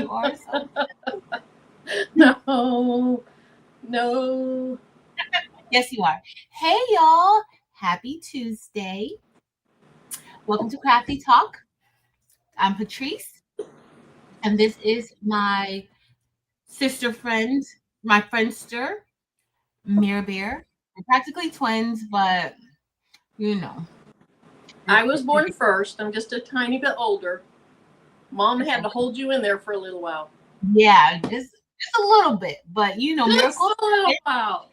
You are so No. Yes, you are. Hey, y'all. Happy Tuesday. Welcome to Crafty Talk. I'm Patrice, and this is my sister friend, my friendster, Mirror Bear. We're practically twins, but you know. I was born first. I'm just a tiny bit older. Mom had to hold you in there for a little while. Yeah, just a little bit, but you know, Just miracles a little while.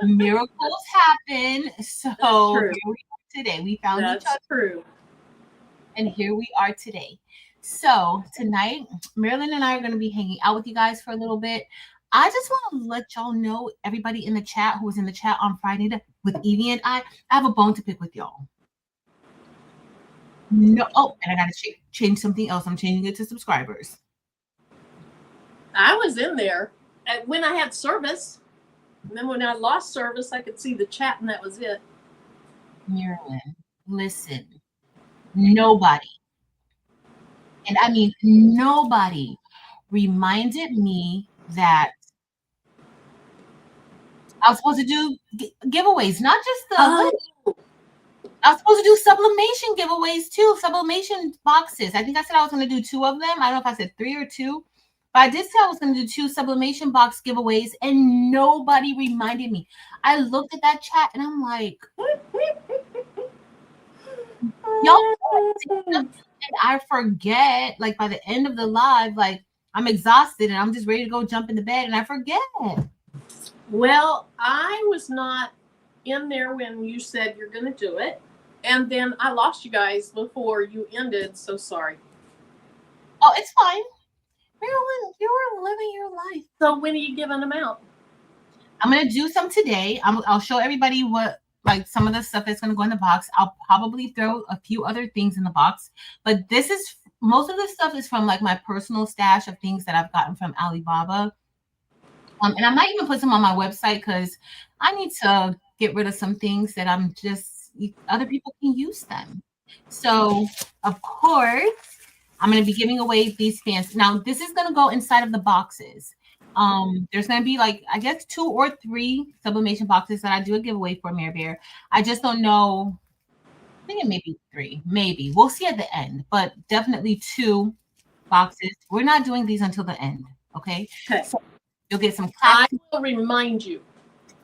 miracles happen. So True. here we are today. We found each That's other, true. and here we are today. So tonight, Marilyn and I are going to be hanging out with you guys for a little bit. I just want to let y'all know, everybody in the chat who was in the chat on Friday with Evie and I have a bone to pick with y'all. No, oh, and I got to change something else. I'm changing it to subscribers. I was in there when I had service. And then when I lost service, I could see the chat, and that was it. Marilyn, listen, nobody, and I mean nobody, reminded me that I was supposed to do giveaways, not just the. I was supposed to do sublimation giveaways too, sublimation boxes. I think I said I was going to do 2 of them. I don't know if I said 3 or 2, but I did say I was going to do 2 sublimation box giveaways, and nobody reminded me. I looked at that chat and I'm like, y'all, and I forget. Like by the end of the live, like I'm exhausted and I'm just ready to go jump into bed, and I forget. Well, I was not in there when you said you're going to do it. And then I lost you guys before you ended. So sorry. Oh, it's fine. Marilyn, you're living your life. So when are you giving them out? I'm going to do some today. I'll show everybody what, like some of the stuff that's going to go in the box. I'll probably throw a few other things in the box. But this is, most of the stuff is from like my personal stash of things that I've gotten from Alibaba. And I might even put some on my website because I need to get rid of some things that I'm just, other people can use them. So, of course, I'm going to be giving away these fans. Now, this is going to go inside of the boxes. There's going to be like, I guess 2 or 3 sublimation boxes that I do a giveaway for Mare Bear. I just don't know. I think it may be 3, maybe. We'll see at the end, but definitely 2 boxes. We're not doing these until the end, okay? Okay. So you'll get some I will remind you.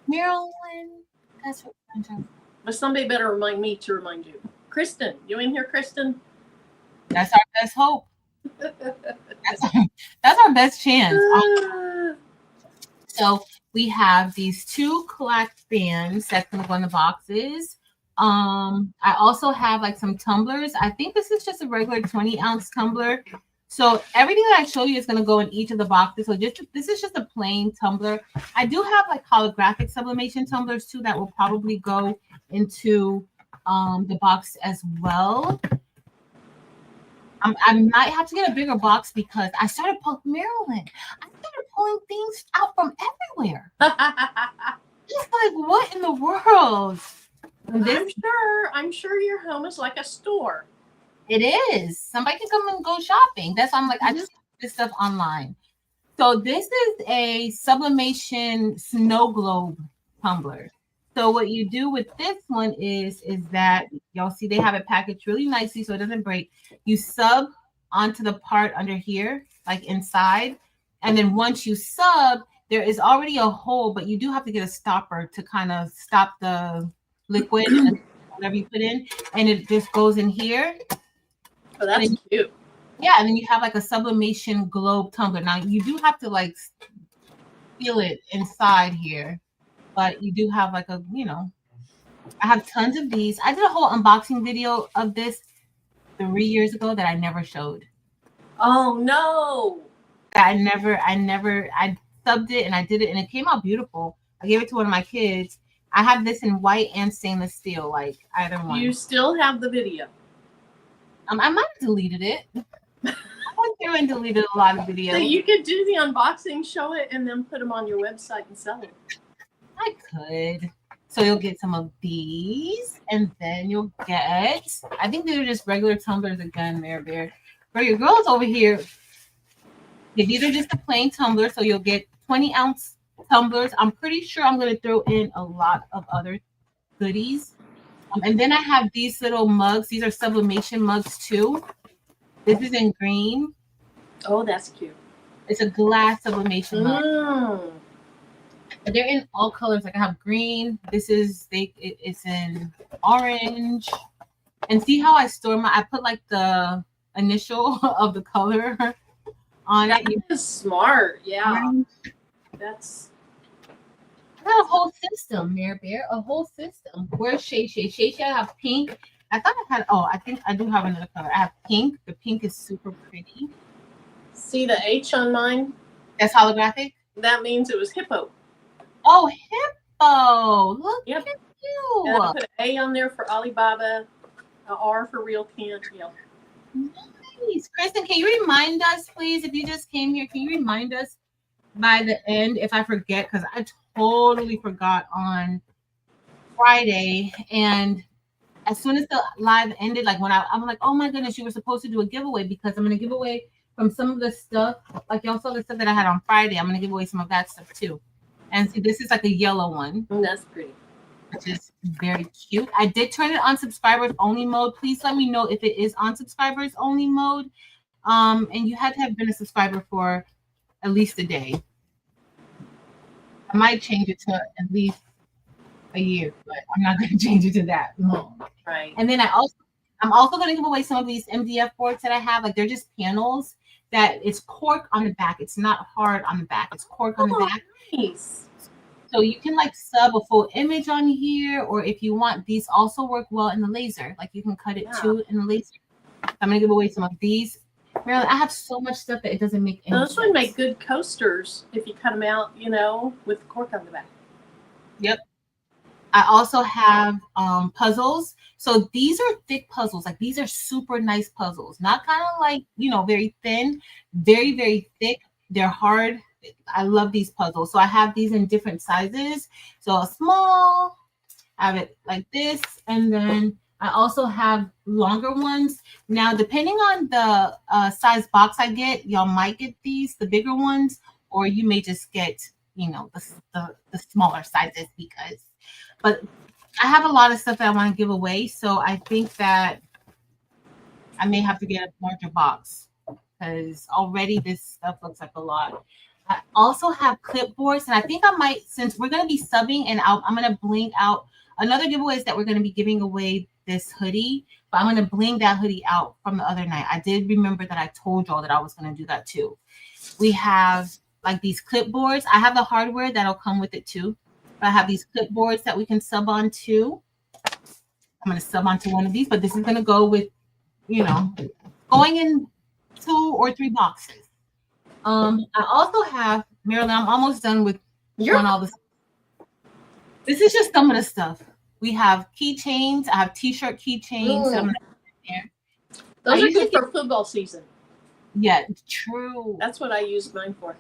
Marilyn, that's what I'm talking about. But somebody better remind me to remind you. Kristen, you in here, Kristen? That's our best hope. That's our best chance. So we have these 2 clack fans that's gonna go in the boxes. I also have like some tumblers. I think this is just a regular 20-ounce tumbler. So everything that I show you is going to go in each of the boxes. So this is just a plain tumbler. I do have like holographic sublimation tumblers too that will probably go into the box as well. I might have to get a bigger box because I started pulling things out from everywhere. It's like, what in the world? I'm sure your home is like a store. It is. Somebody can come and go shopping. That's why I'm like, I just do this stuff online. So this is a sublimation snow globe tumbler. So what you do with this one is that y'all see they have it packaged really nicely so it doesn't break. You sub onto the part under here, like inside. And then once you sub, there is already a hole, but you do have to get a stopper to kind of stop the liquid and whatever you put in. And it just goes in here. Oh, that's cute. Yeah, and then you have like a sublimation globe tumbler. Now you do have to like feel it inside here, but you do have like a, I have tons of these. I did a whole unboxing video of this 3 years ago that I never showed. Oh no. I subbed it and I did it and it came out beautiful. I gave it to one of my kids. I have this in white and stainless steel, like either one. You still have the video? I might have deleted it. I went through and deleted a lot of videos. So you could do the unboxing, show it, and then put them on your website and sell it. I could. So you'll get some of these, and then you'll get, I think they're just regular tumblers again, Mare Bear. But your girl's over here Yeah, these are just the plain tumblers, so you'll get 20-ounce tumblers. I'm pretty sure I'm going to throw in a lot of other goodies. And then I have these little mugs. These are sublimation mugs too. This is in green. Oh, that's cute. It's a glass sublimation mug. Mm. They're in all colors. Like I have green. This is it's in orange. And see how I store I put like the initial of the color on That it. is smart. Yeah. Orange. That's I have a whole system, Mare Bear. A whole system. Where's Shay Shay? Shay Shay, I have pink. I thought I had, I think I do have another color. I have pink. The pink is super pretty. see the H on mine? That's holographic? That means it was hippo. Oh, hippo. Look Yep. at you. And I put an A on there for Alibaba, a R for real tent. Yep. Nice. Kristen, can you remind us, please, if you just came here, can you remind us by the end if I forget? Because I totally forgot on Friday. And as soon as the live ended, like when I'm like, oh my goodness, you were supposed to do a giveaway because I'm going to give away from some of the stuff. Like y'all saw the stuff that I had on Friday. I'm going to give away some of that stuff too. And see, this is like a yellow one. That's pretty. Which is very cute. I did turn it on subscribers only mode. Please let me know if it is on subscribers only mode. And you had to have been a subscriber for at least a day. I might change it to at least a year, but I'm not going to change it to that long. Right. And then I'm also going to give away some of these MDF boards that I have. Like they're just panels that it's cork on the back. It's not hard on the back. It's cork on the back. Nice. So you can like sub a full image on here, or if you want, these also work well in the laser. Like you can cut it too in the laser. I'm gonna give away some of these. Marilyn, I have so much stuff that it doesn't make any Those sense. would make good coasters if you cut them out, with the cork on the back. Yep. I also have puzzles. So these are thick puzzles. Like these are super nice puzzles. Not kind of like, very thin, very, very thick. They're hard. I love these puzzles. So I have these in different sizes. So a small, I have it like this. And then I also have longer ones. Now, depending on the size box I get, y'all might get these, the bigger ones, or you may just get, the smaller sizes but I have a lot of stuff that I want to give away. So I think that I may have to get a larger box because already this stuff looks like a lot. I also have clipboards, and I think I might, since we're going to be subbing, and I'm going to bling out another giveaway is that we're going to be giving away this hoodie, but I'm going to bling that hoodie out from the other night. I did remember that I told y'all that I was going to do that too. We have like these clipboards. I have the hardware that'll come with it too, but I have these clipboards that we can sub on to. I'm going to sub onto one of these, but this is going to go with, going in 2 or 3 boxes. I also have, Marilyn, I'm almost done with doing all this. This is just some of the stuff. We have keychains. I have t-shirt keychains. That I'm gonna put in there. Those are good for football season. Yeah, true. That's what I used mine for.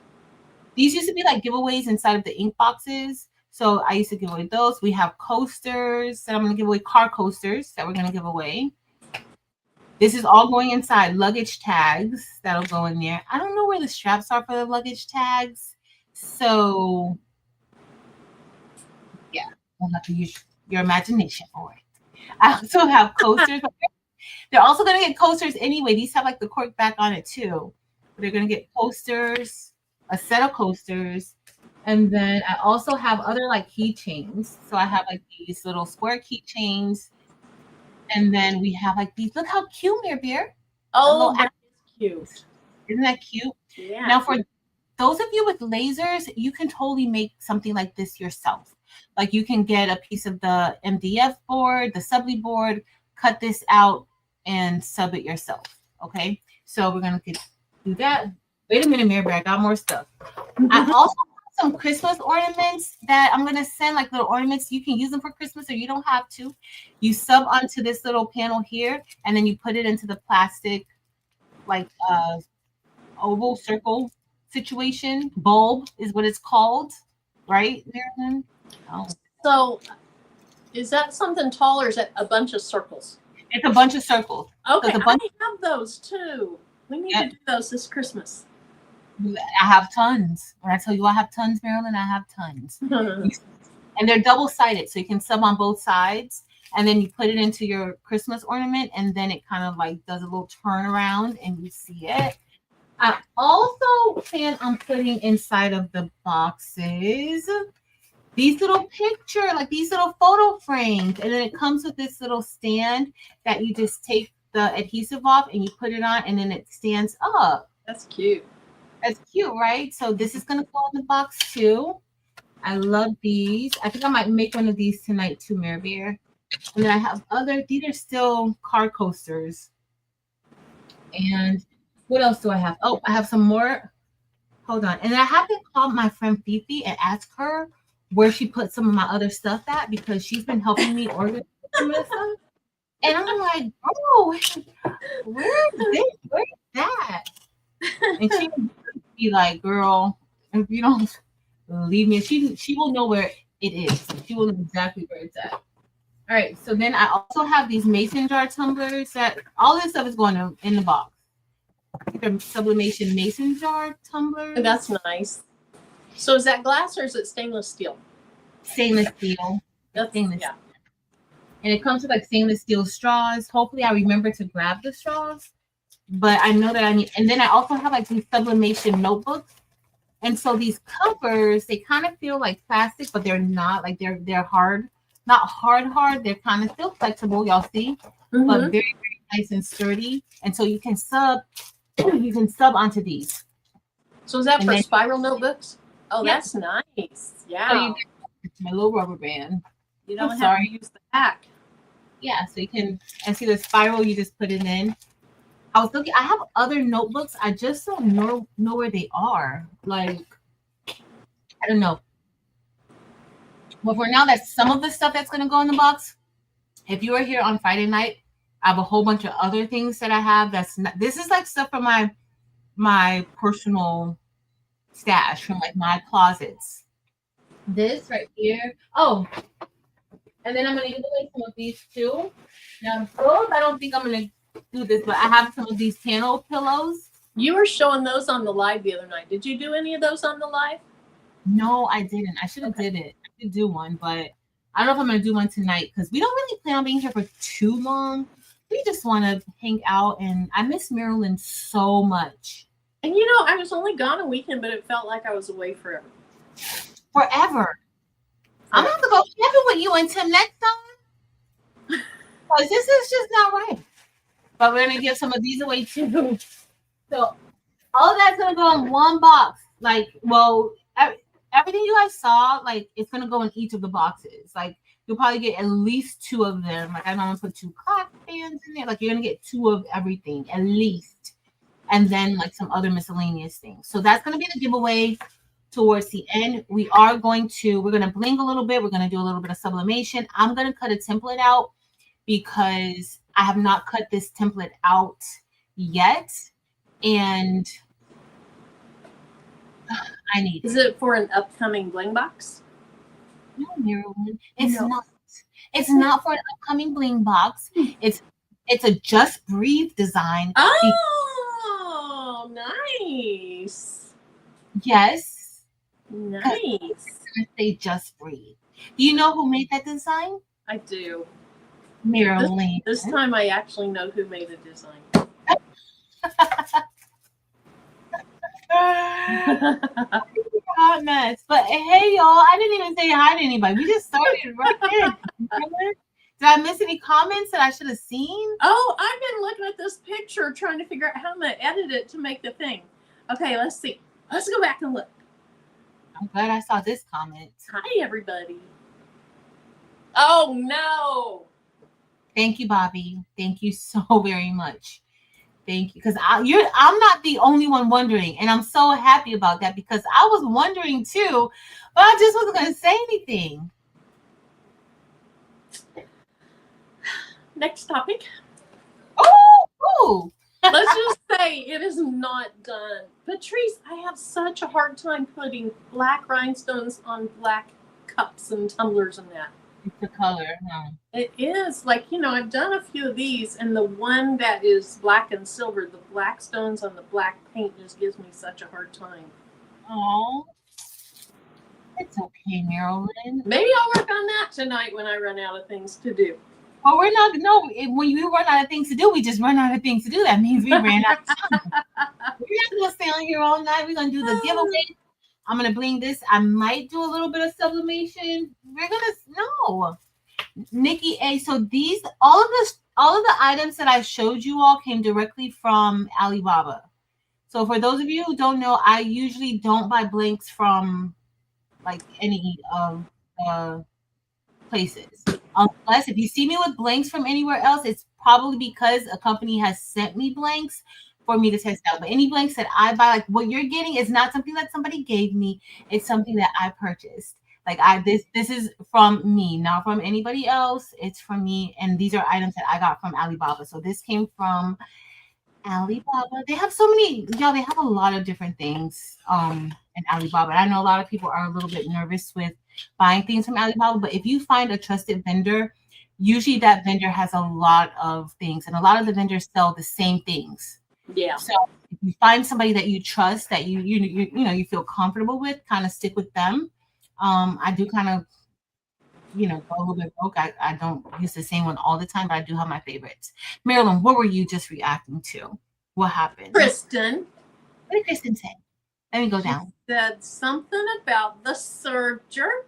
These used to be like giveaways inside of the ink boxes. So I used to give away those. We have coasters that I'm going to give away, car coasters that we're going to give away. This is all going inside. Luggage tags that'll go in there. I don't know where the straps are for the luggage tags. So, yeah, you'll have to use your imagination for it. I also have coasters. They're also going to get coasters anyway. These have like the cork back on it too. But they're going to get coasters, a set of coasters. And then I also have other like keychains. So I have like these little square keychains. And then we have like these. Look how cute, Mare Bear. Oh, that's cute. Isn't that cute? Yeah. Now, for those of you with lasers, you can totally make something like this yourself. Like you can get a piece of the MDF board, the Subli board, cut this out and sub it yourself. Okay. So we're going to do that. Wait a minute, Mare Bear. I got more stuff. I also some Christmas ornaments that I'm going to send, like little ornaments. You can use them for Christmas or you don't have to. You sub onto this little panel here, and then you put it into the plastic, like oval circle situation. Bulb is what it's called, right, Marilyn? Oh. So is that something tall or is it a bunch of circles? It's a bunch of circles. Okay, so I have those too. We need to do those this Christmas. I have tons. When I tell you I have tons, Marilyn, I have tons. And they're double sided, so you can sub on both sides. And then you put it into your Christmas ornament, and then it kind of like does a little turnaround, and you see it. I also plan on putting inside of the boxes these little picture, like these little photo frames. And then it comes with this little stand that you just take the adhesive off and you put it on, and then it stands up. That's cute. That's cute, right? So this is going to go in the box too. I love these. I think I might make one of these tonight too, Mare Bear. And then I have these are still card coasters. And what else do I have? Oh, I have some more. Hold on. And I have to call my friend Fifi and ask her where she put some of my other stuff at, because she's been helping me organize some of this stuff. And I'm like, oh, where's this? Where's that? And she would be like, girl, if you don't leave me, she will know where it is. She will know exactly where it's at. All right. So then I also have these mason jar tumblers that all this stuff is going in the box. They're sublimation mason jar tumblers. That's nice. So is that glass or is it stainless steel? Stainless steel. That's stainless. Yeah. And it comes with like stainless steel straws. Hopefully I remember to grab the straws. But I know that I need, and then I also have like these sublimation notebooks. And so these covers, they kind of feel like plastic, but they're not. Like they're hard. Not hard. They're kind of still flexible, y'all see, but very, very nice and sturdy. And so you can sub onto these. So is that for spiral notebooks? Oh, yeah. That's nice. Yeah. So it's my little rubber band. You don't have to use the back. Yeah, so you can, and see the spiral, you just put it in. I was looking, I have other notebooks. I just don't know where they are. Like, I don't know. But for now, that's some of the stuff that's going to go in the box. If you were here on Friday night, I have a whole bunch of other things that I have. This is like stuff from my personal stash, from like my closets. This right here. Oh, and then I'm going to give away some of these too. Now, those, I don't think I'm going to do this, but I have some of these panel pillows. You were showing those on the live the other night. Did you do any of those on the live? No, I didn't. I should have did it. I could do one, but I don't know if I'm going to do one tonight, because we don't really plan on being here for too long. We just want to hang out, and I miss Maryland so much. And you know, I was only gone a weekend, but it felt like I was away forever. Forever. I'm going to have to go camping with you and Tim next time, because this is just not right. But we're going to give some of these away too. So all of that's going to go in one box. Like, well, everything you guys saw, like, it's going to go in each of the boxes. Like, you'll probably get at least 2 of them. Like, I'm going to put 2 clock fans in there. Like, you're going to get 2 of everything, at least. And then, like, some other miscellaneous things. So that's going to be the giveaway towards the end. We're going to bling a little bit. We're going to do a little bit of sublimation. I'm going to cut a template out, because I have not cut this template out yet. And I need it. Is it for an upcoming bling box? No, Marilyn. It's not. It's not for an upcoming bling box. It's a Just Breathe design. Oh, nice. Yes. Nice. Say Just Breathe. Do you know who made that design? I do. Marilyn. This time I actually know who made the design. Hot mess. But hey, y'all, I didn't even say hi to anybody. We just started right there. Did I miss any comments that I should have seen? Oh, I've been looking at this picture trying to figure out how I'm going to edit it to make the thing. Okay, let's see. Let's go back and look. I'm glad I saw this comment. Hi, everybody. Oh, no. Thank you, Bobby. Thank you so very much. Thank you. Because I'm not the only one wondering. And I'm so happy about that, because I was wondering too, but I just wasn't going to say anything. Next topic. Oh, let's just say it is not done. Patrice, I have such a hard time putting black rhinestones on black cups and tumblers and that. It's the color, huh? It is like, I've done a few of these, and the one that is black and silver, the black stones on the black paint just gives me such a hard time. Oh, it's okay, Marilyn. Maybe I'll work on that tonight when I run out of things to do. Well, we're not. No, when you run out of things to do, we just run out of things to do. That means we ran out of time. We're not gonna stay on here all night. We're gonna do the giveaway. I'm gonna bling this. I might do a little bit of sublimation. We're gonna no. Nikki A. So these all of the items that I showed you all came directly from Alibaba. So for those of you who don't know, I usually don't buy blinks from like any of places. Unless if you see me with blanks from anywhere else, it's probably because a company has sent me blanks for me to test out. But any blanks that I buy, like what you're getting, is not something that somebody gave me. It's something that I purchased. Like this is from me, not from anybody else. It's from me, and these are items that I got from Alibaba. So this came from Alibaba. They have so many, y'all. They have a lot of different things in Alibaba. I know a lot of people are a little bit nervous with buying things from Alibaba, but if you find a trusted vendor, usually that vendor has a lot of things, and a lot of the vendors sell the same things. Yeah. So if you find somebody that you trust, that you feel comfortable with, kind of stick with them. I do kind of go a little bit broke. I don't use the same one all the time, but I do have my favorites. Marilyn, what were you just reacting to? What happened? Kristen. What did Kristen say? Let me go down. Said something about the serger,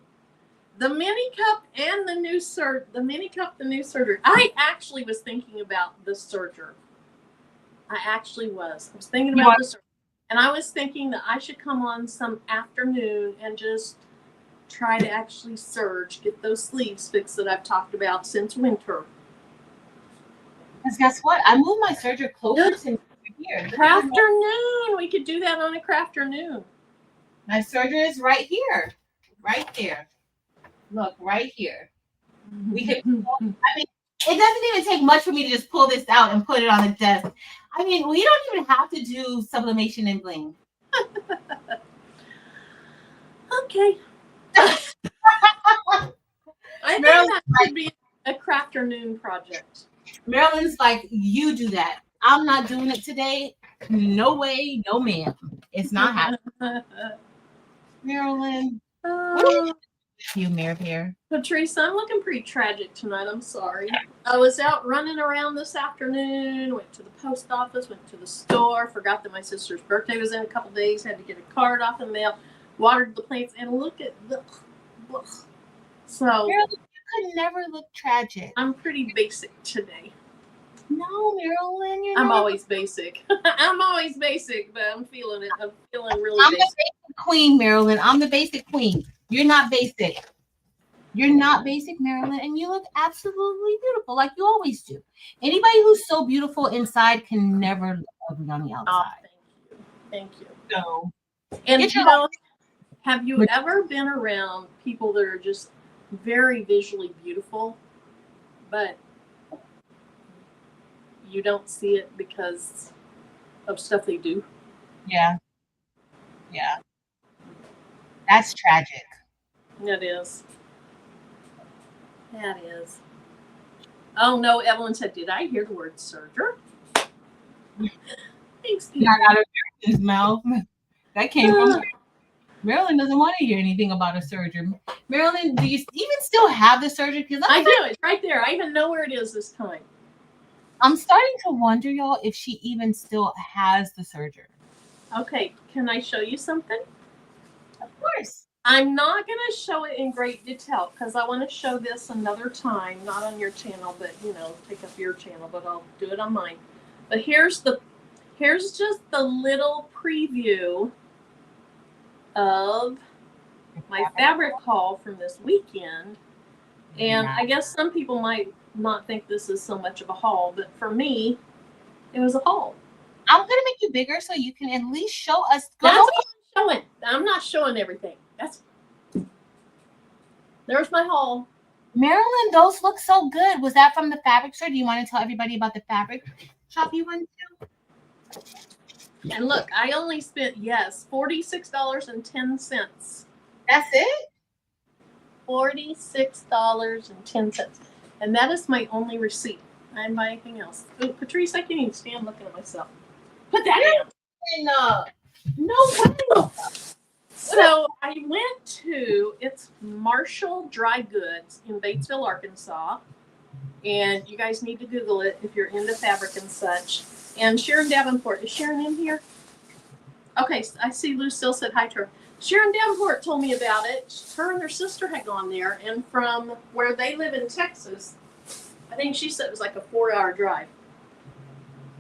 the mini cup, and the new serger. I actually was thinking about the serger. I was thinking about the serger. And I was thinking that I should come on some afternoon and just try to actually serge, get those sleeves fixed that I've talked about since winter. Because guess what? I moved my serger closer to here. Crafternoon. We could do that on a crafternoon. My serger is right here. Right there. Look, right here. We could, I mean, it doesn't even take much for me to just pull this out and put it on the desk. I mean, we don't even have to do sublimation and bling. Okay. I think that could be a crafternoon project. Marilyn's like, you do that. I'm not doing it today. No way, no ma'am. It's not happening. Marilyn. You, Mayor here. Patrice, I'm looking pretty tragic tonight. I'm sorry. I was out running around this afternoon, went to the post office, went to the store, forgot that my sister's birthday was in a couple days, had to get a card off the mail, watered the plants, and look at the. So Marilyn, you could never look tragic. I'm pretty basic today. No, Marilyn, I'm always basic. I'm always basic, but I'm feeling it. I'm feeling really basic. The basic queen, Marilyn. I'm the basic queen. You're not basic. You're not basic, Marilyn, and you look absolutely beautiful, like you always do. Anybody who's so beautiful inside can never look ugly on the outside. Oh, thank you. So, and have you ever been around people that are just very visually beautiful, but you don't see it because of stuff they do? Yeah. That's tragic. It is. That is. Oh no, Evelyn said, did I hear the word serger? Thanks, people. Not out of Marilyn's mouth. That came from Marilyn doesn't want to hear anything about a serger. Marilyn, do you even still have the serger? Because I do. It's right there. I even know where it is this time. I'm starting to wonder, y'all, if she even still has the serger. Okay, can I show you something? Of course. I'm not going to show it in great detail because I want to show this another time, not on your channel, but take up your channel, but I'll do it on mine. But here's just the little preview of my fabric haul from this weekend. And I guess some people might not think this is so much of a haul, but for me, it was a haul. I'm going to make you bigger so you can at least show us. That's what I'm showing. I'm not showing everything. There's my haul. Marilyn, those look so good. Was that from the fabric store? Do you want to tell everybody about the fabric shop you went to? And look, I only spent, $46.10. That's it? $46.10. And that is my only receipt. I didn't buy anything else. Oh, Patrice, I can't even stand looking at myself. Put that down. No way. So I went to, it's Marshall Dry Goods in Batesville, Arkansas. And you guys need to Google it if you're into fabric and such. And Sharon Davenport, is Sharon in here? Okay, I see Lucille said hi to her. Sharon Davenport told me about it. Her and her sister had gone there, and from where they live in Texas, I think she said it was like a 4-hour drive.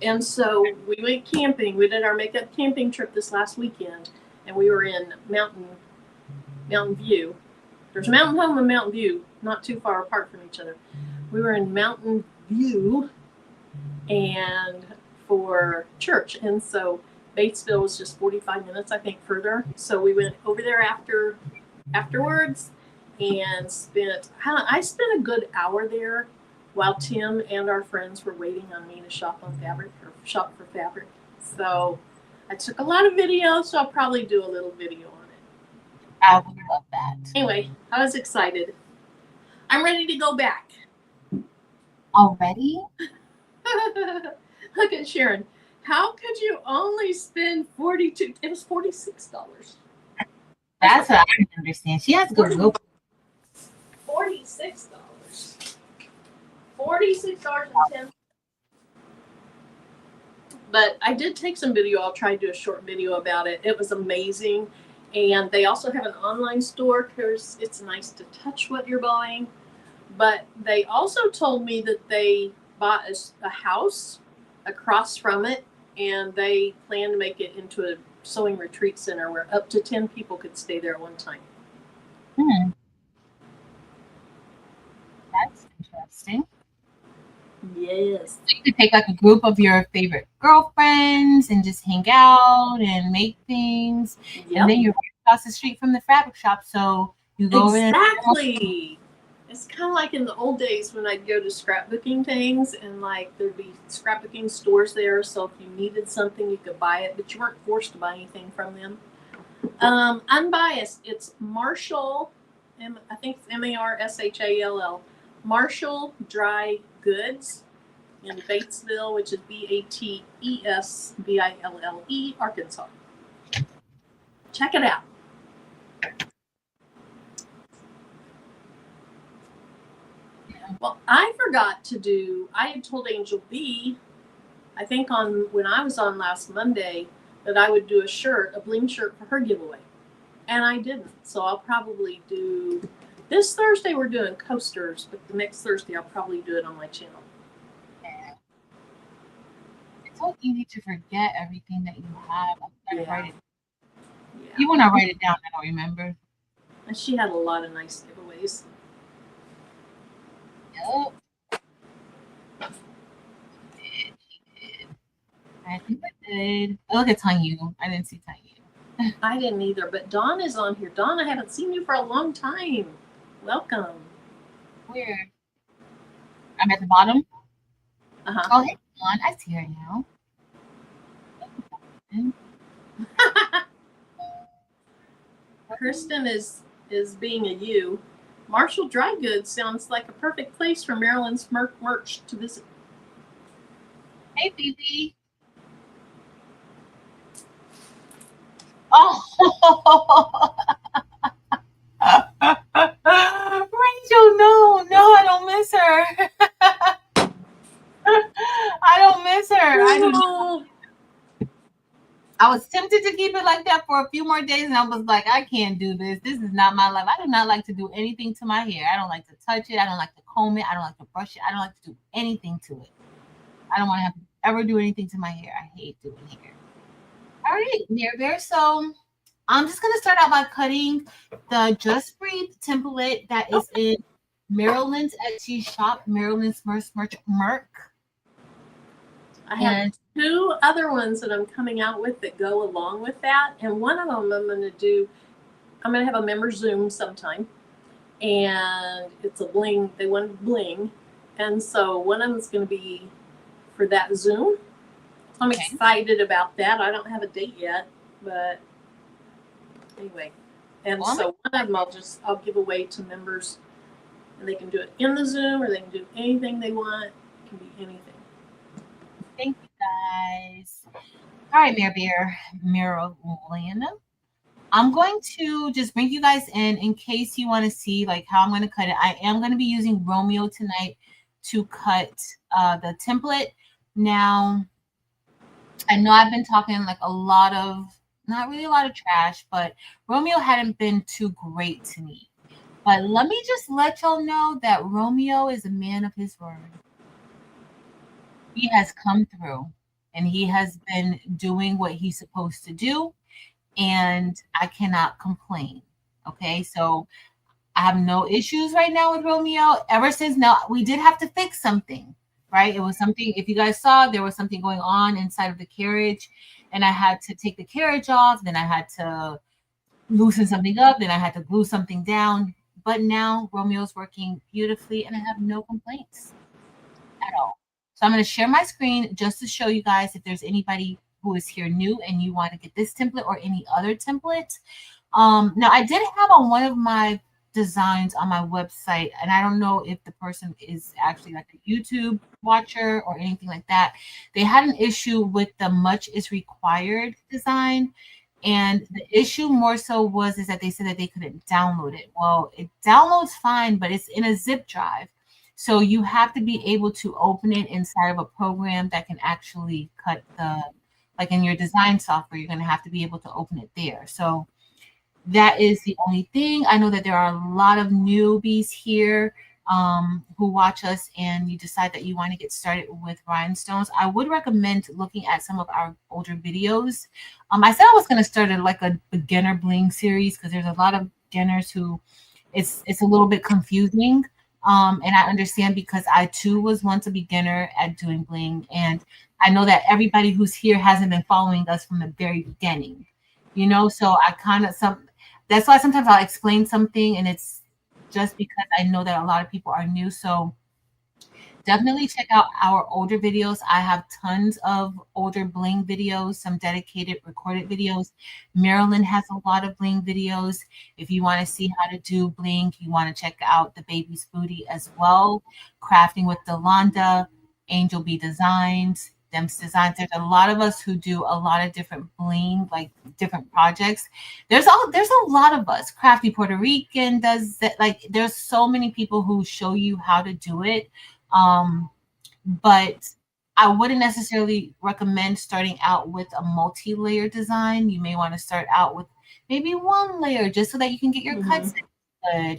And so we went camping. We did our makeup camping trip this last weekend, and we were in Mountain View. There's Mountain Home and Mountain View, not too far apart from each other. We were in Mountain View and for church, and so Batesville was just 45 minutes, I think, further. So we went over there afterwards and I spent a good hour there while Tim and our friends were waiting on me to shop for fabric. So I took a lot of videos, so I'll probably do a little video on it. I would love that. Anyway, I was excited. I'm ready to go back. Already? Look at Sharon. How could you only spend $42? It was $46. That's what I didn't understand. She has to go. $46. $46.10. But I did take some video. I'll try to do a short video about it. It was amazing. And they also have an online store because it's nice to touch what you're buying. But they also told me that they bought a house across from it, and they plan to make it into a sewing retreat center where up to 10 people could stay there at one time. That's interesting. Yes. So you could take like a group of your favorite girlfriends and just hang out and make things. Yep. And then you're right across the street from the fabric shop, so you go exactly. It's kind of like in the old days when I'd go to scrapbooking things, and like there'd be scrapbooking stores there, so if you needed something you could buy it, but you weren't forced to buy anything from them. Unbiased, it's Marshall, I think it's Marshall, Marshall Dry Goods in Batesville, which is Batesville, Arkansas. Check it out. Well, I forgot to do, I had told Angel B, I think when I was on last Monday, that I would do a Bling shirt for her giveaway. And I didn't. So I'll probably do, this Thursday we're doing coasters, but the next Thursday I'll probably do it on my channel. Yeah. It's so easy to forget everything that you have. I'm to write it. Yeah. You want to write it down, I don't remember. And she had a lot of nice giveaways. Yep. She did. I think I did. Oh, look at Tanyu. I didn't see Tanyu. I didn't either, but Dawn is on here. Dawn, I haven't seen you for a long time. Welcome. Where? I'm at the bottom? Uh-huh. Oh, hey, Dawn. I see her now. Kristen is being a you. Marshall Dry Goods sounds like a perfect place for Maryland's merch to visit. Hey, Phoebe. Oh, Rachel, no, I don't miss her. I don't miss her. I was tempted to keep it like that for a few more days, and I was like, I can't do this. This is not my life. I do not like to do anything to my hair. I don't like to touch it. I don't like to comb it. I don't like to brush it. I don't like to do anything to it. I don't want to have to ever do anything to my hair. I hate doing hair. All right, there. So I'm just going to start out by cutting the Just Breathe template that is in Maryland's Etsy shop, Maryland's Merch. I have 2 other ones that I'm coming out with that go along with that. And one of them I'm going to have a member Zoom sometime. And it's a Bling. They wanted Bling. And so one of them is going to be for that Zoom. I'm excited about that. I don't have a date yet. But anyway, And Well, so one of them I'll give away to members, and they can do it in the Zoom, or they can do anything they want. It can be anything. thank you guys. All right, Marilyn. I'm going to just bring you guys in case you want to see like how I'm going to cut it. I am going to be using Romeo tonight to cut the template. Now, I know I've been talking like a lot of, not really a lot of trash, but Romeo hadn't been too great to me. But let me just let y'all know that Romeo is a man of his word. He has come through and he has been doing what he's supposed to do. And I cannot complain. Okay, so I have no issues right now with Romeo. Ever since now, we did have to fix something, right? It was something, if you guys saw, there was something going on inside of the carriage, and I had to take the carriage off, then I had to loosen something up, then I had to glue something down. But now Romeo's working beautifully, and I have no complaints at all. So I'm going to share my screen just to show you guys if there's anybody who is here new and you want to get this template or any other template. Now I did have on one of my designs on my website, and I don't know if the person is actually like a YouTube watcher or anything like that. They had an issue with the much is required design. And the issue more so is that they said that they couldn't download it. Well, it downloads fine, but it's in a zip drive. So you have to be able to open it inside of a program that can actually cut like in your design software, you're going to have to be able to open it there. So that is the only thing. I know that there are a lot of newbies here who watch us and you decide that you want to get started with rhinestones. I would recommend looking at some of our older videos. I said I was going to start like a beginner bling series because there's a lot of beginners who it's a little bit confusing. And I understand because I too was once a beginner at doing bling. And I know that everybody who's here hasn't been following us from the very beginning, so I kind of that's why sometimes I'll explain something and it's just because I know that a lot of people are new. So definitely check out our older videos. I have tons of older bling videos, some dedicated recorded videos. Marilyn has a lot of bling videos. If you want to see how to do bling, you want to check out the baby's booty as well. Crafting with Delonda, Angel Bee Designs, Dem's Designs. There's a lot of us who do a lot of different bling, like different projects. There's a lot of us. Crafty Puerto Rican does that. Like there's so many people who show you how to do it. But I wouldn't necessarily recommend starting out with a multi-layer design. You may want to start out with maybe one layer just so that you can get your cuts good,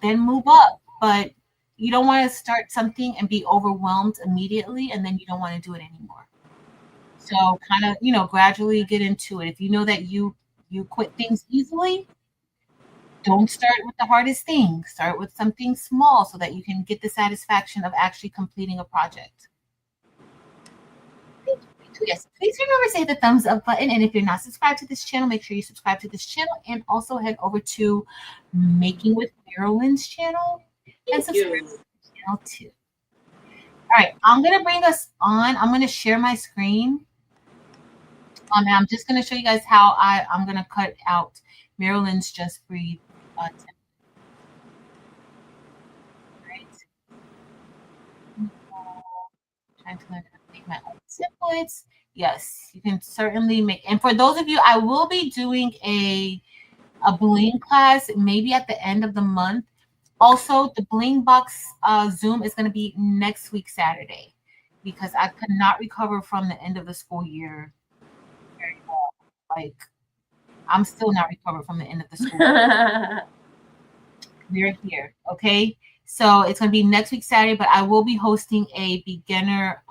then move up. But you don't want to start something and be overwhelmed immediately and then you don't want to do it anymore. So kind of, gradually get into it. If you know that you quit things easily, don't start with the hardest thing. Start with something small so that you can get the satisfaction of actually completing a project. Yes, please remember to hit the thumbs up button. And if you're not subscribed to this channel, make sure you subscribe to this channel and also head over to Making with Marilyn's channel and subscribe to the channel too. All right, I'm going to bring us on. I'm going to share my screen. And I'm just going to show you guys how I'm going to cut out Marilyn's Just Breathe template. Right. Trying to make my own templates. Yes, you can certainly make. And for those of you, I will be doing a bling class maybe at the end of the month. Also, the bling box Zoom is going to be next week Saturday because I could not recover from the end of the school year very well. Like I'm still not recovered from the end of the school year. We're here, okay? So it's going to be next week Saturday, but I will be hosting a beginner,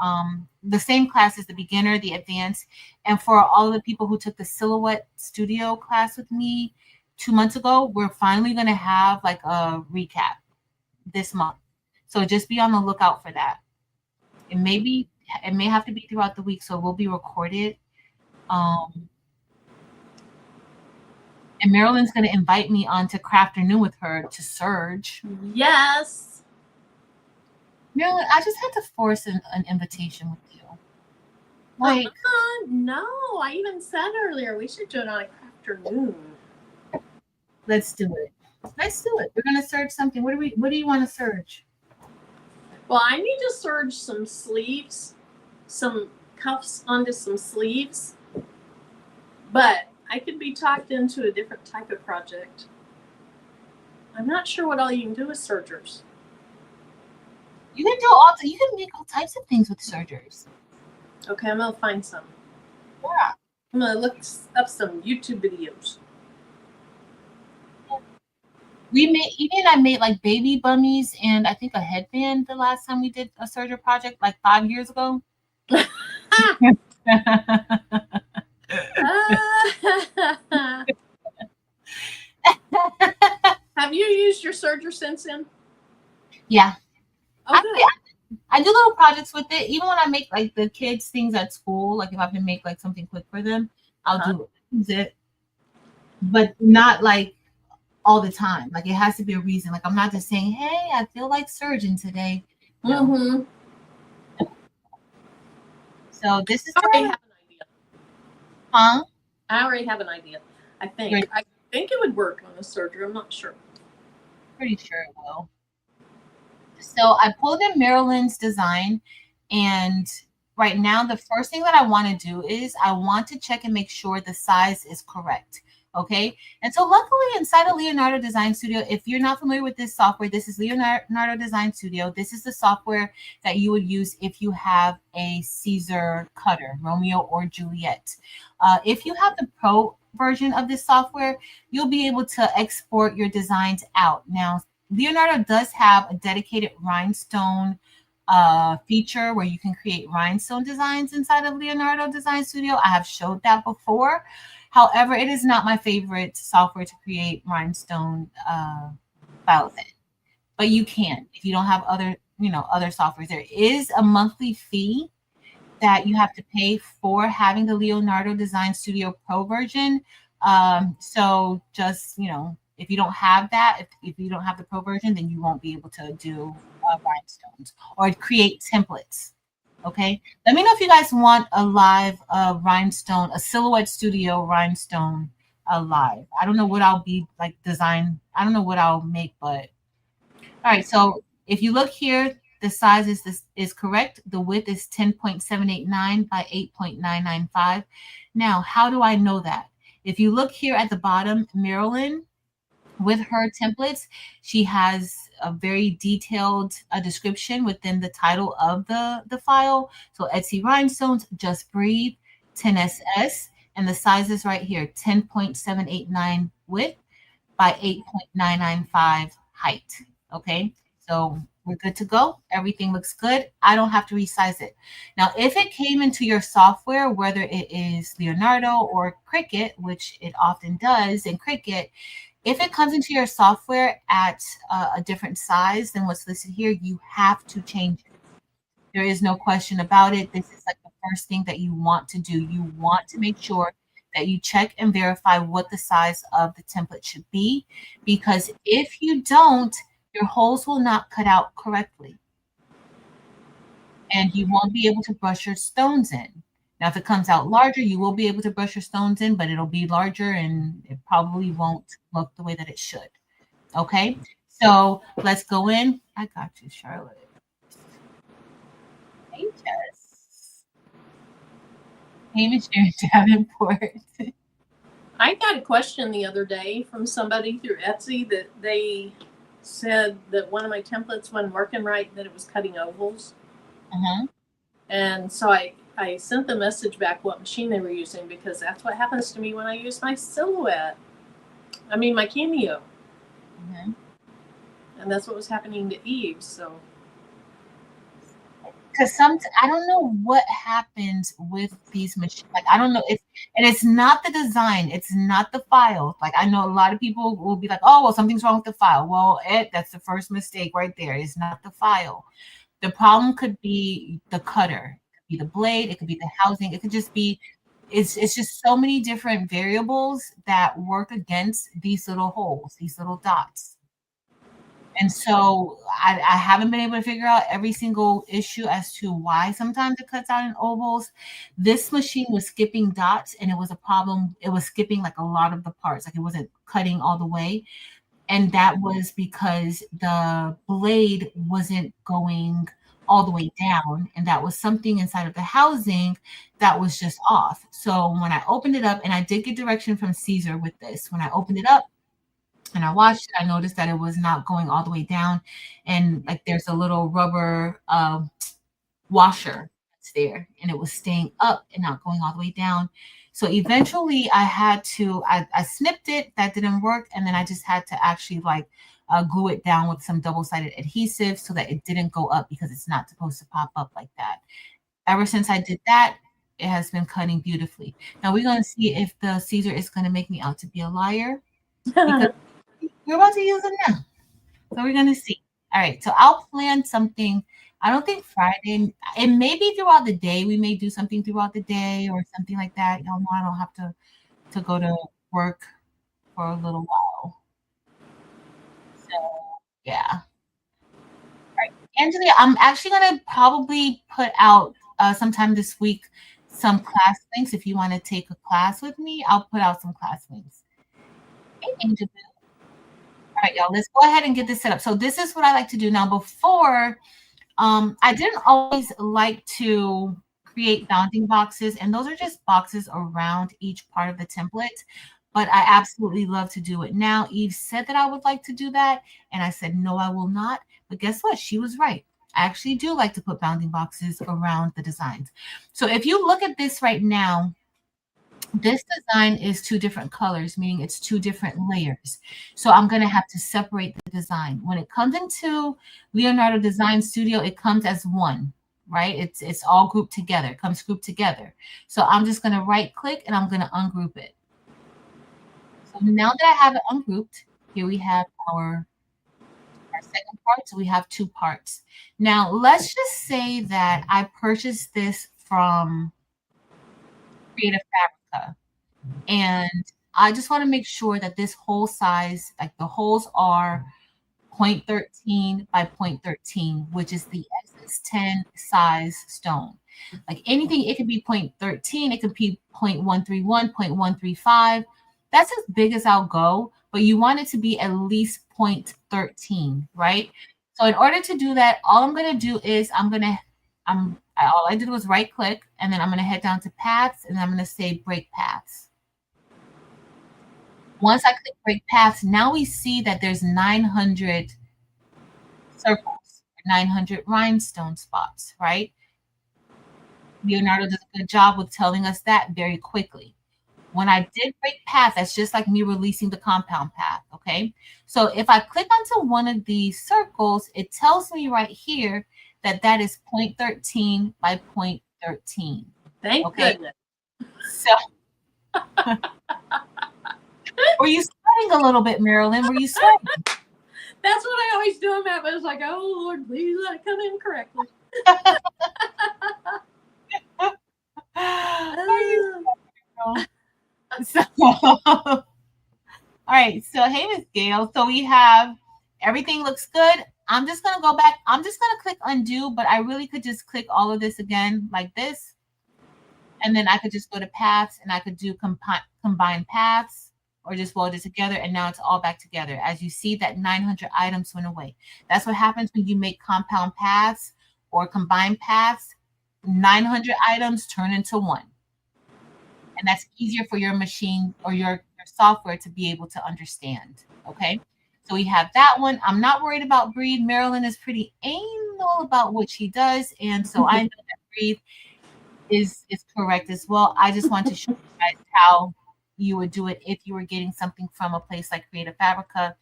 the same class as the beginner, the advanced, and for all of the people who took the silhouette studio class with me 2 months ago, we're finally going to have like a recap this month. So just be on the lookout for that. It may have to be throughout the week, so it will be recorded. And Marilyn's going to invite me on to Craft Afternoon with her to Surge. Yes. Marilyn, I just had to force an invitation with you. Like, no, I even said earlier we should do it on a Craft Afternoon. Let's do it. Let's do it. We're gonna search something. What do you want to search? Well, I need to serge some sleeves, some cuffs onto some sleeves, but I could be talked into a different type of project. I'm not sure what all you can do with sergers. You can do all. You can make all types of things with sergers. Okay, I'm gonna find some. Yeah. I'm gonna look up some YouTube videos. I made like baby bummies and I think a headband the last time we did a serger project like 5 years ago. Have you used your serger since then? Yeah. Okay. I do little projects with it. Even when I make like the kids things at school, like if I have to make like something quick for them, I'll use it. But not like all the time. Like it has to be a reason. Like I'm not just saying, hey, I feel like surgeon today. No. Mm-hmm. So this is I already have an idea. Huh? I already have an idea. I think. Right. I think it would work on a serger. I'm not sure. Pretty sure it will. So I pulled in Marilyn's design, and right now the first thing that I want to do is I want to check and make sure the size is correct. Okay. And so luckily inside of Leonardo Design Studio, if you're not familiar with this software, this is Leonardo Design Studio. This is the software that you would use if you have a Caesar cutter, Romeo or Juliet. If you have the pro version of this software, you'll be able to export your designs out. Now, Leonardo does have a dedicated rhinestone feature where you can create rhinestone designs inside of Leonardo Design Studio. I have showed that before. However, it is not my favorite software to create rhinestone files in. But you can if you don't have other softwares. There is a monthly fee that you have to pay for having the Leonardo Design Studio Pro version. So just, if you don't have that, if you don't have the pro version, then you won't be able to do rhinestones or create templates. Okay. Let me know if you guys want a live rhinestone, a silhouette studio rhinestone live. I don't know what I'll be like design. I don't know what I'll make, but all right. So if you look here, the size is correct. The width is 10.789 by 8.995. Now, how do I know that? If you look here at the bottom, Marilyn, with her templates, she has a very detailed description within the title of the file. So Etsy Rhinestones, Just Breathe, 10SS, and the size is right here, 10.789 width by 8.995 height. Okay, so we're good to go. Everything looks good. I don't have to resize it. Now, if it came into your software, whether it is Leonardo or Cricut, which it often does in Cricut, if it comes into your software at a different size than what's listed here, you have to change it. There is no question about it. This is like the first thing that you want to do. You want to make sure that you check and verify what the size of the template should be, because if you don't, your holes will not cut out correctly. And you won't be able to brush your stones in. Now, if it comes out larger, you will be able to brush your stones in, but it'll be larger and it probably won't look the way that it should. Okay, so let's go in. I got you, Charlotte. Hey, Jess. Hey, Michelle Davenport. I got a question the other day from somebody through Etsy that they said that one of my templates wasn't working right, that it was cutting ovals. Uh-huh. And so I sent the message back what machine they were using, because that's what happens to me when I use my silhouette. I mean, my Cameo. Mm-hmm. And that's what was happening to Eve. So, because I don't know what happens with these machines. Like, I don't know if, and it's not the design, it's not the file. Like, I know a lot of people will be like, oh, well, something's wrong with the file. Well, that's the first mistake right there. It's not the file. The problem could be the cutter, it could be the blade, it could be the housing, it could just be, it's just so many different variables that work against these little holes, these little dots. And so I haven't been able to figure out every single issue as to why sometimes it cuts out in ovals. This machine was skipping dots and it was a problem. It was skipping like a lot of the parts, like it wasn't cutting all the way. And that was because the blade wasn't going all the way down. And that was something inside of the housing that was just off. So when I opened it up, and I did get direction from Caesar with this, when I opened it up, and I watched it, I noticed that it was not going all the way down. And like there's a little rubber washer that's there, and it was staying up and not going all the way down. So eventually I had to, I snipped it, that didn't work. And then I just had to actually like glue it down with some double-sided adhesive so that it didn't go up, because it's not supposed to pop up like that. Ever since I did that, it has been cutting beautifully. Now we're going to see if the Caesar is going to make me out to be a liar, because we're about to use it now. So we're gonna see. All right. So I'll plan something. I don't think Friday. It may be throughout the day. We may do something throughout the day or something like that. Y'all know I don't have to go to work for a little while. So yeah. All right, Angela, I'm actually gonna probably put out sometime this week some class links. If you want to take a class with me, I'll put out some class links. Hey, Angela. All right, y'all, let's go ahead and get this set up. So this is what I like to do now. Before, I didn't always like to create bounding boxes, and those are just boxes around each part of the template, but I absolutely love to do it now. Eve said that I would like to do that, and I said, no, I will not. But guess what? She was right. I actually do like to put bounding boxes around the designs. So if you look at this right now, this design is two different colors, meaning it's two different layers. So I'm going to have to separate the design. When it comes into Leonardo Design Studio, it comes as one, right? It's all grouped together. It comes grouped together. So I'm just going to right click and I'm going to ungroup it. So now that I have it ungrouped, here we have our second part. So we have two parts. Now let's just say that I purchased this from Creative Fabrica. And I just want to make sure that this hole size, like the holes are 0.13 by 0.13, which is the SS10 size stone. Like anything, it could be 0.13, it could be 0.131, 0.135. That's as big as I'll go, but you want it to be at least 0.13, right? So in order to do that, all I'm going to do is all I did was right click, and then I'm going to head down to paths, and I'm going to say break paths. Once I click break paths, now we see that there's 900 circles, 900 rhinestone spots, right? Leonardo does a good job with telling us that very quickly. When I did break path, that's just like me releasing the compound path, okay? So if I click onto one of these circles, it tells me right here that that is 0.13 by 0.13. Thank goodness. So were you sweating a little bit, Marilyn? Were you sweating? That's what I always do in that, but it's like, oh Lord, please let it come in correctly. Are you so, all right, so hey, Miss Gail. So we have everything looks good. I'm just gonna go back. I'm just gonna click undo, but I really could just click all of this again like this. And then I could just go to paths and I could do combine paths or just weld it together. And now it's all back together. As you see, that 900 items went away. That's what happens when you make compound paths or combine paths. 900 items turn into one. And that's easier for your machine or your software to be able to understand. Okay. So we have that one. I'm not worried about Breathe. Marilyn is pretty anal about what she does. And so I know that Breathe is correct as well. I just want to show you guys how you would do it if you were getting something from a place like Creative Fabrica.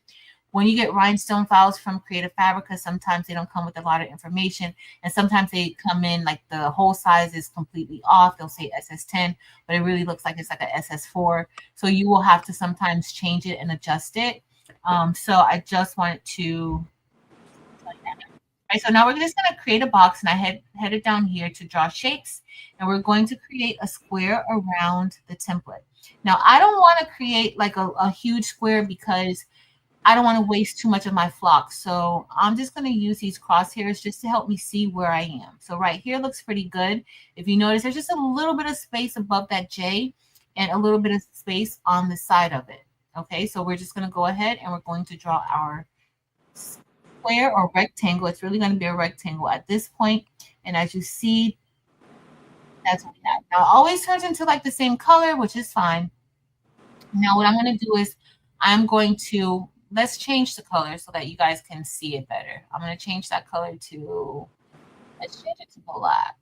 When you get rhinestone files from Creative Fabrica, sometimes they don't come with a lot of information, and sometimes they come in like the whole size is completely off. They'll say SS10, but it really looks like it's like a SS4. So you will have to sometimes change it and adjust it. So I just wanted to tell you that. Right, so now we're just going to create a box, and I headed down here to draw shapes, and we're going to create a square around the template. Now, I don't want to create like a huge square because I don't want to waste too much of my flock. So I'm just going to use these crosshairs just to help me see where I am. So right here looks pretty good. If you notice, there's just a little bit of space above that J and a little bit of space on the side of it. Okay, so we're just going to go ahead and we're going to draw our square or rectangle. It's really going to be a rectangle at this point. And as you see, that's what we have. Now it always turns into like the same color, which is fine. Now what I'm going to do is I'm going to, let's change the color so that you guys can see it better. I'm going to change that color to, let's change it to black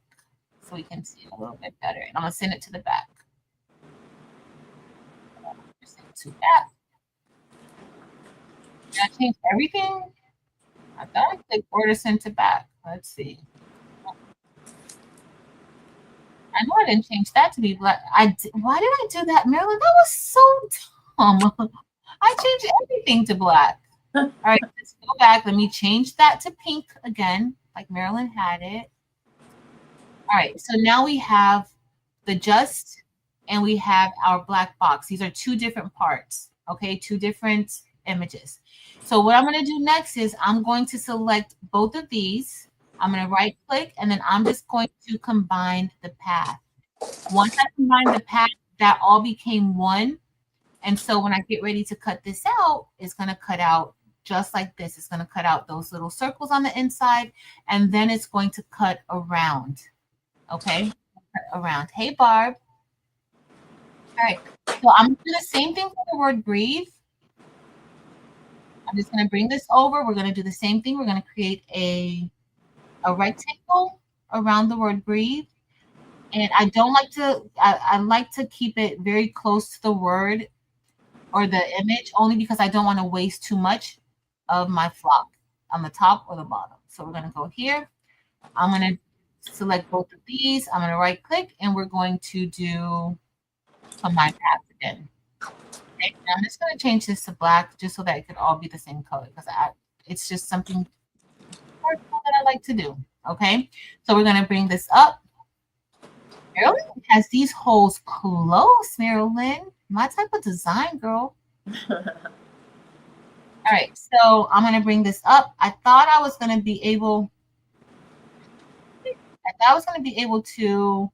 so we can see it a little bit better. And I'm going to send it to the back. Send it to back. Did I change everything? I thought I clicked order send to back. Let's see. I know I didn't change that to be black. Why did I do that, Marilyn? That was so dumb. I changed everything to black. All right, let's go back. Let me change that to pink again, like Marilyn had it. All right, so now we have the just and we have our black box. These are two different parts, okay? Two different images. So what I'm going to do next is I'm going to select both of these. I'm going to right click and then I'm just going to combine the path. Once I combine the path, that all became one. And so when I get ready to cut this out, it's going to cut out just like this. It's going to cut out those little circles on the inside, and then it's going to cut around. Okay, cut around. Hey, Barb. All right, so I'm going to do the same thing for the word breathe. I'm just going to bring this over. We're going to do the same thing. We're going to create a rectangle around the word breathe. And I don't like to, I like to keep it very close to the word or the image, only because I don't want to waste too much of my flock on the top or the bottom. So we're going to go here. I'm going to select both of these. I'm going to right click and we're going to do combine path again. Okay, I'm just going to change this to black just so that it could all be the same color because it's just something that I like to do. Okay, so we're going to bring this up. Marilyn has these holes close, Marilyn. My type of design, girl. All right, so I'm going to bring this up. I thought I was going to be able to,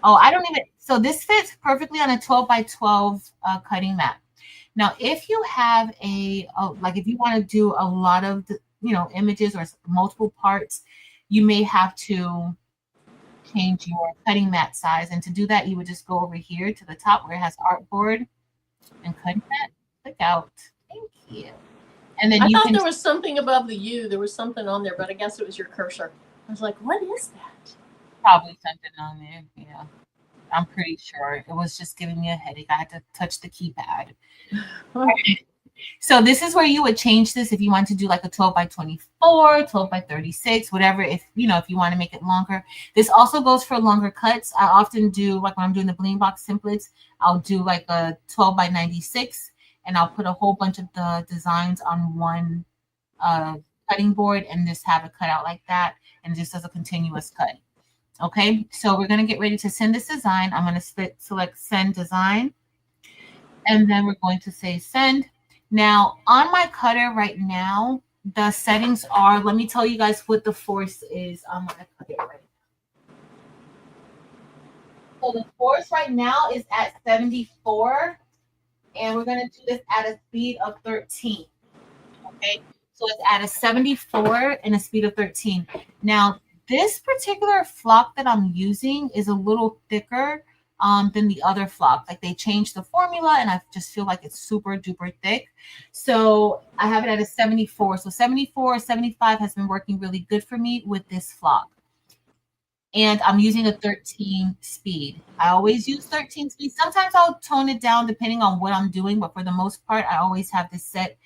I don't even, so this fits perfectly on a 12 by 12 cutting mat. Now, if you have like if you want to do a lot of, images or multiple parts, you may have to change your cutting mat size. And to do that, you would just go over here to the top where it has artboard and cutting mat. Click out. Thank you. And then I thought there was something above the U. There was something on there, but I guess it was your cursor. I was like, what is that? Probably something on there. Yeah. I'm pretty sure. It was just giving me a headache. I had to touch the keypad. So this is where you would change this if you want to do like a 12 by 24, 12 by 36, whatever, if you want to make it longer. This also goes for longer cuts. I often do, like when I'm doing the Bling box templates, I'll do like a 12 by 96 and I'll put a whole bunch of the designs on one cutting board and just have it cut out like that and just as a continuous cut. Okay, so we're going to get ready to send this design. I'm going to select send design and then we're going to say send. Now, on my cutter right now, the settings are, let me tell you guys what the force is on my cutter right now. So the force right now is at 74, and we're going to do this at a speed of 13. Okay, so it's at a 74 and a speed of 13. Now, this particular flock that I'm using is a little thicker than the other flock. Like they changed the formula and I just feel like it's super duper thick. So I have it at a 74. So 74, 75 has been working really good for me with this flock. And I'm using a 13 speed. I always use 13 speed. Sometimes I'll tone it down depending on what I'm doing, but for the most part, I always have this set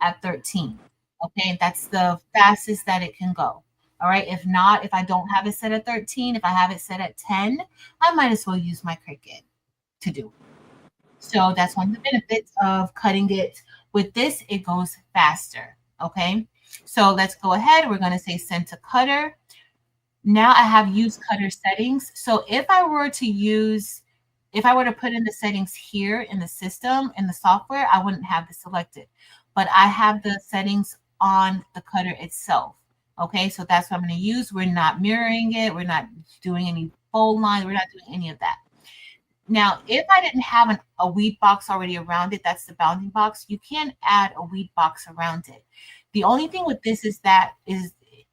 at 13. Okay, that's the fastest that it can go. All right, if not, if I don't have it set at 13, if I have it set at 10, I might as well use my Cricut to do it. So that's one of the benefits of cutting it. With this, it goes faster, okay? So let's go ahead. We're gonna say send to cutter. Now I have used cutter settings. So if I were to put in the settings here in the system, in the software, I wouldn't have this selected. but I have the settings on the cutter itself. Okay, so that's what I'm going to use. We're not mirroring it. We're not doing any fold lines. We're not doing any of that. Now, if I didn't have a weed box already around it, that's the bounding box, you can add a weed box around it. The only thing with this is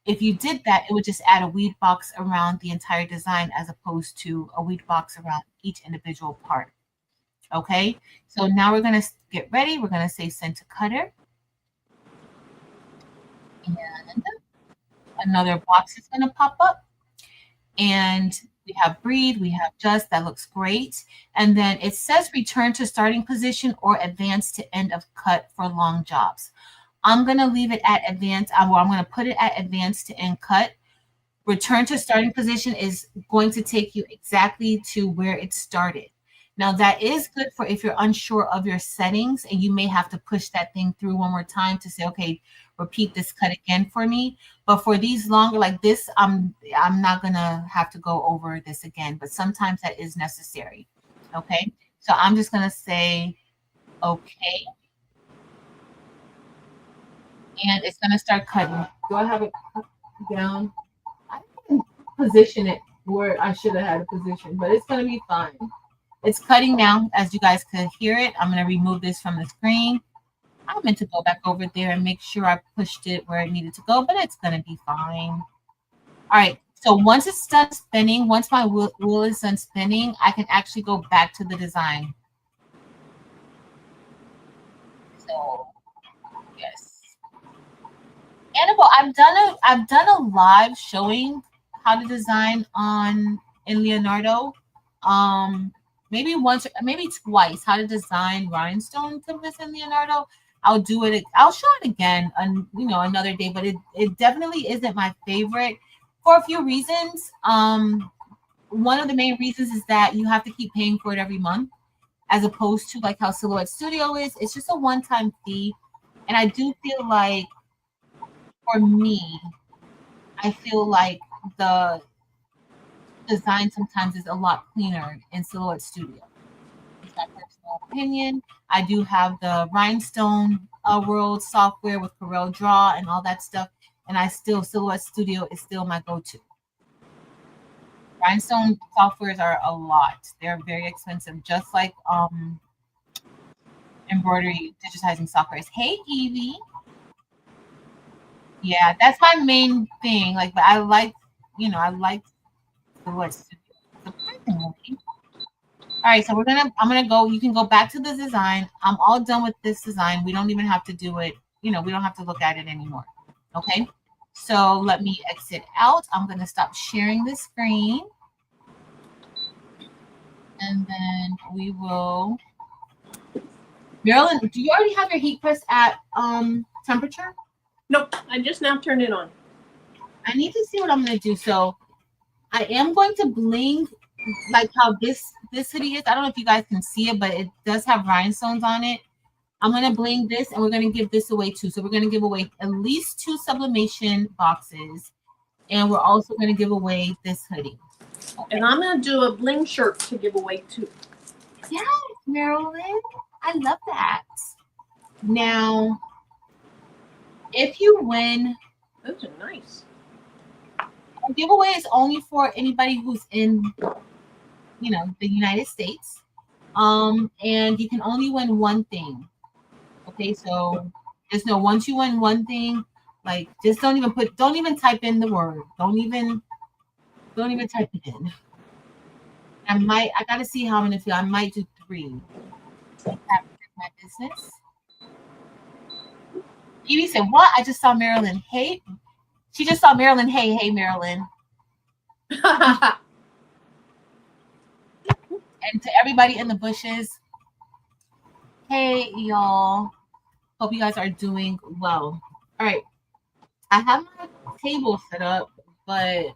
if you did that, it would just add a weed box around the entire design as opposed to a weed box around each individual part. Okay, so now we're going to get ready. We're going to say send to cutter. And another box is going to pop up. And we have breathe, we have just, that looks great. And then it says return to starting position or advance to end of cut for long jobs. I'm going to leave it at advance. I'm going to put it at advance to end cut. Return to starting position is going to take you exactly to where it started. Now that is good for if you're unsure of your settings and you may have to push that thing through one more time to say, okay, repeat this cut again for me. But for these longer like this, I'm not gonna have to go over this again, but sometimes that is necessary. Okay, so I'm just gonna say okay, and it's gonna start cutting. Do I have it down? I didn't position it where I should have had a position, but it's gonna be fine. It's cutting now, as you guys could hear it. I'm gonna remove this from the screen. I meant to go back over there and make sure I pushed it where it needed to go, but it's gonna be fine. All right, so once it's done spinning, once my wheel is done spinning, I can actually go back to the design. So yes. Annabelle, I've done a live showing how to design in Leonardo. Maybe once, maybe twice, how to design rhinestone templates in Leonardo. I'll do it. I'll show it again, another day. But it definitely isn't my favorite for a few reasons. One of the main reasons is that you have to keep paying for it every month, as opposed to like how Silhouette Studio is. It's just a one-time fee, and I do feel like, for me, I feel like the design sometimes is a lot cleaner in Silhouette Studio. It's my personal opinion. I do have the Rhinestone World software with Corel Draw and all that stuff, and Silhouette Studio is still my go-to. Rhinestone softwares are a lot. They're very expensive, just like embroidery digitizing softwares. Hey, Evie. Yeah, that's my main thing. Like, but I like Silhouette Studio. Surprisingly. All right, so I'm gonna go. You can go back to the design. I'm all done with this design. We don't even have to do it. We don't have to look at it anymore. Okay, so let me exit out. I'm gonna stop sharing the screen, and then we will. Marilyn, do you already have your heat press at temperature? Nope, I just now turned it on. I need to see what I'm gonna do. So I am going to bling like how this hoodie is. I don't know if you guys can see it, but it does have rhinestones on it. I'm gonna bling this, and we're gonna give this away too. So we're gonna give away at least 2 sublimation boxes, and we're also gonna give away this hoodie. Okay. And I'm gonna do a bling shirt to give away too. Yes, Marilyn, I love that. Now, if you win, those are nice. Our giveaway is only for anybody who's in, the United States. And you can only win one thing. Okay, so just know once you win one thing, like just don't even type in the word. Don't even type it in. I gotta see how I'm gonna feel. I might do 3. My business. Evie said, "What? I just saw Marilyn. Hey." She just saw Marilyn. Hey, Marilyn. And to everybody in the bushes, hey, y'all. Hope you guys are doing well. All right. I have my table set up, but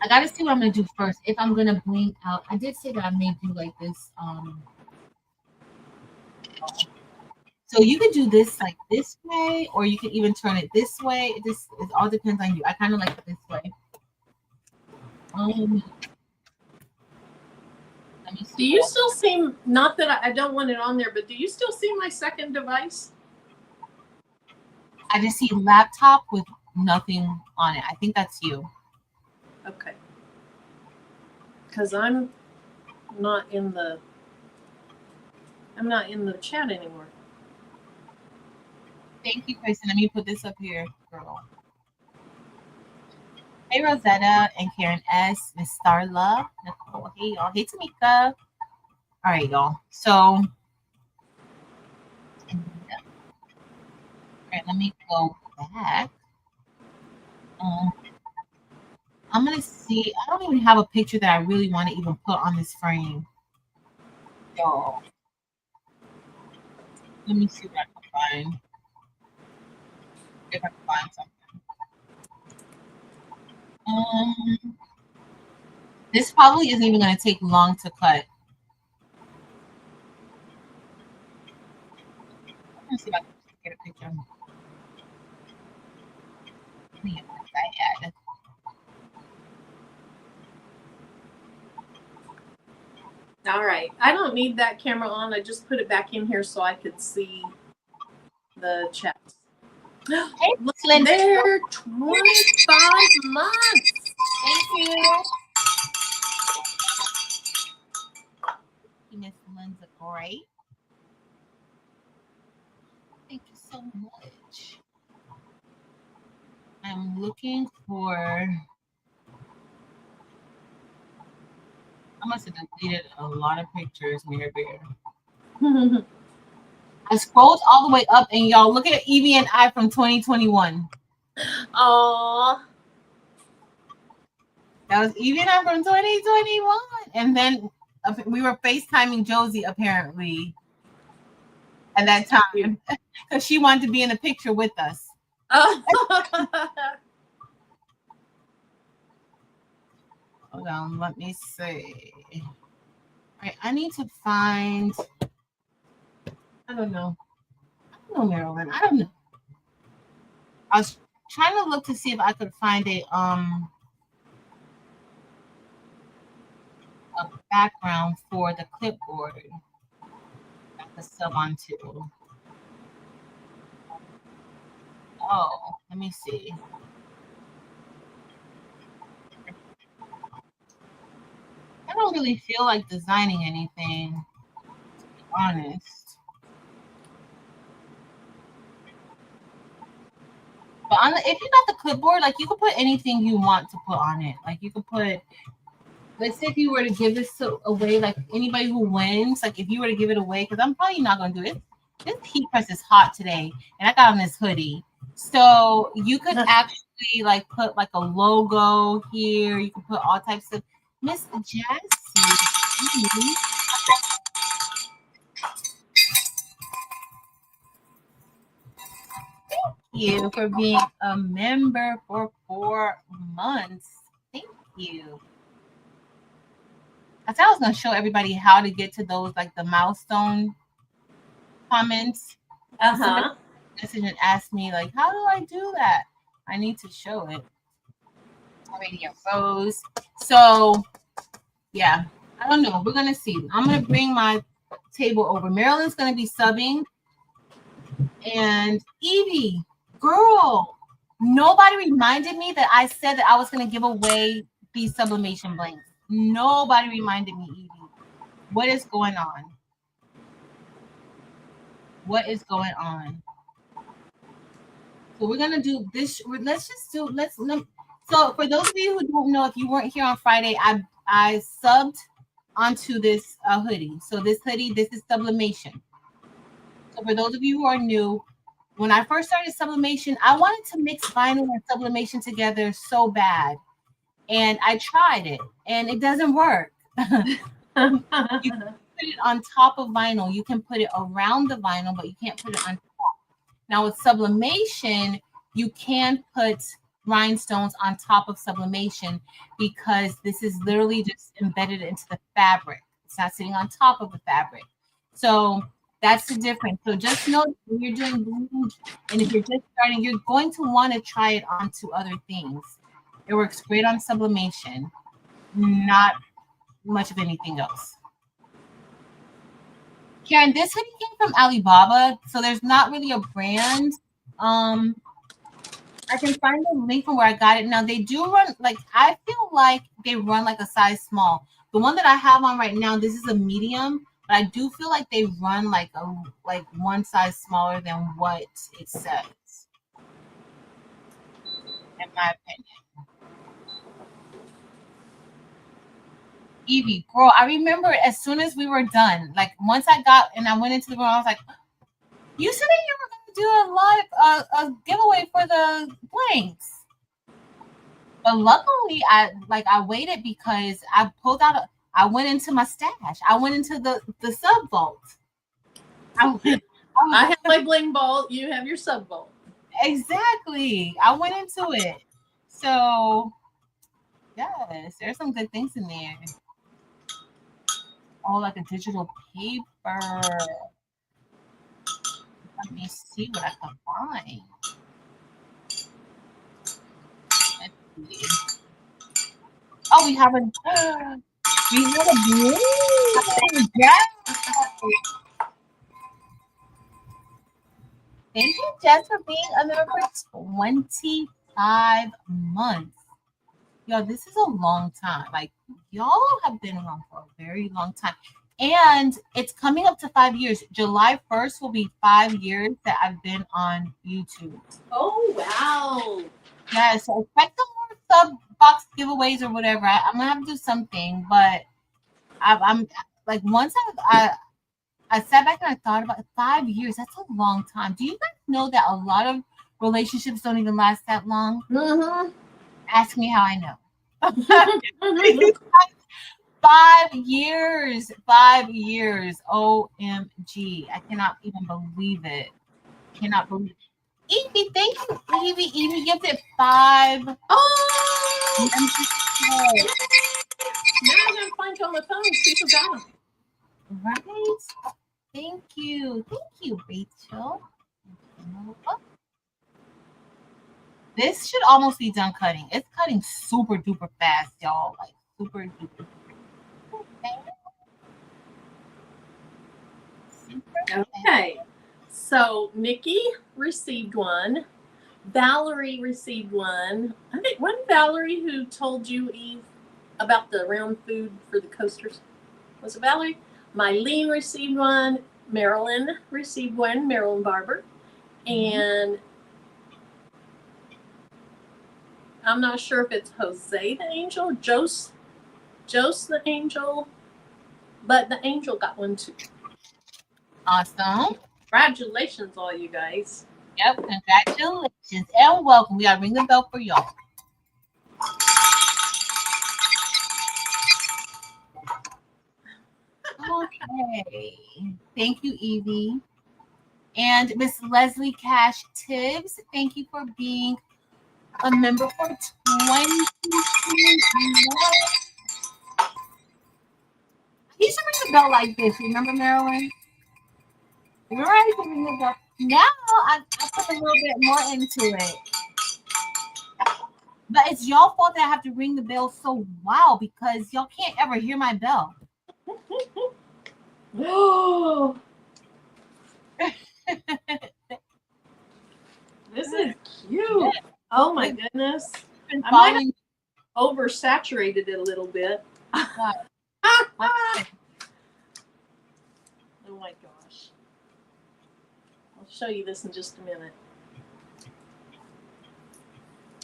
I got to see what I'm going to do first. If I'm going to bling out. I did say that I may do like this. So you could do this like this way, or you can even turn it this way. It all depends on you. I kind of like it this way. Let me see. Do you still see, not that I don't want it on there, but do you still see my second device? I just see laptop with nothing on it. I think that's you. Okay. Because I'm not in the chat anymore. Thank you, Kristen. Let me put this up here, girl. Hey, Rosetta and Karen S. Miss Starla. Nicole. Hey, y'all. Hey, Tamika. All right, y'all. So, all right, let me go back. I'm going to see. I don't even have a picture that I really want to even put on this frame. So, let me see what I can find. If I can find something. This probably isn't even going to take long to cut. Let me see if I can get a picture. I had. All right. I don't need that camera on. I just put it back in here so I could see the chat. Hey, Look Linda. there, 25 months. Thank you. Miss Linda Gray. Thank you so much. I'm looking for. I must have deleted a lot of pictures, Mary Bear. I scrolled all the way up, and y'all look at Evie and I from 2021. Aww. That was Evie and I from 2021, and then we were FaceTiming Josie apparently at that time because she wanted to be in the picture with us. Hold on, let me see. All right, I need to find. I don't know, Marilyn. I don't know. I was trying to look to see if I could find a background for the clipboard. I could sub onto. Oh, let me see. I don't really feel like designing anything, to be honest. But on if you got the clipboard, like you could put anything you want to put on it. Like you could put, let's say if you were to give this away, like anybody who wins, like if you were to give it away, because I'm probably not going to do it. This heat press is hot today, and I got on this hoodie. So you could actually like put like a logo here. You can put all types of Miss Jessie. Thank you for being a member for 4 months. Thank you. I said I was going to show everybody how to get to those, like the milestone comments. Uh-huh. Message and ask me, like, how do I do that? I need to show it. Radio froze. So, yeah, I don't know. We're going to see. I'm going to bring my table over. Marilyn's going to be subbing. And Evie, girl, nobody reminded me that I said that I was going to give away these sublimation blanks. Nobody reminded me, Evie. What is going on? What is going on? So we're gonna do this. So for those of you who don't know, if you weren't here on Friday, I subbed onto this hoodie. So this hoodie, this is sublimation. So for those of you who are new, when I first started sublimation, I wanted to mix vinyl and sublimation together so bad. And I tried it, and it doesn't work. You can put it on top of vinyl. You can put it around the vinyl, but you can't put it on top. Now with sublimation, you can put rhinestones on top of sublimation because this is literally just embedded into the fabric. It's not sitting on top of the fabric. So that's the difference. So just know when you're doing Bling, and if you're just starting, you're going to want to try it onto other things. It works great on sublimation, not much of anything else. Karen, this hoodie came from Alibaba, so there's not really a brand. I can find the link from where I got it. Now they do run like I feel like they run like a size small. The one that I have on right now, this is a medium, but I do feel like they run like one size smaller than what it says, in my opinion. Evie, girl, I remember as soon as we were done, like once I got and I went into the room, I was like, "You said that you were going to do a live a giveaway for the blanks." But luckily, I waited because I pulled out. I went into my stash. I went into the sub vault. I have my bling vault. You have your sub vault. Exactly. I went into it. So yes, there's some good things in there. Oh, like a digital paper. Let me see what I can find. Let's see. Oh, we have a Bling. Yes. Thank you, Jess, for being a member for 25 months. Yo, this is a long time. Like, y'all have been around for a very long time. And it's coming up to 5 years. July 1st will be 5 years that I've been on YouTube. Oh, wow. Yeah, so expect some more sub box giveaways or whatever. I'm going to have to do something, but I'm like, once I sat back and I thought about it, 5 years. That's a long time. Do you guys know that a lot of relationships don't even last that long? Mm-hmm. Ask me how I know. 5 years. 5 years. OMG. I cannot even believe it. Cannot believe it. Evie, thank you, Evie. Evie gifted 5. Oh! Now I'm going to find you on the phone. See who got them. Right? Thank you. Thank you, Rachel. This should almost be done cutting. It's cutting super duper fast, y'all. Like super duper. Okay. So Nikki received one. Valerie received one. I think wasn't Valerie who told you, Eve, about the round food for the coasters? Was it Valerie? Mylene received one. Marilyn received one. Marilyn Barber. And I'm not sure if it's Jose the Angel, Jose the Angel, but the Angel got one too. Awesome. Congratulations, all you guys. Yep, congratulations and welcome. We gotta ring the bell for y'all. Okay. Thank you, Evie. And Miss Leslie Cash Tibbs, thank you for being a member for 20 months. You should ring the bell like this. Remember, Marilyn? You're right to ring the bell. Now I put a little bit more into it. But it's y'all fault that I have to ring the bell so loud because y'all can't ever hear my bell. Oh. This is cute. Oh my goodness. I might have oversaturated it a little bit. Oh my gosh. I'll show you this in just a minute.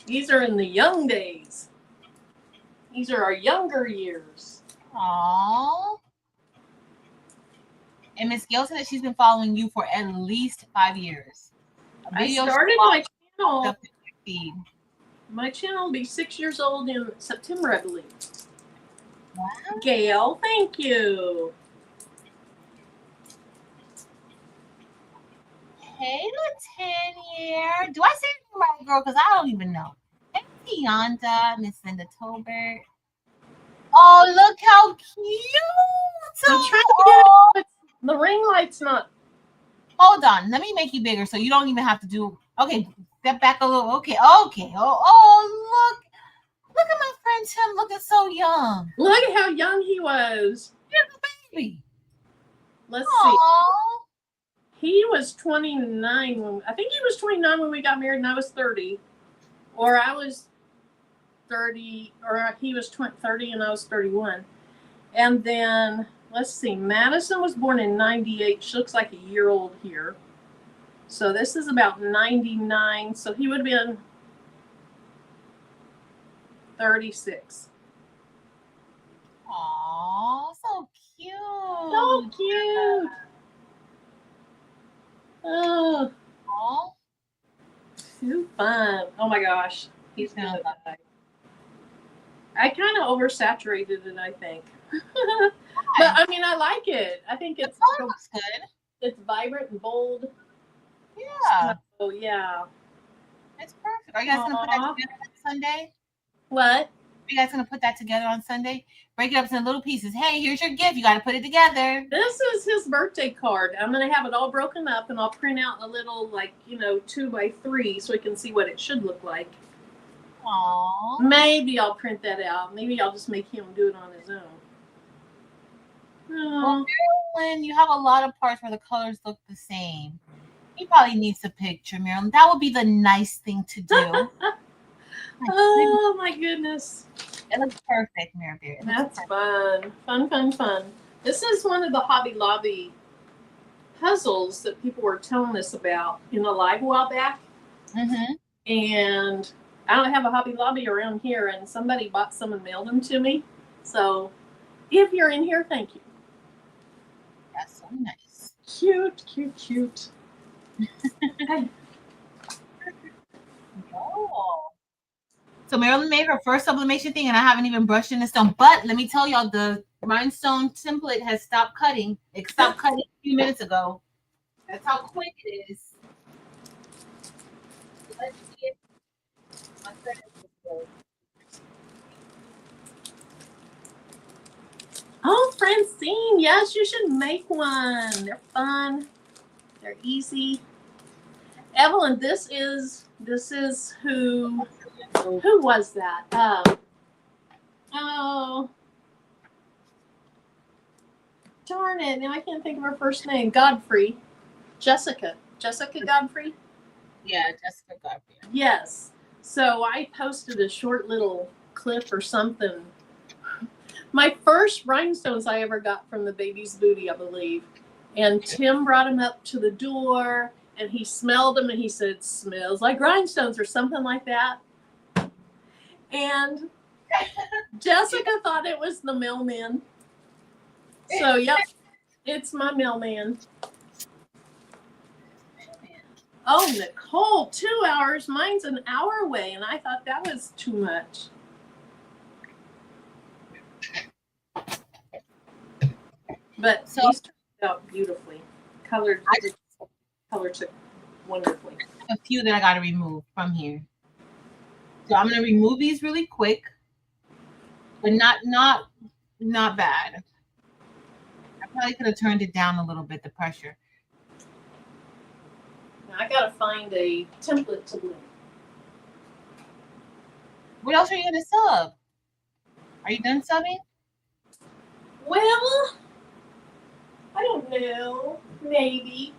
These are in the young days. These are our younger years. Aww. And Miss Gail said that she's been following you for at least 5 years. I started my channel. My channel will be 6 years old in September, I believe. Wow. Gail, thank you. Hey, Latanya. Do I say it right, girl? Because I don't even know. Hey, Tianda, Miss Linda Tolbert. Oh, look how cute. I'm trying to get it. The ring light's not. Hold on. Let me make you bigger so you don't even have to do. Okay, step back a little. Okay. Oh, look. Look at my friend Tim looking so young. Look at how young he was. He's a baby. Let's see. Aww. He was 29 when I think he was 29 when we got married, and I was 30, or I was 30, or he was 30 and I was 31. And then let's see, Madison was born in 98. She looks like a year old here. So this is about 99. So he would have been 36. Aww, so cute. So cute. Oh, Aww. too fun. Oh my gosh. He's gonna die. I kind of oversaturated it, I think. But I mean, I like it. I think it's looks good. It's vibrant and bold. Yeah. Oh yeah. It's perfect. Are you guys gonna put that together on Sunday? What? Are you guys gonna put that together on Sunday? Break it up into little pieces. Hey, here's your gift. You got to put it together. This is his birthday card. I'm gonna have it all broken up, and I'll print out a little, like, 2x3, so we can see what it should look like. Aww. Maybe I'll print that out. Maybe I'll just make him do it on his own. Well, Marilyn, you have a lot of parts where the colors look the same. He probably needs a picture, Marilyn. That would be the nice thing to do. Oh my goodness. It looks perfect, Marilyn. That's fun. Fun. This is one of the Hobby Lobby puzzles that people were telling us about in a live a while back. Mm-hmm. And I don't have a Hobby Lobby around here, and somebody bought some and mailed them to me. So if you're in here, thank you. That's so nice. Cute. Hey. Oh. So Marilyn made her first sublimation thing, and I haven't even brushed in the stone. But let me tell y'all, the rhinestone template has stopped cutting. It stopped cutting a few minutes ago. That's how quick it is. Let's see it. Oh, Francine, yes, you should make one. They're fun. They're easy. Evelyn, this is who was that? Oh, darn it! Now I can't think of her first name. Godfrey, Jessica Godfrey. Yeah, Jessica Godfrey. Yes. So I posted a short little clip or something. My first rhinestones I ever got from the baby's booty, I believe. And Tim brought them up to the door, and he smelled them, and he said, "Smells like rhinestones," or something like that. And Jessica thought it was the mailman. So, yep, it's my mailman. Oh, Nicole, 2 hours. Mine's an hour away, and I thought that was too much. But these turned out beautifully. Color took wonderfully. A few that I got to remove from here. So I'm going to remove these really quick, but not bad. I probably could have turned it down a little bit, the pressure. Now I got to find a template to Bling. What else are you going to sub? Are you done subbing? Well, I don't know. Maybe.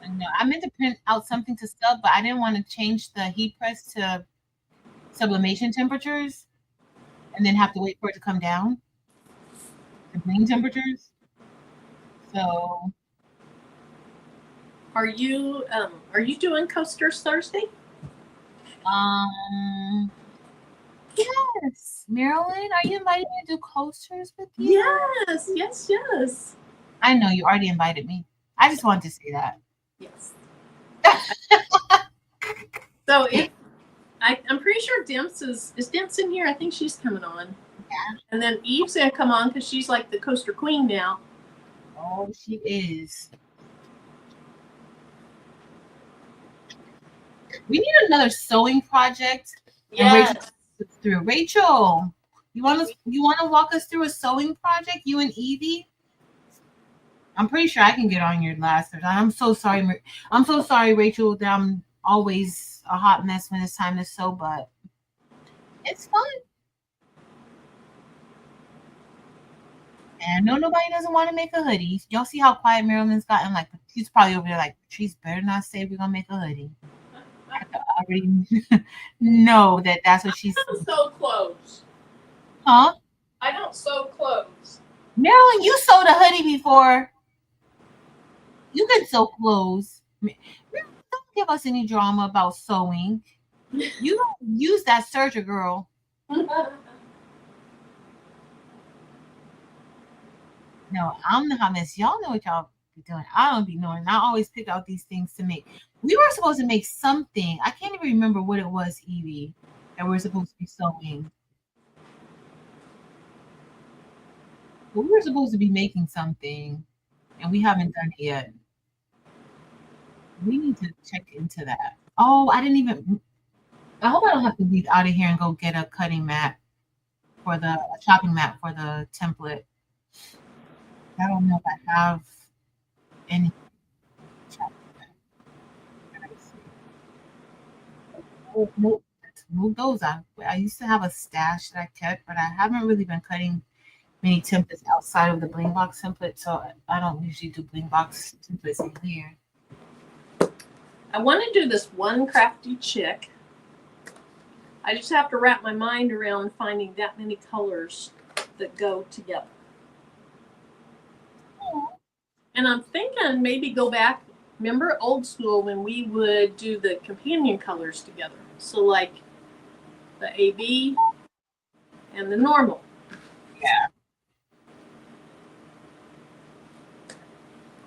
No, I meant to print out something to sub, but I didn't want to change the heat press to sublimation temperatures and then have to wait for it to come down to Bling temperatures. So, are you doing coasters Thursday? Yes. Marilyn, are you inviting me to do coasters with you? Yes. I know you already invited me. I just wanted to say that. Yes. So I'm pretty sure Dimps is Dimps in here? I think she's coming on. Yeah. And then Eve's gonna come on because she's like the coaster queen now. Oh, she is. We need another sewing project. Yes. Through Rachel, you want to walk us through a sewing project, you and Evie? I'm pretty sure I can get on your last. I'm so sorry. I'm so sorry, Rachel, that I'm always a hot mess when it's time to sew, but it's fun. And no, nobody doesn't want to make a hoodie. Y'all see how quiet Marilyn's gotten? Like, she's probably over there like, Patrice better not say we're going to make a hoodie. I already know that that's what she's I don't sew clothes. Huh? I don't sew clothes. Marilyn, you sewed a hoodie before. You can sew clothes. Don't give us any drama about sewing. You don't use that serger, girl. No, I'm the hot mess. Y'all know what y'all be doing. I don't be knowing. I always pick out these things to make. We were supposed to make something. I can't even remember what it was, Evie, that we're supposed to be sewing. But we were supposed to be making something, and we haven't done it yet. We need to check into that. Oh, I didn't even. I hope I don't have to leave out of here and go get a cutting mat for the a chopping mat for the template. I don't know if I have any. Nope. Let's move those out. I used to have a stash that I kept, but I haven't really been cutting many templates outside of the Bling Box template, so I don't usually do Bling Box templates in here. I want to do this one crafty chick. I just have to wrap my mind around finding that many colors that go together. And I'm thinking maybe go back. Remember old school when we would do the companion colors together? So like the AB and the normal. Yeah.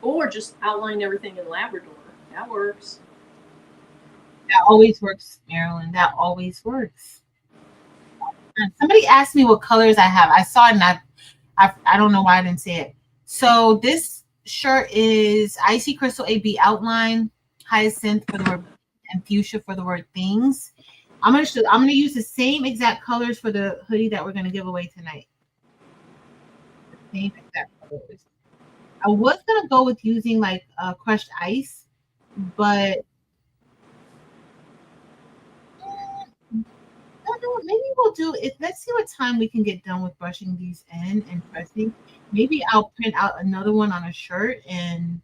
Or just outline everything in Labrador. That works. That always works, Marilyn. That always works. Somebody asked me what colors I have. I saw it and I don't know why I didn't say it. So this shirt is Icy Crystal AB outline, hyacinth for the word, and fuchsia for the word things. I'm gonna use the same exact colors for the hoodie that we're gonna give away tonight. The same exact colors. I was gonna go with using like crushed ice, but I don't know. Maybe we'll do it. Let's see what time we can get done with brushing these in and pressing. Maybe I'll print out another one on a shirt, and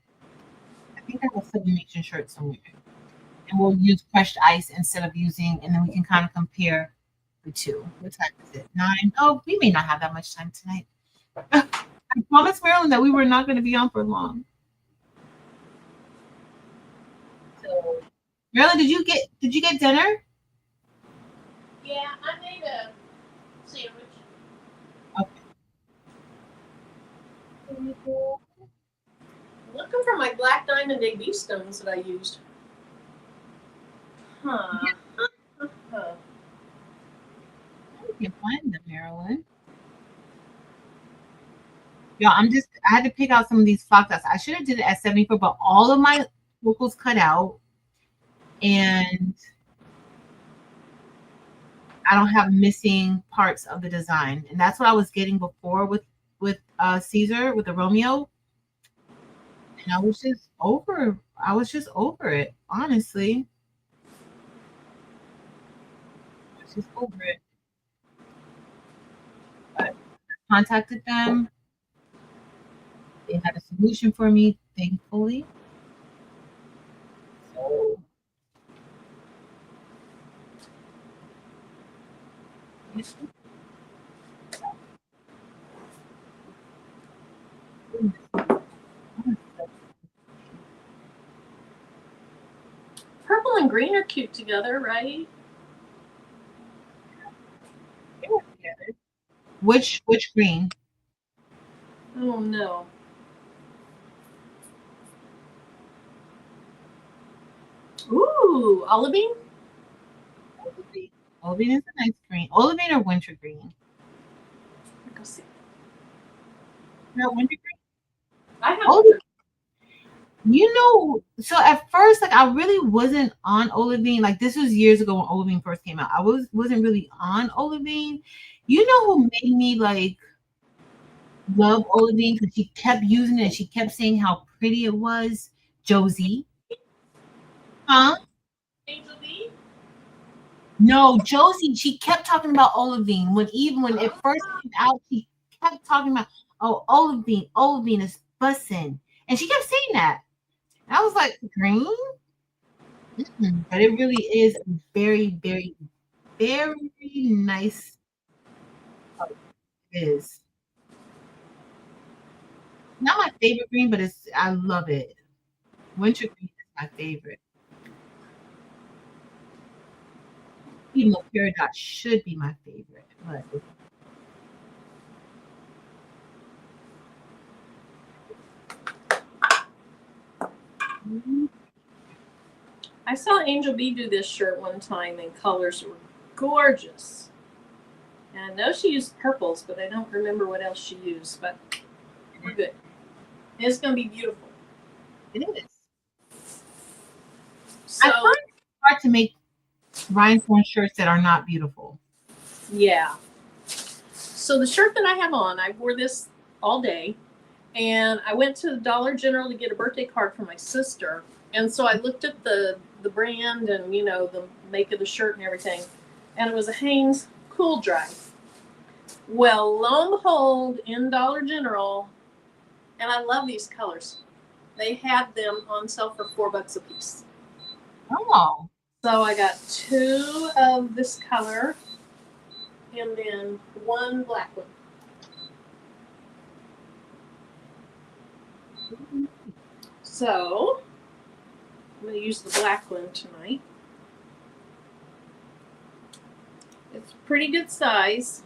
I think I have a sublimation shirt somewhere. And we'll use crushed ice instead of using, and then we can kind of compare the two. What time is it? 9. Oh, we may not have that much time tonight. I promised Marilyn that we were not going to be on for long. So, Marilyn, did you get dinner? Yeah, I made a sandwich. Okay. Looking for my black diamond AB stones that I used. Huh. I can't find them, Marilyn. Yo, I had to pick out some of these flock dots. I should have did it at 74, but all of my locals cut out, and I don't have missing parts of the design. And that's what I was getting before with Caesar, with the Romeo. And I was just over it, honestly. I was just over it. But I contacted them. They had a solution for me, thankfully. So Purple and green are cute together, right? Which green? Oh no. Ooh, olivine? Olivine is a nice green. Olivine or winter green? Go see. No, winter green. I have olivine. You know, so at first, like I really wasn't on Olivine. Like this was years ago when Olivine first came out. I wasn't really on Olivine. You know who made me like love Olivine because she kept using it and she kept saying how pretty it was? Josie. Huh? Angel B? No, Josie, she kept talking about Olivine when it first came out, she kept talking about, Oh, olive bean is bussin'. And she kept saying that. And I was like, green? But it really is very, very, very nice. It is. Not my favorite green, but I love it. Winter green is my favorite. Even though Peridot should be my favorite, but I saw Angel B do this shirt one time, and colors were gorgeous. And I know she used purples, but I don't remember what else she used. But we're good. It's gonna be beautiful. it is. So I find it hard to make rhinestone shirts that are not beautiful. yeah. So the shirt that I have on, I wore this all day, and I went to the Dollar General to get a birthday card for my sister. And so I looked at the brand and the make of the shirt and everything, and it was a Hanes Cool Dry. Well, lo and behold, in Dollar General, and I love these colors. They had them on sale for $4 a piece. Oh. So I got 2 of this color and then 1 black one. So I'm going to use the black one tonight. It's pretty good size.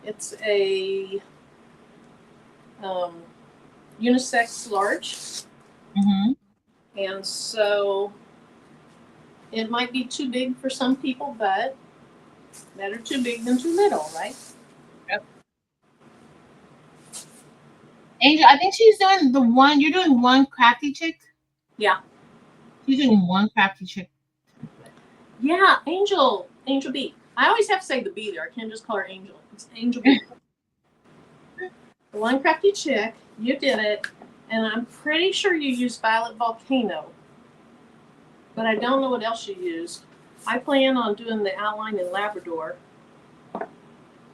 It's a unisex large. And so it might be too big for some people, but better too big than too little, right? Yep. Angel, I think she's doing you're doing one crafty chick? Yeah. She's doing one crafty chick. Yeah, Angel B. I always have to say the B there. I can't just call her Angel. It's Angel B. The one crafty chick, you did it, and I'm pretty sure you used Violet Volcano, but I don't know what else you used. I plan on doing the outline in Labrador.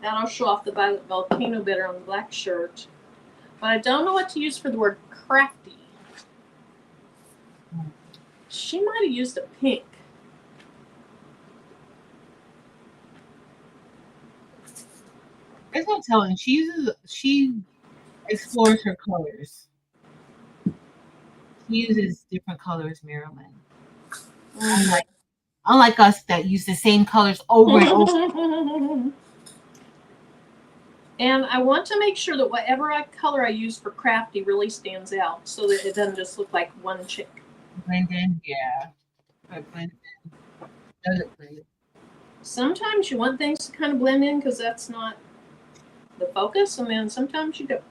That'll show off the Violet Volcano better on the black shirt, but I don't know what to use for the word crafty. She might have used a pink. There's no telling. She explores her colors. She uses different colors, Marilyn. Unlike us that use the same colors over and over. And I want to make sure that whatever color I use for crafty really stands out so that it doesn't just look like one chick. Blend in, yeah. Blend in. Does it blend in? Sometimes you want things to kind of blend in because that's not the focus, and then sometimes you don't.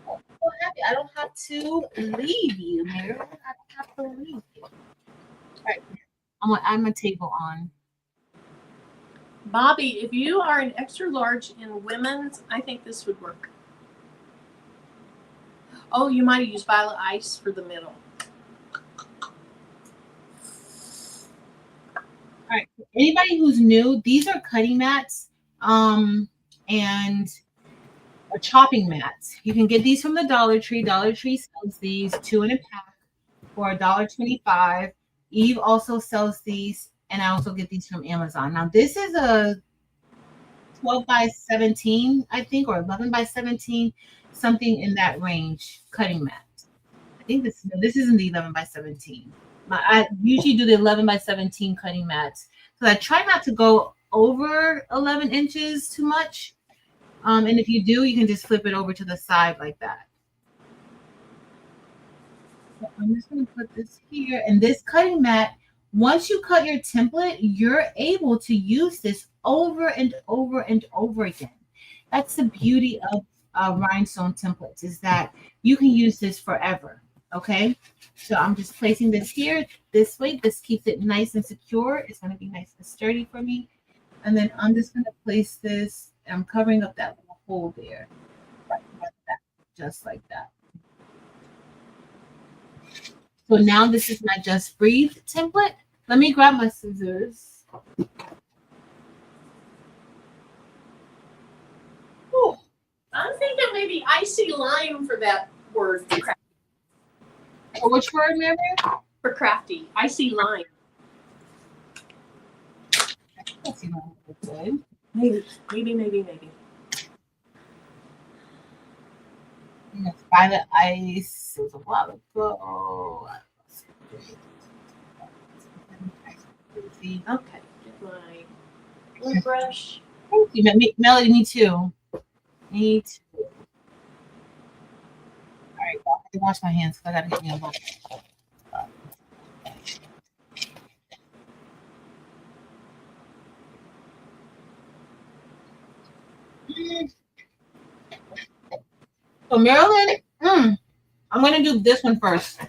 So happy. I don't have to leave you, Marilyn. I don't have to leave you. All right. I'm gonna add my table on. Bobby, if you are an extra large in women's, I think this would work. Oh, you might have used Violet Ice for the middle. All right. Anybody who's new, these are cutting mats and chopping mats. You can get these from the Dollar Tree. Dollar Tree sells these 2 in a pack for $1.25. Eve also sells these, and I also get these from Amazon. Now this is a 12 by 17, I think, or 11 by 17, something in that range cutting mat. I think this isn't the 11 by 17. I usually do the 11 by 17 cutting mats because I try not to go over 11 inches too much. And if you do, you can just flip it over to the side like that. So I'm just going to put this here. And this cutting mat, once you cut your template, you're able to use this over and over and over again. That's the beauty of rhinestone templates, is that you can use this forever. Okay, so I'm just placing this here this way. This keeps it nice and secure. It's going to be nice and sturdy for me. And then I'm just going to place this. I'm covering up that little hole there, like that, just like that. So now this is my Just Breathe template. Let me grab my scissors. Ooh. I'm thinking maybe icy lime for that word. For which word, Mary? For crafty. Icy lime. Let's see what good. Maybe. Violet ice. It was a while ago. Okay. Get my wood brush. Thank you, Melody. Me too. Me too. All right, well, I have to wash my hands because I gotta get me a book. So Marilyn, I'm gonna do this one first. So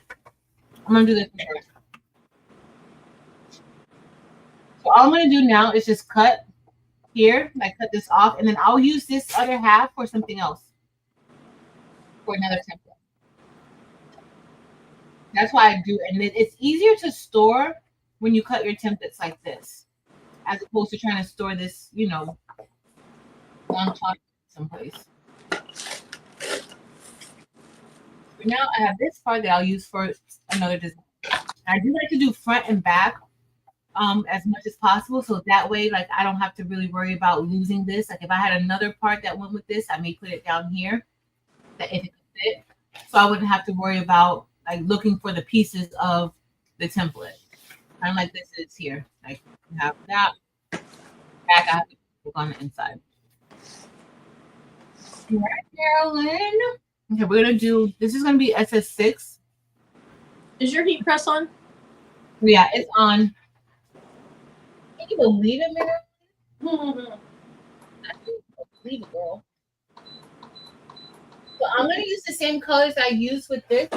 all I'm gonna do now is just cut here, like cut this off, and then I'll use this other half for something else, for another template. That's why I do, and it's easier to store when you cut your templates like this, as opposed to trying to store this, on top someplace. For now, I have this part that I'll use for another design. I do like to do front and back as much as possible, so that way, like, I don't have to really worry about losing this. Like, if I had another part that went with this, I may put it down here, that if it could fit, so I wouldn't have to worry about like looking for the pieces of the template. Kind of like this is here. Like, you have that back, I have to look on the inside. All right, Carolyn. Okay, we're gonna do. This is gonna be SS6. Is your heat press on? Yeah, it's on. Can you believe it, Mary? I can't believe it, girl. So I'm gonna use the same colors I used with this.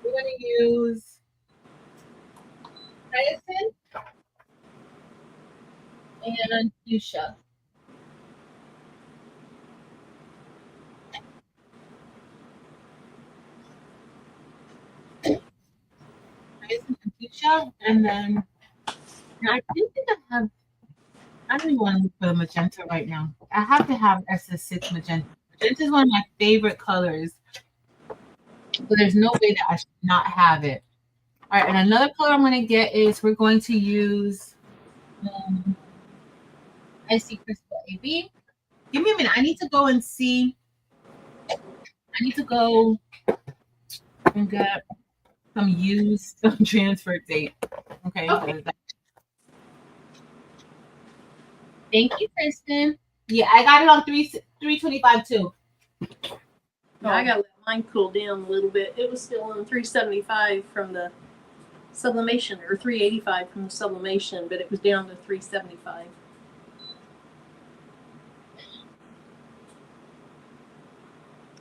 We're gonna use hyacinth and fuchsia. Hyacinth and fuchsia, and then I do think I don't even want to look for the magenta right now. I have to have SS6 magenta. Magenta is one of my favorite colors. So there's no way that I should not have it. All right, and another color I'm going to get is we're going to use Icy Crystal AB. Give me a minute. I need to go and see. I need to go and get some used transfer tape. Okay. Thank you, Kristen. Yeah, I got it on 325 too. Yeah, I gotta let mine cool down a little bit. It was still on 375 from the sublimation, or 385 from the sublimation, but it was down to 375.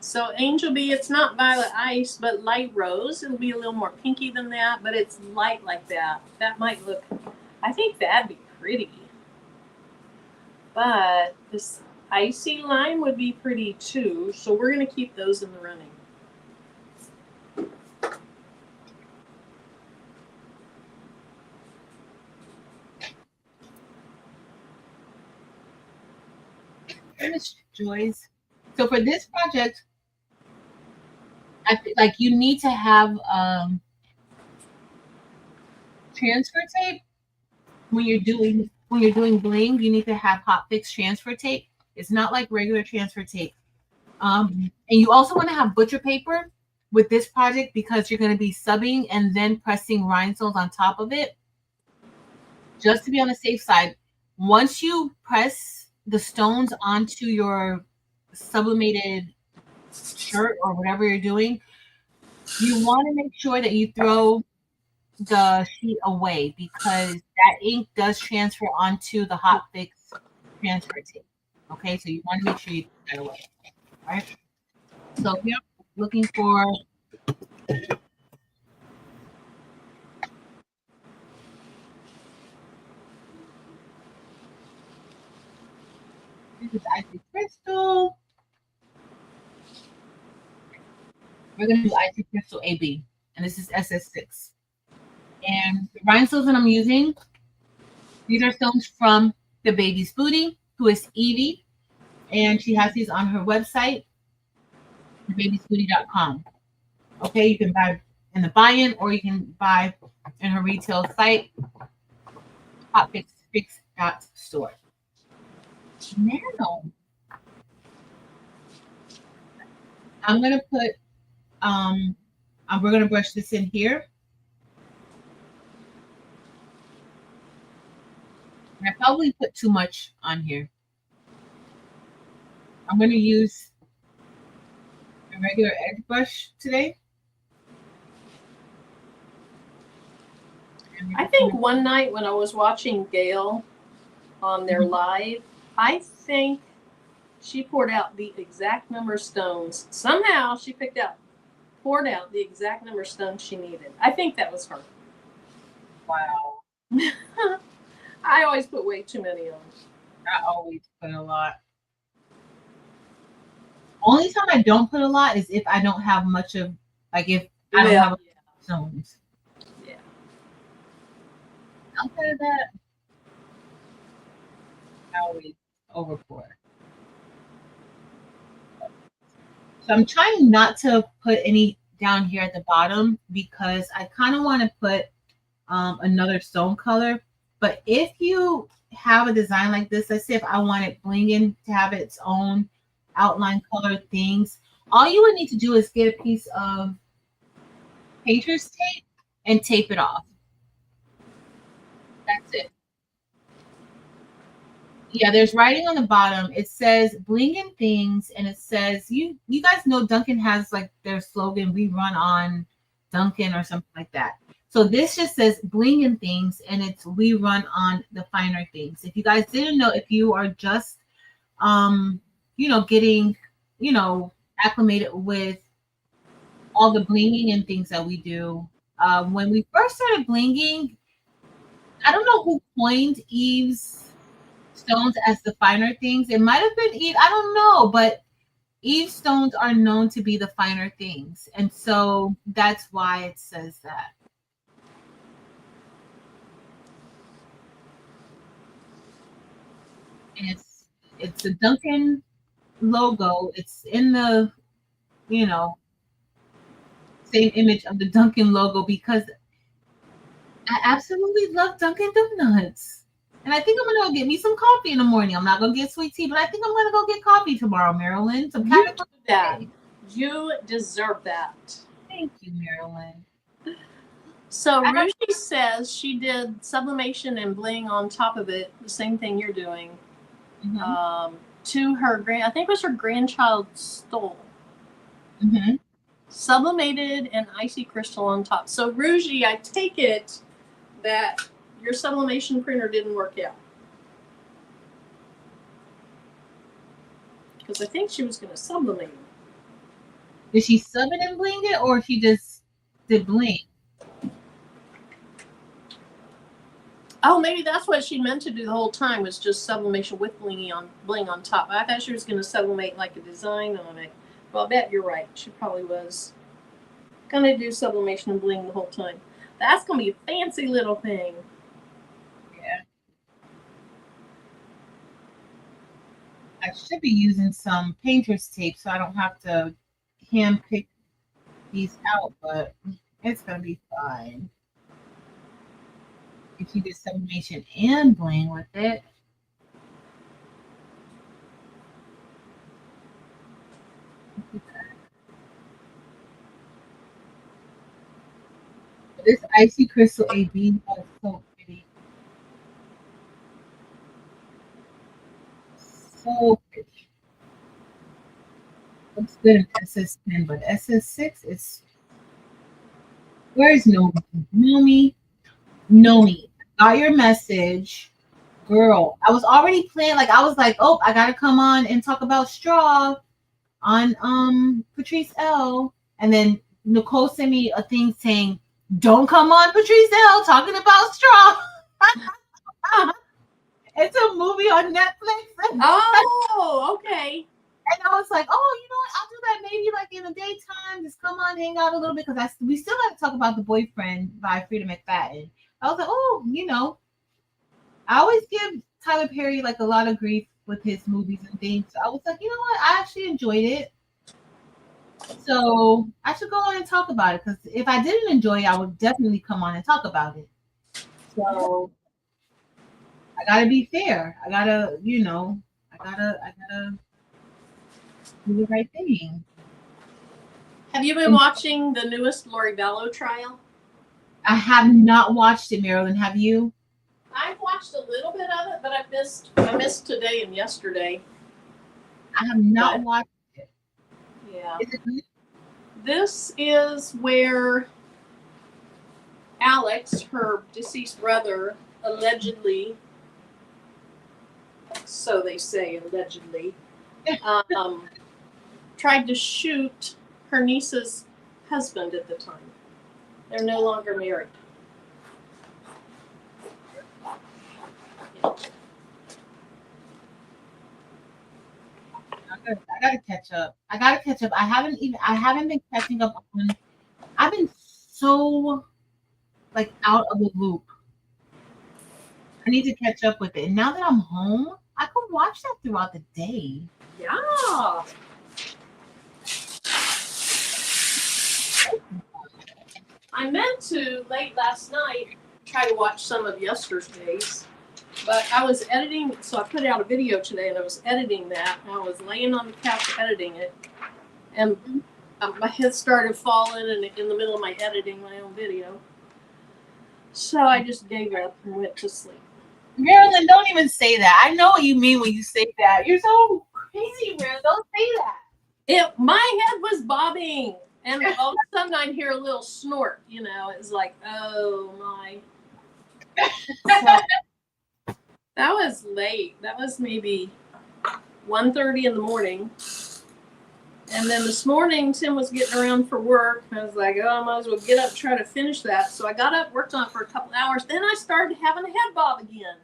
So Angel Bee, it's not violet ice, but light rose. It'll be a little more pinky than that, but it's light like that. That might look, I think that'd be pretty. But this icy lime would be pretty too, so we're gonna keep those in the running. Miss Joyce. So for this project, I feel like you need to have transfer tape when you're doing bling. You need to have hot fix transfer tape. It's not like regular transfer tape. And you also want to have butcher paper with this project because you're going to be subbing and then pressing rhinestones on top of it. Just to be on the safe side, once you press the stones onto your sublimated shirt or whatever you're doing, you want to make sure that you throw the sheet away because that ink does transfer onto the hot fix transfer tape. Okay, so you want to make sure you throw that away. All right. So if you're looking for this is Icy Crystal. We're gonna do Icy Crystal AB, and this is SS6. And the rhinestones that I'm using, these are stones from the baby's booty, who is Evie. And she has these on her website, thebabiesbooty.com. Okay, you can buy in the buy-in or you can buy in her retail site, hotfix.store. Now, I'm gonna put we're gonna brush this in here. I probably put too much on here. I'm gonna use a regular edge brush today. I think one night when I was watching Gail on their live, I think she poured out the exact number of stones. Somehow she poured out the exact number of stones she needed. I think that was her. Wow. I always put way too many on. I always put a lot. Only time I don't put a lot is if I don't have much of, like if I don't have stones. Yeah. Outside of that, I always overpour. So I'm trying not to put any down here at the bottom because I kind of want to put another stone color. But if you have a design like this, let's say if I want it blinging to have its own outline color things, all you would need to do is get a piece of painter's tape and tape it off. That's it. Yeah, there's writing on the bottom. It says blinging things, and it says you guys know Dunkin' has like their slogan, "We run on Dunkin'" or something like that. So this just says blinging things, and it's "We run on the finer things." If you guys didn't know, if you are just getting acclimated with all the blinging and things that we do, when we first started blinging, I don't know who coined Eve's stones as the finer things. It might have been Eve, I don't know, but Eve stones are known to be the finer things, and so that's why it says that. And it's the Dunkin' logo. It's in the same image of the Dunkin' logo because I absolutely love Dunkin' Donuts. And I think I'm gonna go get me some coffee in the morning. I'm not gonna get sweet tea, but I think I'm gonna go get coffee tomorrow, Marilyn. Some You do that. You deserve that. Thank you, Marilyn. So Rushi says she did sublimation and bling on top of it, the same thing you're doing. Mm-hmm. To her I think it was her grandchild's stole. Mm-hmm. Sublimated and icy crystal on top. So Ruji, I take it that your sublimation printer didn't work out. Because I think she was going to sublimate it. Did she sub it and bling it, or she just did bling? Oh, maybe that's what she meant to do the whole time, was just sublimation with bling on top. I thought she was going to sublimate like a design on it. Well, I bet you're right. She probably was going to do sublimation and bling the whole time. That's going to be a fancy little thing. Yeah. I should be using some painter's tape so I don't have to hand pick these out, but it's going to be fine. If you do sublimation and bling with it. This icy crystal AB is so pretty. So pretty. Looks good in SS10, but SS6 is. Where is Nomi? Nomi, got your message. Girl, I was already planning, like I was like, oh, I gotta come on and talk about straw on Patrice L. And then Nicole sent me a thing saying, don't come on Patrice L talking about straw. It's a movie on Netflix. Oh, okay. And I was like, oh, you know what? I'll do that maybe like in the daytime. Just come on, hang out a little bit because we still got to talk about The Boyfriend by Frida McFadden. I was like, oh, I always give Tyler Perry like a lot of grief with his movies and things. So I was like, you know what? I actually enjoyed it. So I should go on and talk about it because if I didn't enjoy it, I would definitely come on and talk about it. So I gotta be fair. I gotta do the right thing. Have you been watching the newest Lori Vallow trial? I have not watched it, Marilyn. Have you? I've watched a little bit of it, but I missed today and yesterday. I have not watched it. Yeah. Is it good? This is where Alex, her deceased brother, allegedly, so they say allegedly, tried to shoot her niece's husband at the time. They're no longer married. I gotta catch up. I haven't been catching up on. I've been so like out of the loop. I need to catch up with it. And now that I'm home, I can watch that throughout the day. Yeah. I meant to late last night try to watch some of yesterday's, but I was editing, so I put out a video today and I was editing that. And I was laying on the couch editing it, and my head started falling in the middle of my editing my own video. So I just gave up and went to sleep. Marilyn, don't even say that. I know what you mean when you say that. You're so crazy, Marilyn. Don't say that. My head was bobbing, and all of a sudden I'd hear a little snort. It's like, oh my. So, that was late. That was maybe 1:30 in the morning. And then this morning, Tim was getting around for work. And I was like, oh, I might as well get up and try to finish that. So I got up, worked on it for a couple hours. Then I started having a head bob again.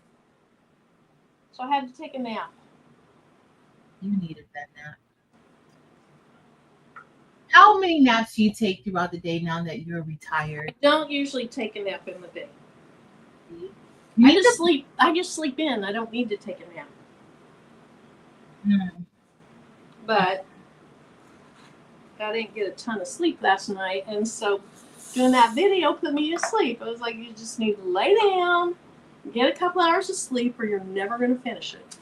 So I had to take a nap. You needed that nap. How many naps do you take throughout the day now that you're retired? I don't usually take a nap in the day. I just sleep in. I don't need to take a nap. But I didn't get a ton of sleep last night, and so doing that video put me to sleep. I was like, you just need to lay down, get a couple hours of sleep, or you're never going to finish it.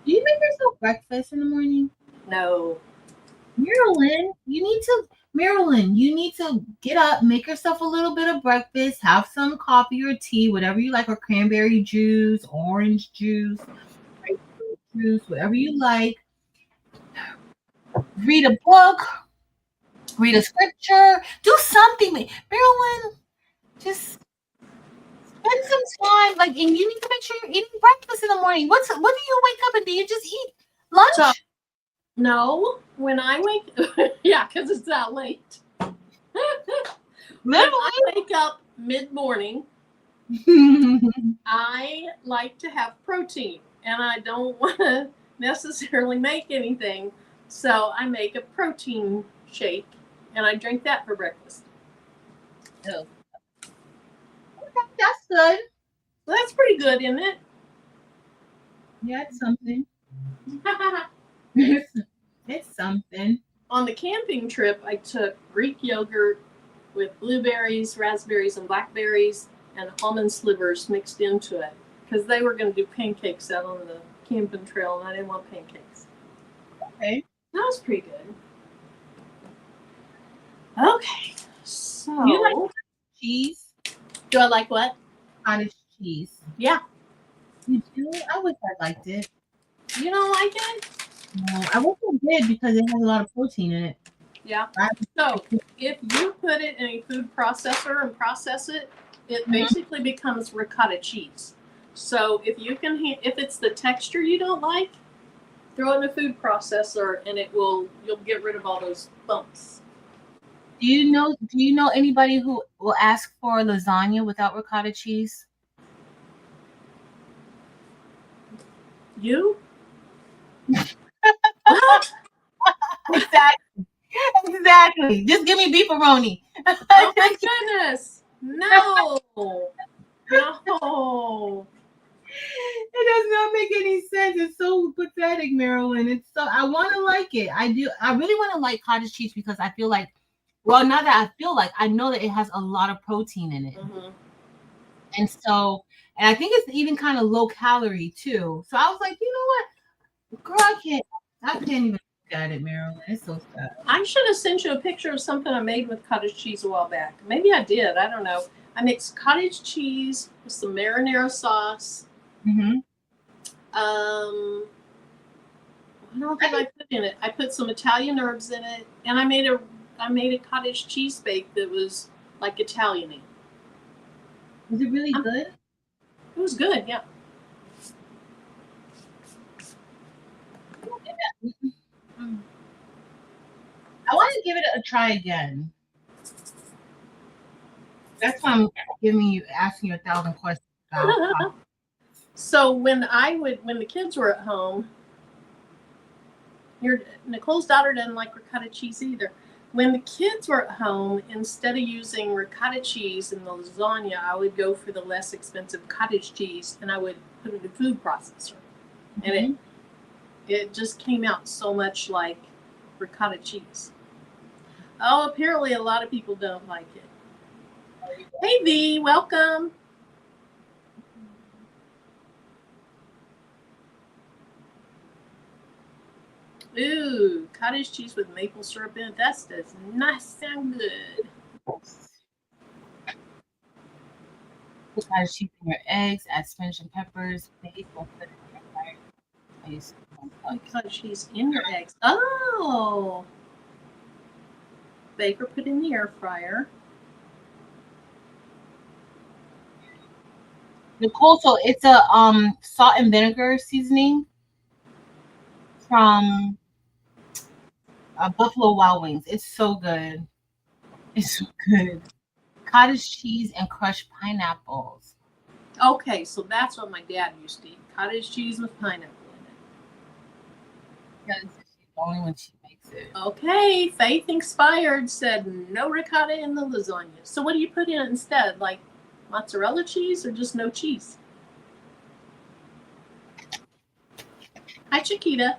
Do you make yourself breakfast in the morning? No. Marilyn, you need to get up, make yourself a little bit of breakfast, have some coffee or tea, whatever you like, or cranberry juice, orange juice, grapefruit juice, whatever you like. Read a book, read a scripture, do something. Marilyn, just spend some time. And you need to make sure you're eating breakfast in the morning. What do you wake up and do you just eat lunch? No, when I wake, yeah, because it's that late. When I wake up mid-morning, I like to have protein, and I don't want to necessarily make anything. So I make a protein shake, and I drink that for breakfast. Oh. Okay, that's good. Well, that's pretty good, isn't it? Yeah, it's something. It's something. On the camping trip, I took Greek yogurt with blueberries, raspberries, and blackberries, and almond slivers mixed into it, because they were going to do pancakes out on the camping trail, and I didn't want pancakes. Okay. That was pretty good. Okay, so You like cheese? Do I like what? Cottage cheese. Yeah. You do? I wish I liked it. You don't like it? No, I wish I did because it has a lot of protein in it. Yeah. So if you put it in a food processor and process it, it basically becomes ricotta cheese. So if it's the texture you don't like, throw it in a food processor and you'll get rid of all those bumps. Do you know anybody who will ask for lasagna without ricotta cheese? You? Exactly. Exactly. Just give me beefaroni. Oh my goodness. No. No. It does not make any sense. It's so pathetic, Marilyn. It's so I want to like it. I do. I really want to like cottage cheese because I feel like, well, not that I feel like, I know that it has a lot of protein in it, and so, and I think it's even kind of low calorie too. So I was like, you know what, girl, I can't even look at it, Marilyn. It's so sad. I should have sent you a picture of something I made with cottage cheese a while back. Maybe I did. I don't know. I mixed cottage cheese with some marinara sauce. Mm-hmm. What else did I put in it? I put some Italian herbs in it, and I made a cottage cheese bake that was like Italian-y. Was it really good? It was good, yeah. I want to give it a try again. That's why I'm asking you 1,000 questions about. So when the kids were at home, Nicole's daughter doesn't like ricotta cheese either. When the kids were at home, instead of using ricotta cheese in the lasagna, I would go for the less expensive cottage cheese, and I would put it in a food processor, and it just came out so much like ricotta cheese. Oh, apparently a lot of people don't like it. Hey V, welcome. Ooh, cottage cheese with maple syrup in it. That does not sound good. Put cottage cheese in your eggs, add spinach and peppers, bake, or put it in your fire. Cottage cheese in your eggs. Oh. Bake or put in the air fryer. Nicole, so it's a salt and vinegar seasoning from Buffalo Wild Wings. It's so good. It's so good. Cottage cheese and crushed pineapples. Okay, so that's what my dad used to eat. Cottage cheese with pineapple in it. Because she's the only one she makes it. Okay, Faith Inspired said no ricotta in the lasagna. So what do you put in instead? Like mozzarella cheese or just no cheese? Hi, Chiquita.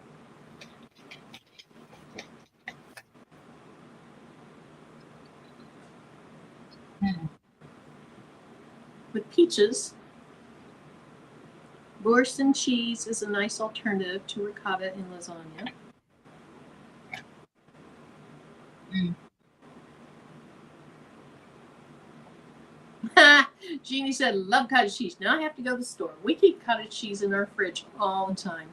With peaches, Boursin cheese is a nice alternative to ricotta in lasagna. Jeannie said, love cottage cheese. Now I have to go to the store. We keep cottage cheese in our fridge all the time.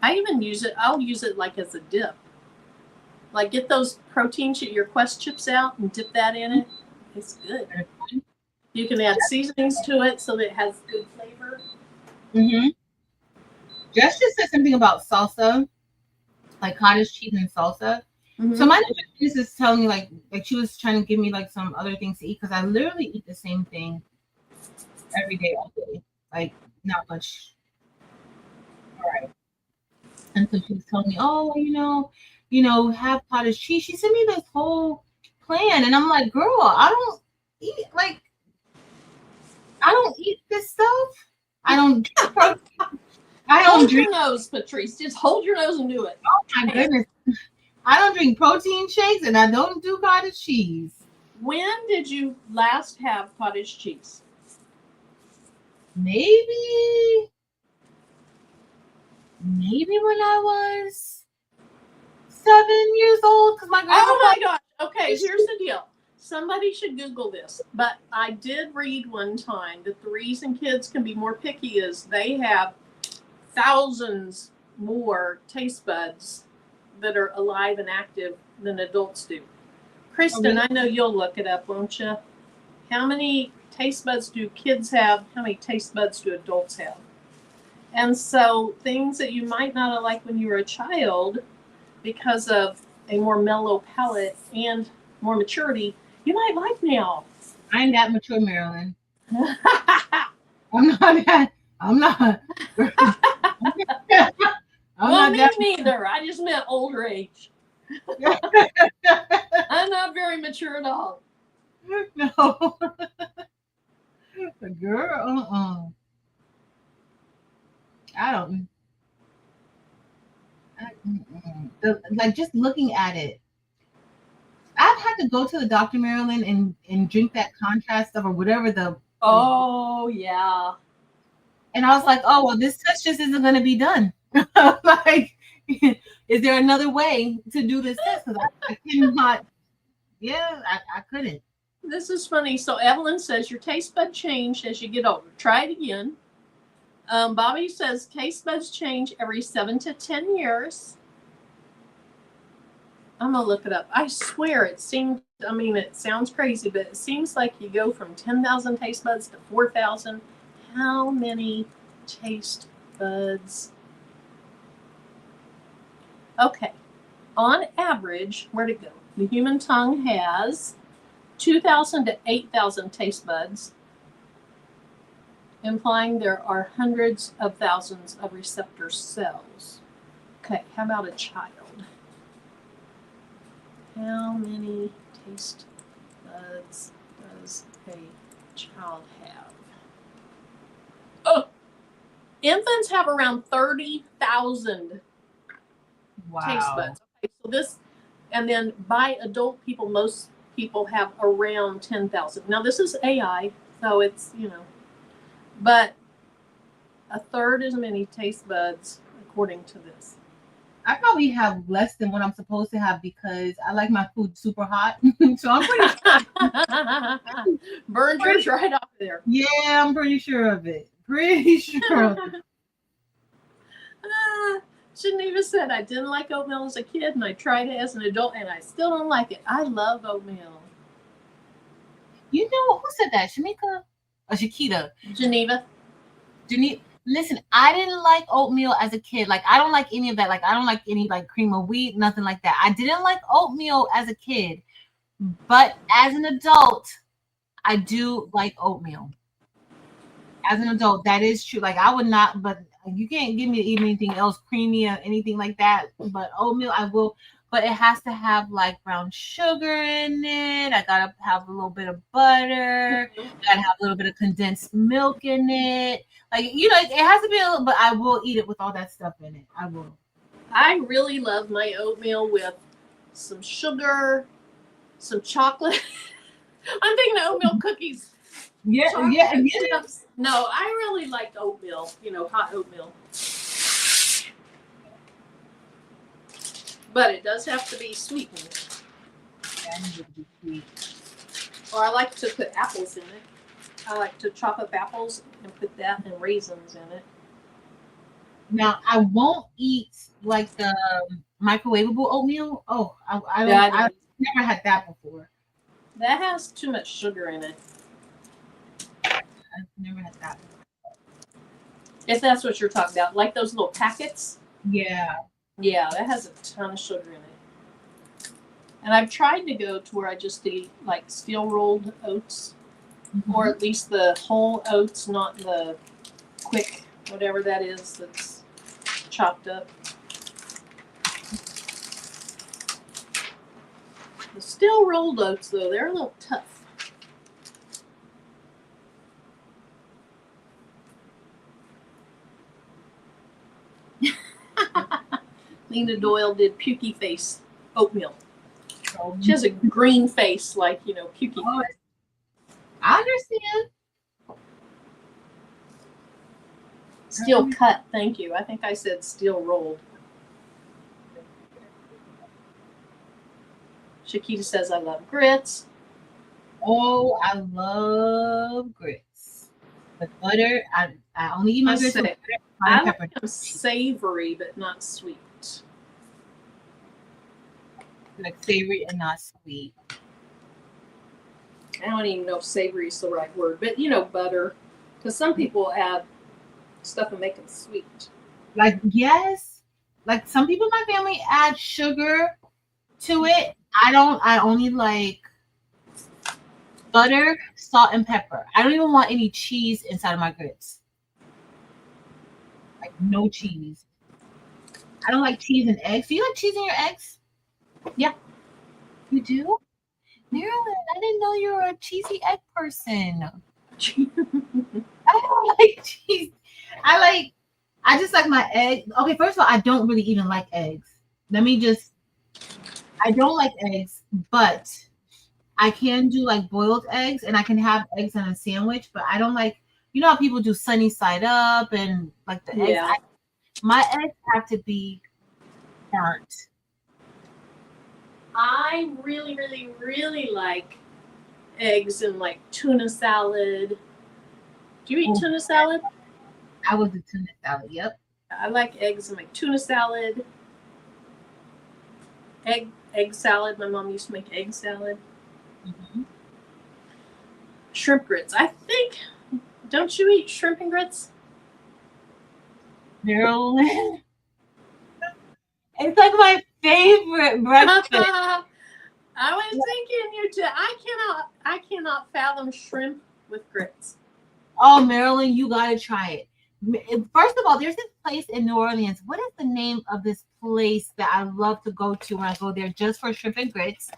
I even use it. I'll use it like as a dip. Like get those protein your Quest chips out and dip that in it. It's good. You can add seasonings to it so that it has good flavor. Jess just said something about salsa, like cottage cheese and salsa. So my nutritionist is telling me like she was trying to give me like some other things to eat because I literally eat the same thing every day, all day. Like not much. All right. And so she was telling me, oh, have cottage cheese. She sent me this whole plan, and I'm like, girl, I don't eat this stuff. I don't. Hold your nose, Patrice. Just hold your nose and do it. Oh my goodness. I don't drink protein shakes, and I don't do cottage cheese. When did you last have cottage cheese? Maybe when I was 7 years old, because my grandma. Oh my gosh. Okay, here's the deal. Somebody should Google this, but I did read one time that the reason kids can be more picky is they have thousands more taste buds that are alive and active than adults do. Kristen, I know you'll look it up, won't you? How many taste buds do kids have? How many taste buds do adults have? And so things that you might not have liked when you were a child because of a more mellow palate and more maturity, you might like now. I ain't that mature, Marilyn. I'm not. Well, Well, me neither. I just meant older age. I'm not very mature at all. No. Girl, I don't. Like just looking at it, I've had to go to the Dr. Maryland and drink that contrast stuff or whatever Oh yeah. and I was like, oh well, this test just isn't going to be done. Like, is there another way to do this test? Because I cannot. Yeah, I couldn't. This is funny. So Evelyn says your taste bud changed as you get older. Try it again. Bobby says taste buds change every 7 to 10 years. I'm gonna look it up. I swear it seemed. I mean, it sounds crazy, but it seems like you go from 10,000 taste buds to 4,000. How many taste buds? Okay. On average, where'd it go? The human tongue has 2,000 to 8,000 taste buds, implying there are hundreds of thousands of receptor cells. Okay, how about a child? How many taste buds does a child have? Oh, infants have around 30,000 taste buds. Okay, so this, and then by adult people, most people have around 10,000. Now this is AI, so it's, but a third as many taste buds according to this. I probably have less than what I'm supposed to have because I like my food super hot. So I'm pretty Burned yours right off there. Yeah, I'm pretty sure of it. Pretty sure of it. Geneva said, I didn't like oatmeal as a kid and I tried it as an adult and I still don't like it. I love oatmeal. You know, who said that? Shamika? Or Shakita? Geneva. Listen, I didn't like oatmeal as a kid. Like, I don't like any of that. Like, I don't like any, like, cream of wheat, nothing like that. I didn't like oatmeal as a kid. But as an adult, I do like oatmeal. As an adult, that is true. Like, I would not, but you can't give me to eat anything else creamy or anything like that. But oatmeal, I will. But it has to have like brown sugar in it. I gotta have a little bit of butter. Gotta have a little bit of condensed milk in it. Like, it has to be a little, but I will eat it with all that stuff in it. I will. I really love my oatmeal with some sugar, some chocolate. I'm thinking oatmeal cookies. Yeah. No, I really like oatmeal, hot oatmeal. But it does have to be sweetened. Yeah, it needs to be sweet. Or I like to put apples in it. I like to chop up apples and put that and raisins in it. Now, I won't eat like the microwavable oatmeal. Oh, I've never had that before. That has too much sugar in it. I've never had that. If that's what you're talking about, like those little packets. Yeah. Yeah, that has a ton of sugar in it. And I've tried to go to where I just eat like steel rolled oats, or at least the whole oats, not the quick whatever that is that's chopped up. The steel rolled oats, though, they're a little tough. Lena Doyle did pukey face oatmeal. She has a green face, like, pukey. Oh, I understand. Steel cut, thank you. I think I said steel rolled. Shakita says, I love grits. Oh, I love grits. With butter, I only eat my grits with butter, I like them savory, but not sweet. Like savory and not sweet. I don't even know if savory is the right word, but butter. Because some people add stuff and make them sweet. Like, yes. Like, some people in my family add sugar to it. I only like butter, salt, and pepper. I don't even want any cheese inside of my grits. Like, no cheese. I don't like cheese and eggs. Do you like cheese in your eggs? Yeah. You do? Marilyn, I didn't know you were a cheesy egg person. I don't like cheese. I just like my egg. Okay, first of all, I don't really even like eggs. I don't like eggs, but I can do like boiled eggs and I can have eggs in a sandwich, but I don't like, you know how people do sunny side up and like the eggs. Yeah. My eggs have to be burnt. I really, really, really like eggs in like tuna salad. Do you eat tuna salad? I was a tuna salad. Yep. I like eggs in my tuna salad. Egg salad. My mom used to make egg salad. Mm-hmm. Shrimp grits. I think. Don't you eat shrimp and grits? Marilyn. It's like my favorite breakfast. I was thinking you too. I cannot fathom shrimp with grits. Oh, Marilyn, you gotta try it. First of all, there's this place in New Orleans. What is the name of this place that I love to go to when I go there just for shrimp and grits?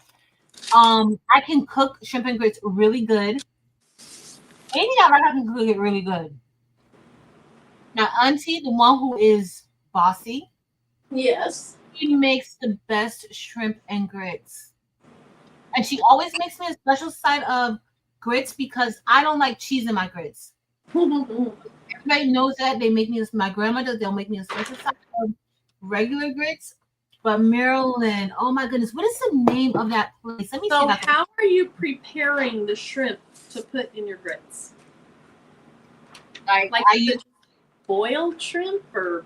I can cook shrimp and grits really good. Anytime I can cook it really good. Now, Auntie, the one who is bossy, Yes. she makes the best shrimp and grits. And she always makes me a special side of grits because I don't like cheese in my grits. Everybody knows that. They make me my grandma does, they'll make me a special side of regular grits. But Maryland, oh my goodness, what is the name of that place? Let me see. So how are you preparing the shrimp to put in your grits? Like I use boiled shrimp or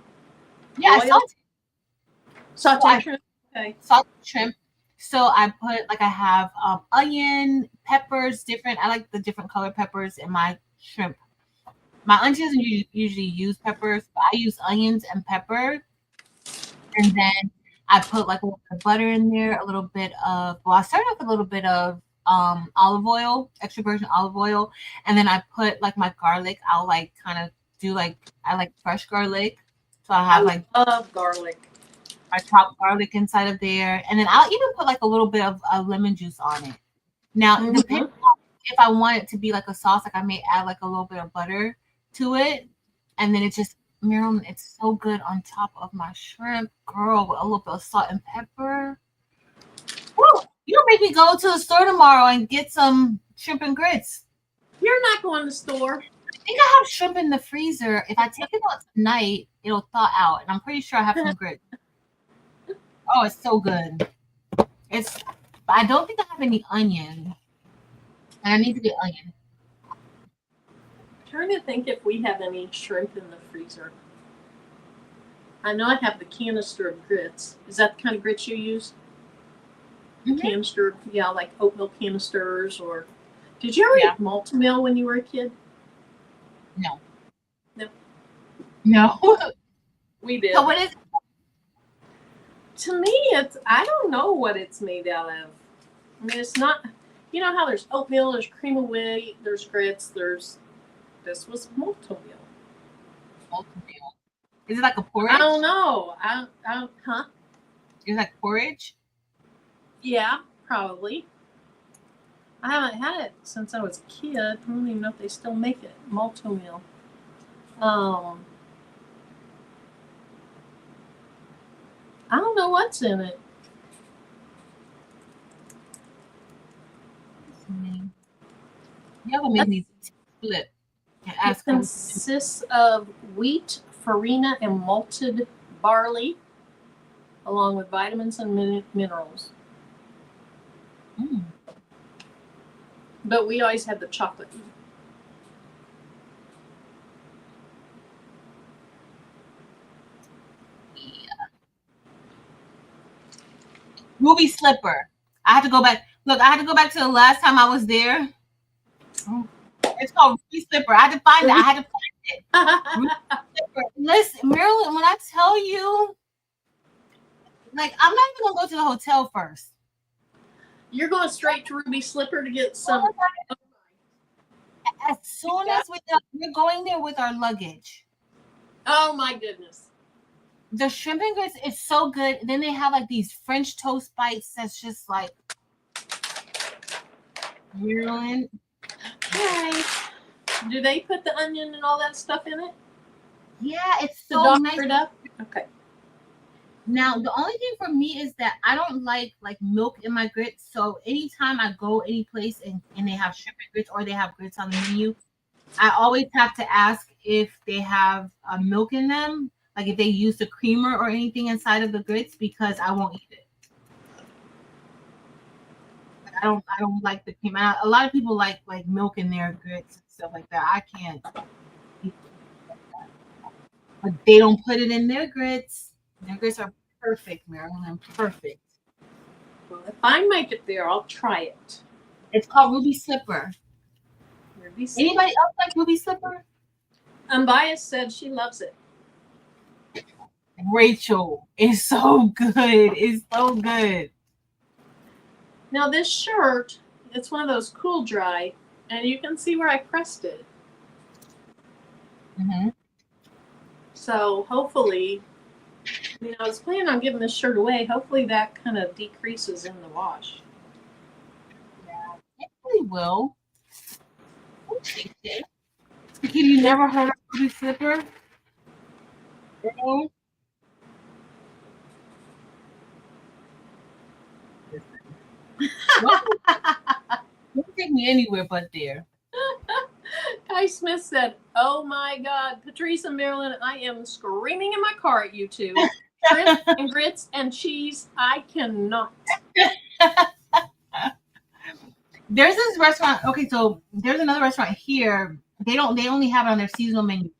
saute shrimp. Okay. Salted shrimp. So I put I have onion, peppers, different. I like the different color peppers in my shrimp. My auntie doesn't usually use peppers, but I use onions and pepper. And then I put like a little bit of butter in there, a little bit of I started with a little bit of olive oil, extra virgin olive oil, and then I put like my garlic. I'll like kind of do I like fresh garlic. So I have I love garlic. I chop garlic inside of there, and then I'll even put like a little bit of lemon juice on it. Now, depending on if I want it to be like a sauce, like I may add like a little bit of butter to it, and then it's just Marilyn. It's so good on top of my shrimp, girl, with a little bit of salt and pepper. Woo! You make me go to the store tomorrow and get some shrimp and grits. You're not going to the store. I think I have shrimp in the freezer. If I take it out tonight, it'll thaw out, and I'm pretty sure I have some grits. Oh, it's so good. I don't think I have any onion. And I need to get onion. I'm trying to think if we have any shrimp in the freezer. I know I have the canister of grits. Is that the kind of grits you use? Mm-hmm. Canister, yeah, like oatmeal canisters or... Did you ever eat malt meal when you were a kid? No. We did. So what is it? To me, I don't know what it's made out of. I mean, it's not, you know how there's oatmeal, there's cream of wheat, there's grits, this was malto meal. Malto meal. Is it like a porridge? I don't know. Huh? Is it like porridge? Yeah, probably. I haven't had it since I was a kid. I don't even know if they still make it. Malto meal. I don't know what's in it. You ever made me flip? It consists of wheat, farina, and malted barley, along with vitamins and minerals. But we always had the chocolate. Ruby slipper. I had to go back. Look, I had to go back to the last time I was there. It's called Ruby slipper. I had to find it. Ruby slipper. Listen, Marilyn, when I tell you, like, I'm not even gonna go to the hotel first. You're going straight to Ruby slipper to get some. As soon as we're going there with our luggage. Oh my goodness. The shrimp and grits is so good. Then they have like these French toast bites that's just like Maryland. Okay. Do they put the onion and all that stuff in it? Yeah, it's To so doctor nice. it up? Okay. Now the only thing for me is that I don't like milk in my grits. So anytime I go any place and they have shrimp and grits or they have grits on the menu, I always have to ask if they have milk in them, like if they use the creamer or anything inside of the grits, because I won't eat it. I don't like the cream. A lot of people like milk in their grits and stuff like that. I can't eat it like that. But they don't put it in their grits. Their grits are perfect, Marilyn. Perfect. Well, if I make it there, I'll try it. It's called Ruby Slipper. Ruby Slipper. Anybody else like Ruby Slipper? Unbiased said she loves it. Rachel, it's so good. It's so good. Now this shirt, it's one of those cool dry, and you can see where I pressed it. Mm-hmm. So hopefully, I was planning on giving this shirt away. Hopefully that kind of decreases in the wash. Yeah, it really will. Have you never heard of Ruby Slipper? No? Don't take me anywhere but there. Kai Smith said, "Oh my God, Patrice and Marilyn, I am screaming in my car at you two. Shrimp and grits and cheese, I cannot." There's this restaurant. Okay, so there's another restaurant here. They only have it on their seasonal menu.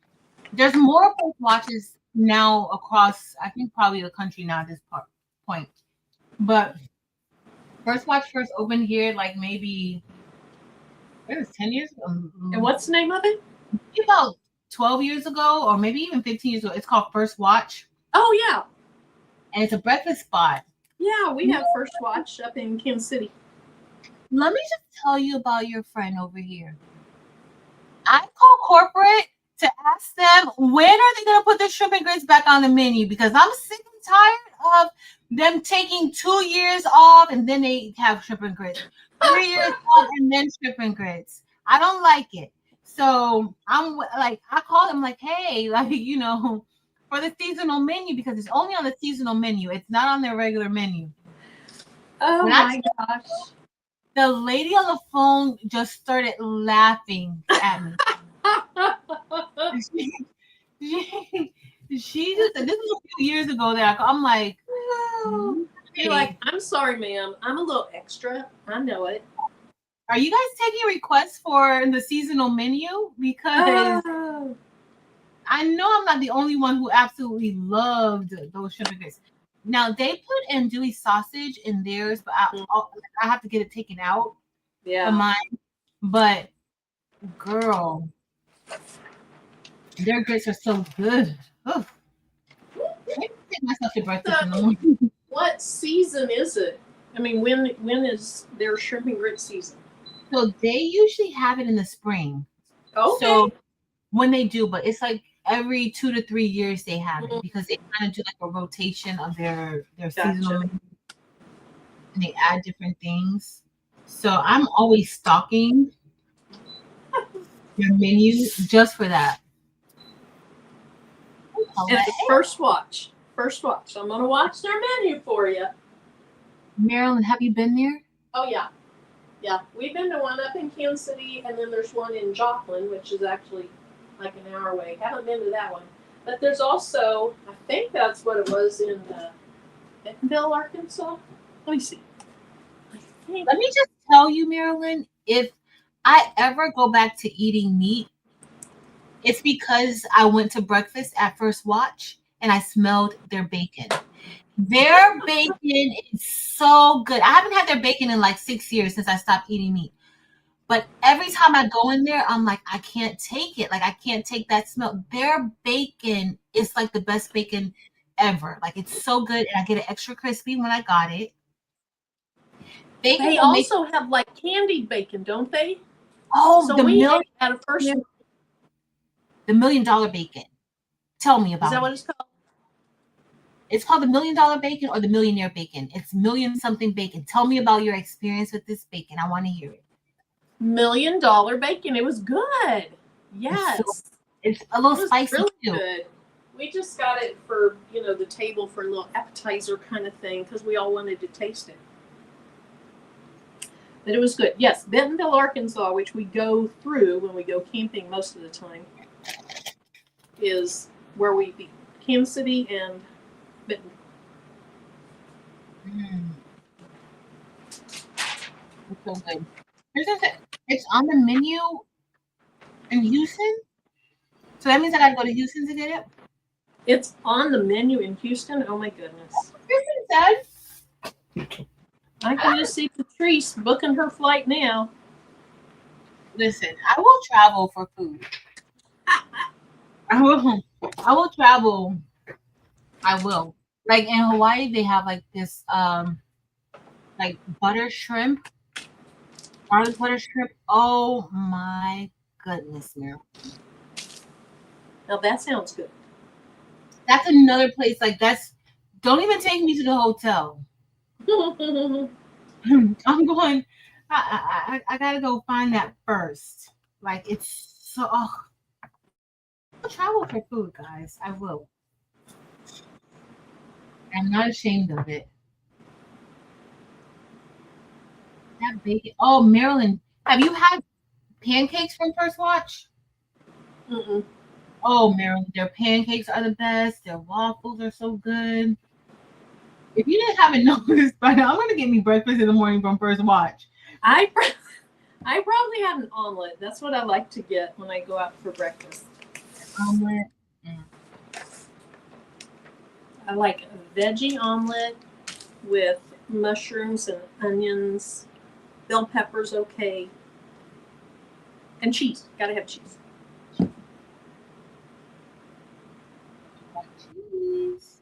There's more First Watches now across, I think, probably the country now at this point. But First Watch first opened here like maybe it was 10 years ago. And what's the name of it? Maybe about 12 years ago, or maybe even 15 years ago. It's called First Watch. Oh yeah. And it's a breakfast spot. Yeah, we have First Watch up in Kansas City. Let me just tell you about your friend over here. I call corporate to ask them when are they going to put the shrimp and grits back on the menu, because I'm sick and tired of them taking 2 years off and then they have shrimp and grits. 3 years off and then shrimp and grits. I don't like it. So I'm like, I call them like, hey, like, for the seasonal menu, because it's only on the seasonal menu. It's not on their regular menu. Oh my gosh. The lady on the phone just started laughing at me. she just, this was a few years ago that I'm like, You're like, I'm sorry, ma'am. I'm a little extra. I know it. Are you guys taking requests for the seasonal menu? Because I know I'm not the only one who absolutely loved those shrimp and grits. Now they put andouille sausage in theirs, but I have to get it taken out of mine. But girl, their grits are so good. Oh. I take myself to breakfast in the morning. What season is it? I mean, when is their shrimp and grit season? So they usually have it in the spring. Okay. So when they do, but it's like every 2 to 3 years they have it, because they kind of do like a rotation of their seasonal menu, and they add different things. So I'm always stocking their menu just for that. It's First Watch. First Watch. I'm gonna watch their menu for you. Marilyn, have you been there? Oh yeah, yeah. We've been to one up in Kansas City, and then there's one in Joplin, which is actually like an hour away. Haven't been to that one, but there's also, I think that's what it was in Bentonville, Arkansas. Let me see. Let me just tell you, Marilyn, if I ever go back to eating meat, it's because I went to breakfast at First Watch and I smelled their bacon. Their bacon is so good. I haven't had their bacon in like 6 years since I stopped eating meat. But every time I go in there, I'm like, I can't take it. Like, I can't take that smell. Their bacon is like the best bacon ever. Like, it's so good. And I get it extra crispy when I got it. Bacon they also have like candied bacon, don't they? Oh, so we ate at a First. The $1 million bacon. Tell me about it. Is that what it's called? It's called the $1 Million Bacon or the Millionaire Bacon. It's million something bacon. Tell me about your experience with this bacon. I want to hear it. $1 Million Bacon. It was good. Yes. It's a little spicy really too. Good. We just got it for, the table for a little appetizer kind of thing because we all wanted to taste it. But it was good. Yes, Bentonville, Arkansas, which we go through when we go camping most of the time, is where we be. Kansas City and Bentonville. It's so good. It's on the menu in Houston. So that means I gotta go to Houston to get it? It's on the menu in Houston? Oh my goodness. I can just see Patrice booking her flight now. Listen, I will travel for food. I will travel. I will. Like in Hawaii, they have like this like butter shrimp, garlic butter shrimp. Oh my goodness, Meryl. Now that sounds good. That's another place like that's. Don't even take me to the hotel. I'm going. I gotta go find that first. Like it's so. Oh. I'll travel for food, guys. I will. I'm not ashamed of it. That bacon. Oh, Marilyn, have you had pancakes from First Watch? Mm-mm. Oh, Marilyn, their pancakes are the best. Their waffles are so good. If you haven't noticed by now, I'm gonna get me breakfast in the morning from First Watch. I probably have an omelet. That's what I like to get when I go out for breakfast. Omelet. I like a veggie omelet with mushrooms and onions. Bell peppers, okay. And cheese. Gotta have cheese. Cheese.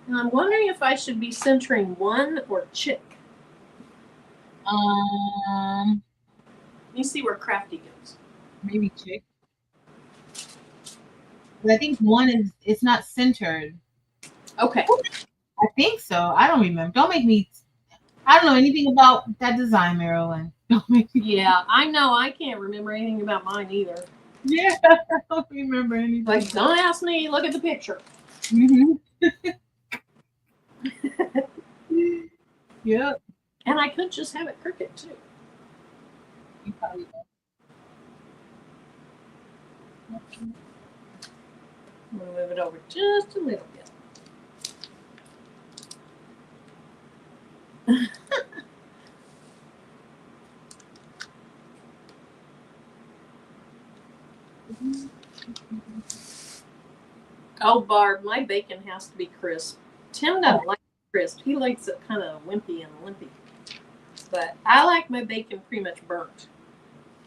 And I'm wondering if I should be centering one or chick. Let me see where Crafty goes. Maybe chick. But I think one is it's not centered. Okay. I think so. I don't remember. Don't make me. I don't know anything about that design, Marilyn. Don't make me. Yeah, I know. I can't remember anything about mine either. Yeah, I don't remember anything. Like, don't ask me. Look at the picture. Mm-hmm. Yep. And I could just have it crooked too. You probably I'm gonna move it over just a little bit. Oh, Barb, my bacon has to be crisp. Tim doesn't like it crisp. He likes it kind of wimpy and limpy. But I like my bacon pretty much burnt.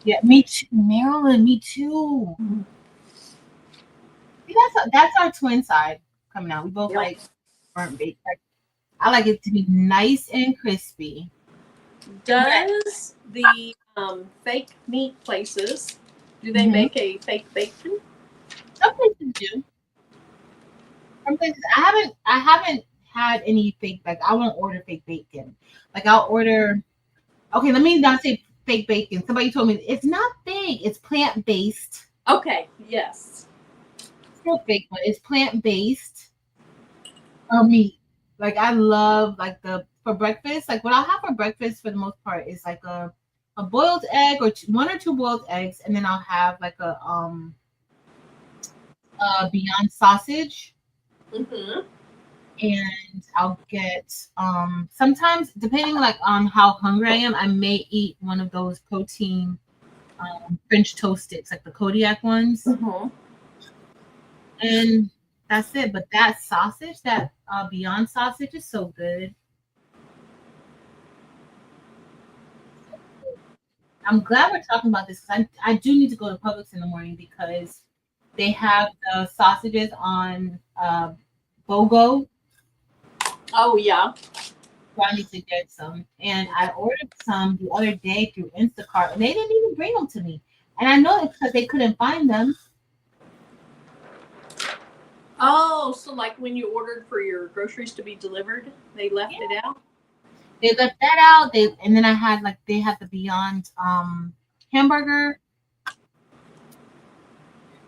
Yeah, me too. Marilyn, me too. Mm-hmm. See, that's our twin side coming out. We both like burnt bacon. I like it to be nice and crispy. Does the fake meat places, do they make a fake bacon? Some places do. Some places I haven't had any fake bacon. I won't order fake bacon. Like I'll order. Okay, let me not say fake bacon. Somebody told me it's not fake. It's plant based. Okay. Yes. It's still fake, but it's plant based. Meat. Like I love like for breakfast. Like what I'll have for breakfast for the most part is like a boiled egg or one or two boiled eggs, and then I'll have like a Beyond sausage. Mm-hmm. And I'll get sometimes depending like on how hungry I am, I may eat one of those protein French toast sticks, like the Kodiak ones. Mm-hmm. And that's it. But that sausage, that Beyond sausage is so good. I'm glad we're talking about this because I do need to go to Publix in the morning because they have the sausages on BOGO. Oh, yeah. So I need to get some. And I ordered some the other day through Instacart, and they didn't even bring them to me. And I know it's because they couldn't find them. Oh, so like when you ordered for your groceries to be delivered, they left it out? They left that out. And then I had they had the Beyond hamburger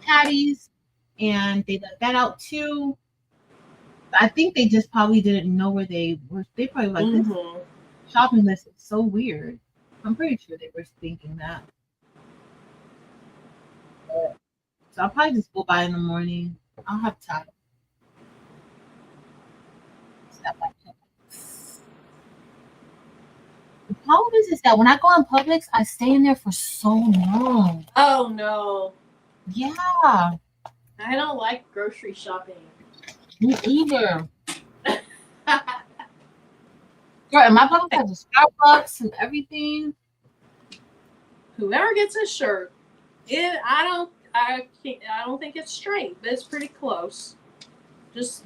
patties, and they left that out too. I think they just probably didn't know where they were. They probably like this shopping list is so weird. I'm pretty sure they were thinking that. So I'll probably just go by in the morning. I'll have time. Stop by Publix. The problem is that when I go on Publix, I stay in there for so long. Oh no. Yeah. I don't like grocery shopping. Me either. Girl, and my Publix has a Starbucks and everything. Whoever gets a shirt, I don't think it's straight, but it's pretty close. Just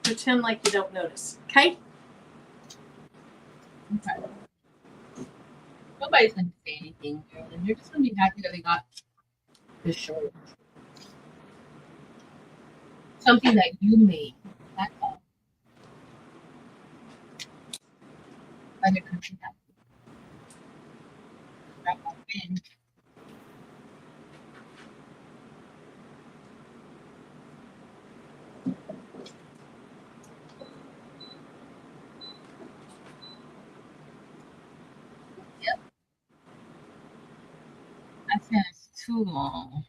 pretend like you don't notice. Okay? Okay. Nobody's gonna say anything, girl, and you're just gonna be happy that they got this shirt. Something that you made. That's all. Other country has. That's all been. Yep. I said it's too long.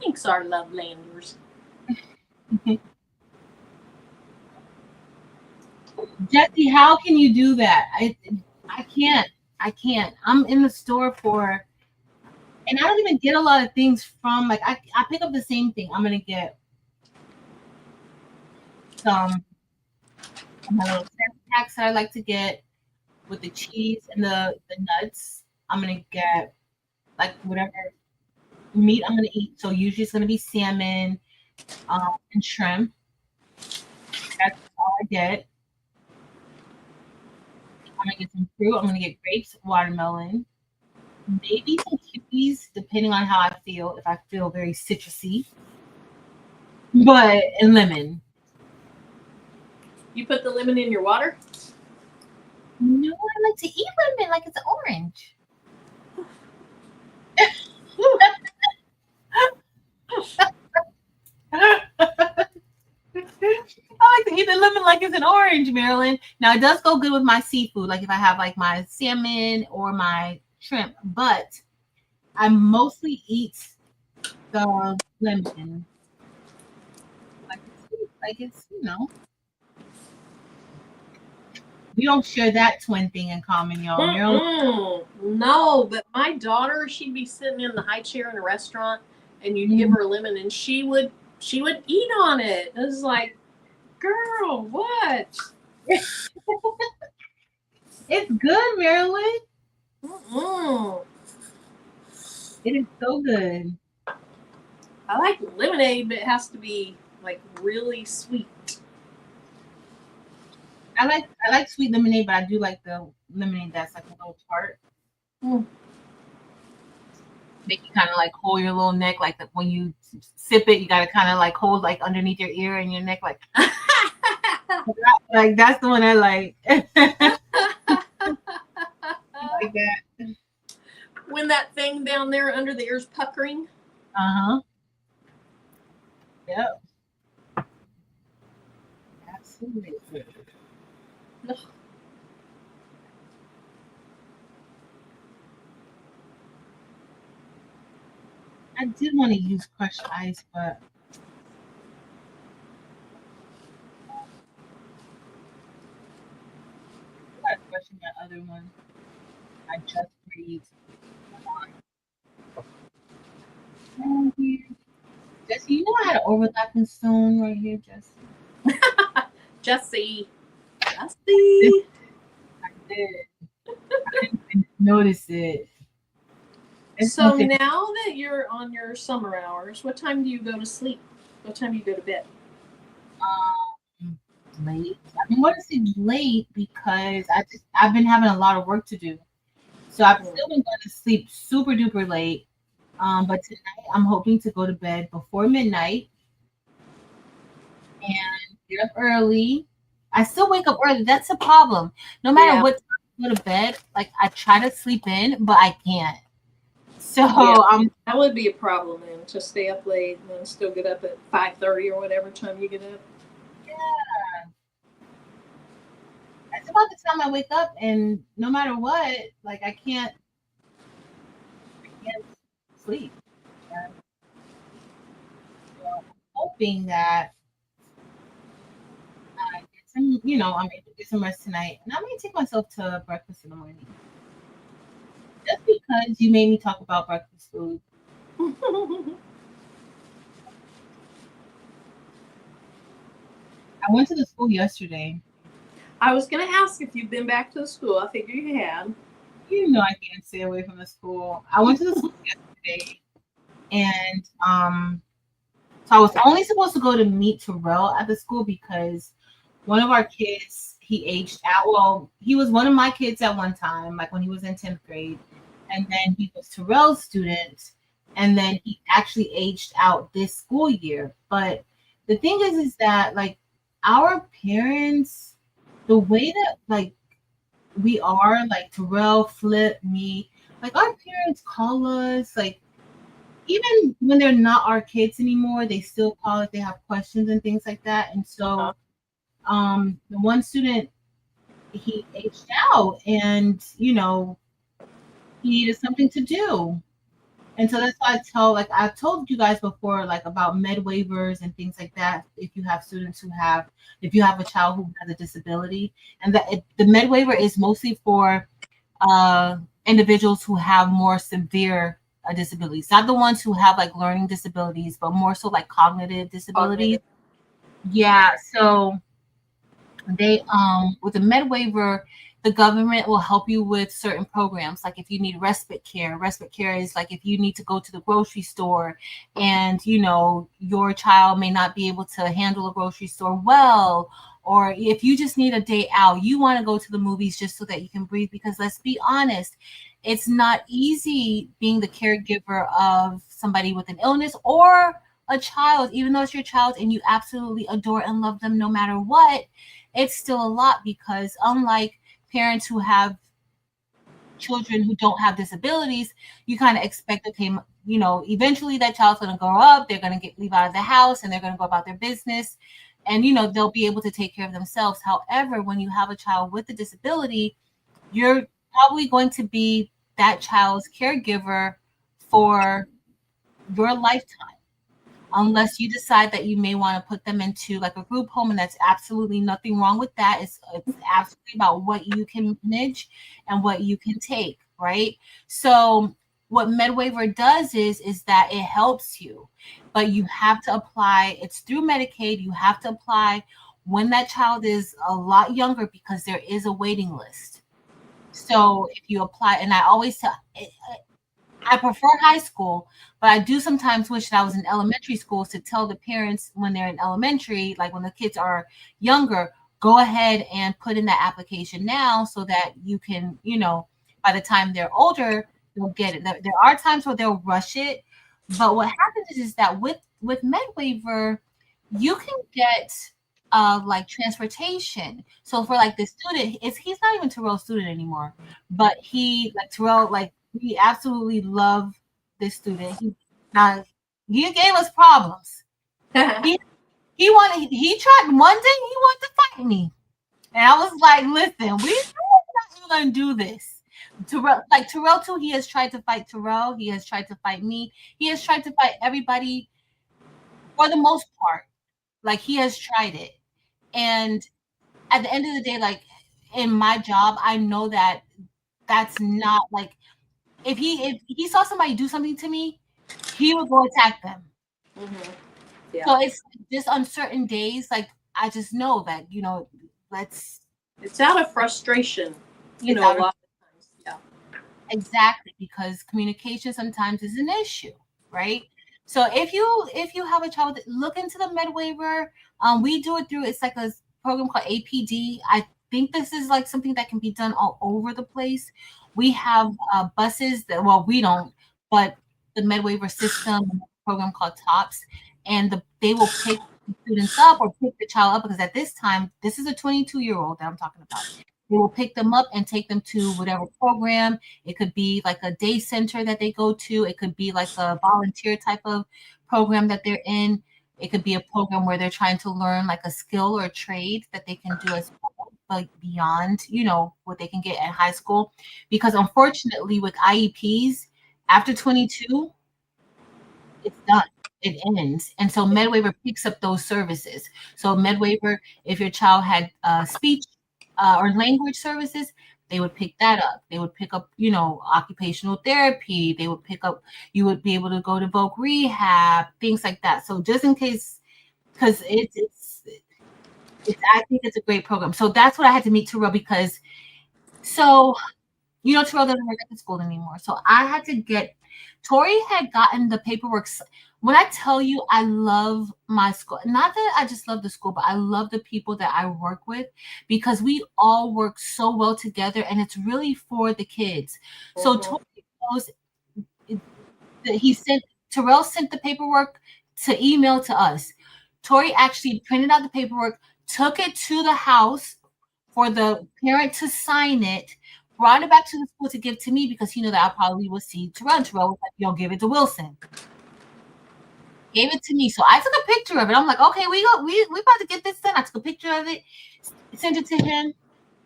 Thanks, our love landers. Jesse, how can you do that? I can't. I can't. I'm in the store for, and I don't even get a lot of things from I pick up the same thing. I'm gonna get some my little packs that I like to get with the cheese and the nuts. I'm gonna get whatever meat I'm gonna eat. So usually it's gonna be salmon and shrimp. That's all I get. I'm gonna get some fruit. I'm gonna get grapes, watermelon, maybe some kiwis, depending on how I feel. If I feel very citrusy, and lemon. You put the lemon in your water? No, I like to eat lemon like it's orange. I like to eat the lemon like it's an orange, Marilyn. Now it does go good with my seafood, like if I have my salmon or my shrimp, but I mostly eat the lemon. Like it's we don't share that twin thing in common, y'all. No, but my daughter, she'd be sitting in the high chair in a restaurant, and you'd give her a lemon, and she would eat on it. It was like, girl, what? It's good, Marilyn. It is so good. I like lemonade, but it has to be really sweet. I like sweet lemonade, but I do like the lemonade that's a little tart. Make you kind of hold your little neck, when you sip it, you gotta kind of hold underneath your ear and your neck, that's the one I like. Like that. When that thing down there under the ear's puckering. Yep. Absolutely. I did want to use crushed ice, but I got a question that other one. I just breathed. Jesse, you know I had an overlapping stone right here, Jesse. Jesse. I did. I didn't notice it. So now that you're on your summer hours, what time do you go to sleep? What time do you go to bed? Late. I've been going to sleep late because I've been having a lot of work to do. So I've still been going to sleep super duper late. But tonight I'm hoping to go to bed before midnight. get up early. I still wake up early. That's a problem. No matter Yeah. what time I go to bed, like I try to sleep in, but I can't. So Yeah. That would be a problem then, to stay up late and then still get up at 5:30 or whatever time you get up. that's about the time I wake up, and no matter what, like I can't sleep. And so I'm hoping that I get some, I'm able to get some rest tonight, and I may take myself to breakfast in the morning. Just because you made me talk about breakfast food. I went to the school yesterday. I was going to ask if you've been back to the school. I figured you had. I can't stay away from the school. I went to the school yesterday, and so I was only supposed to go to meet Terrell at the school because one of our kids, he aged out. Well, he was one of my kids at one time, like when he was in 10th grade. And then he was Terrell's student. And then he actually aged out this school year. But the thing is that like our parents, the way that like we are, like Terrell, Flip, me, like our parents call us like even when they're not our kids anymore, they still call if they have questions and things like that. And Uh-huh. so the one student, he aged out, and he needed something to do. And so that's why I've told you guys before, like about med waivers and things like that. If you have a child who has a disability, and the med waiver is mostly for individuals who have more severe disabilities, not the ones who have like learning disabilities, but more so like cognitive disabilities. Cognitive. Yeah. So they with the med waiver, the government will help you with certain programs, like if you need respite care is like if you need to go to the grocery store, and your child may not be able to handle a grocery store well, or if you just need a day out, you want to go to the movies just so that you can breathe, because let's be honest, it's not easy being the caregiver of somebody with an illness or a child, even though it's your child and you absolutely adore and love them no matter what. It's still a lot, because unlike parents who have children who don't have disabilities, you kind of expect, okay, eventually that child's going to grow up, they're going to leave out of the house, and they're going to go about their business, and they'll be able to take care of themselves. However, when you have a child with a disability, you're probably going to be that child's caregiver for your lifetime, unless you decide that you may want to put them into like a group home, and that's absolutely nothing wrong with that. It's absolutely about what you can manage and what you can take, right? So what MedWaiver does is that it helps you, but you have to apply. It's through Medicaid. You have to apply when that child is a lot younger, because there is a waiting list. So if you apply, and I always tell, I prefer high school, but I do sometimes wish that I was in elementary schools to tell the parents when they're in elementary, like when the kids are younger, go ahead and put in that application now so that you can, by the time they're older, they'll get it. There are times where they'll rush it, but what happens is that with MedWaiver, you can get like transportation. So for like the student, he's not even Terrell's student anymore, but he like Terrell like we absolutely love this student. Now he gave us problems. He he tried one day, he wanted to fight me. And I was like, listen, we're not even gonna do this. Terrell too, he has tried to fight Terrell, he has tried to fight me, he has tried to fight everybody for the most part. Like he has tried it. And at the end of the day, like in my job, I know that that's not like if he saw somebody do something to me, he would go attack them. Mm-hmm. Yeah. So it's just on certain days, like I just know that let's It's out of frustration, it's a out of lot of times. Yeah. exactly, because communication sometimes is an issue, right? So if you have a child, look into the med waiver. We do it through it's like a program called APD. I think this is like something that can be done all over the place. We have buses that we don't, but the med waiver system program called TOPS, and they will pick the students up or pick the child up, because at this time, this is a 22-year-old that I'm talking about. They will pick them up and take them to whatever program. It could be like a day center that they go to. It could be like a volunteer type of program that they're in. It could be a program where they're trying to learn like a skill or a trade that they can do as well, like beyond, what they can get at high school. Because unfortunately with IEPs, after 22, it's done. It ends. And so MedWaiver picks up those services. So MedWaiver, if your child had speech or language services, they would pick that up. They would pick up, occupational therapy. They would pick up, you would be able to go to voc rehab, things like that. So just in case, because I think it's a great program. So that's what I had to meet Terrell because, Terrell doesn't work at the school anymore. So I had to Tori had gotten the paperwork. When I tell you I love my school, not that I just love the school, but I love the people that I work with because we all work so well together and it's really for the kids. Mm-hmm. So Tori knows Terrell sent the paperwork to email to us. Tori actually printed out the paperwork, took it to the house for the parent to sign it, brought it back to the school to give to me because he knew that I probably would see Terrell. Terrell was like, give it to Wilson. Gave it to me. So I took a picture of it. I'm like, okay, we about to get this done. I took a picture of it, sent it to him.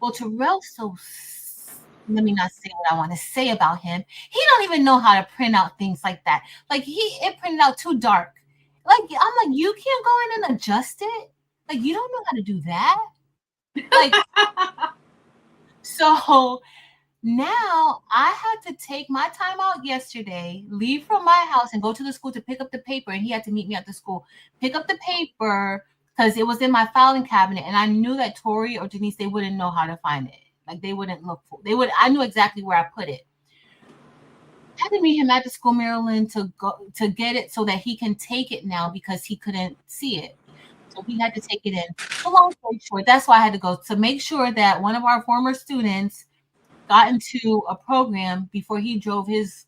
Well, Terrell's let me not say what I want to say about him. He don't even know how to print out things like that. Like it printed out too dark. Like I'm like, you can't go in and adjust it. Like you don't know how to do that. Like so now I had to take my time out yesterday, leave from my house and go to the school to pick up the paper. And he had to meet me at the school, pick up the paper because it was in my filing cabinet. And I knew that Tori or Denise, they wouldn't know how to find it. Like they wouldn't look for it. I knew exactly where I put it. I had to meet him at the school, Maryland, to get it so that he can take it now because he couldn't see it. So he had to take it in. So long story short, that's why I had to go to make sure that one of our former students got into a program before he drove his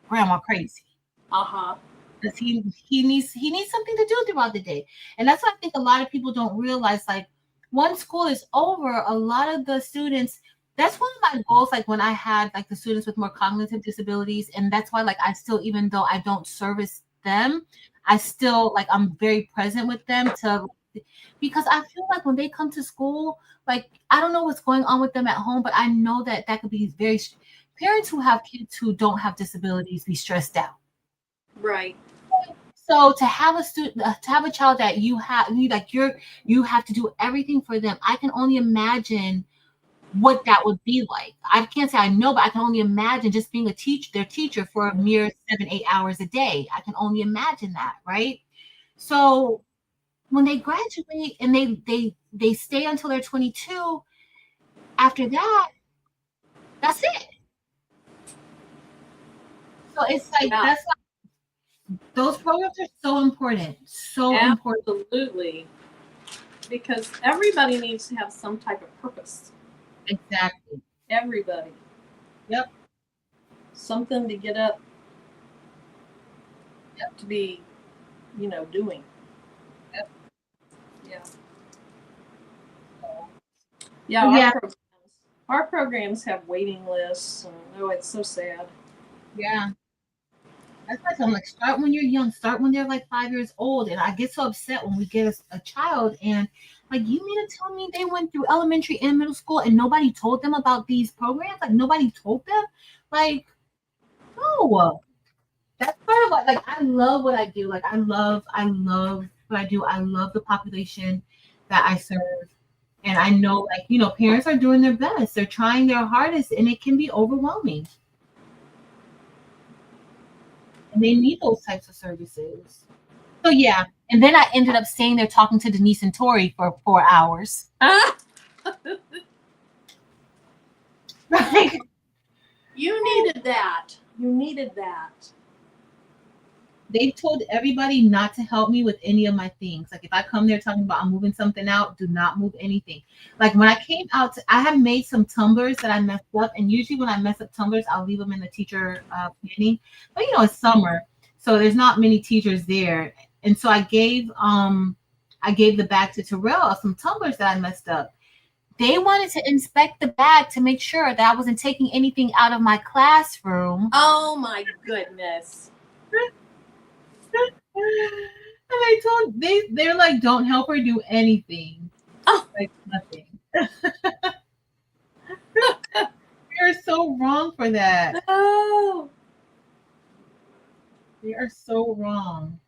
grandma crazy. Because he needs something to do throughout the day. And that's what I think a lot of people don't realize. Like once school is over, a lot of the students, that's one of my goals. Like when I had like the students with more cognitive disabilities, and that's why like I still, even though I don't service them, I still like I'm very present with them because I feel like when they come to school, like I don't know what's going on with them at home, but I know that could be parents who have kids who don't have disabilities be stressed out. Right. So to have a child that you have to do everything for them, I can only imagine what that would be like. I can't say I know, but I can only imagine just being their teacher for a mere 7-8 hours a day. I can only imagine that, right? So when they graduate and they stay until they're 22, after that's it. So it's like that's why those programs are so important. So important. Absolutely. Because everybody needs to have some type of purpose. Exactly. Everybody. Yep. Something to get up. Yep. To be, doing. Yep. Yeah. Yeah. Our programs have waiting lists. And, it's so sad. Yeah. That's why I'm like, start when you're young. Start when they're like 5 years old. And I get so upset when we get a child and like, you mean to tell me they went through elementary and middle school and nobody told them about these programs? Like nobody told them? Like, no. That's part of what, like, I love what I do. Like, I love what I do. I love the population that I serve. And I know, like, parents are doing their best. They're trying their hardest and it can be overwhelming. And they need those types of services. So yeah, and then I ended up staying there talking to Denise and Tori for 4 hours. Right? You needed that. They told everybody not to help me with any of my things. Like if I come there talking about I'm moving something out, do not move anything. Like when I came out, I have made some tumblers that I messed up. And usually when I mess up tumblers, I'll leave them in the teacher planning. But it's summer, so there's not many teachers there. And so I gave I gave the bag to Terrell of some tumblers that I messed up. They wanted to inspect the bag to make sure that I wasn't taking anything out of my classroom. Oh my goodness. And I told they're like, don't help her do anything. Oh. Like nothing. You're so wrong for that. Oh. They are so wrong.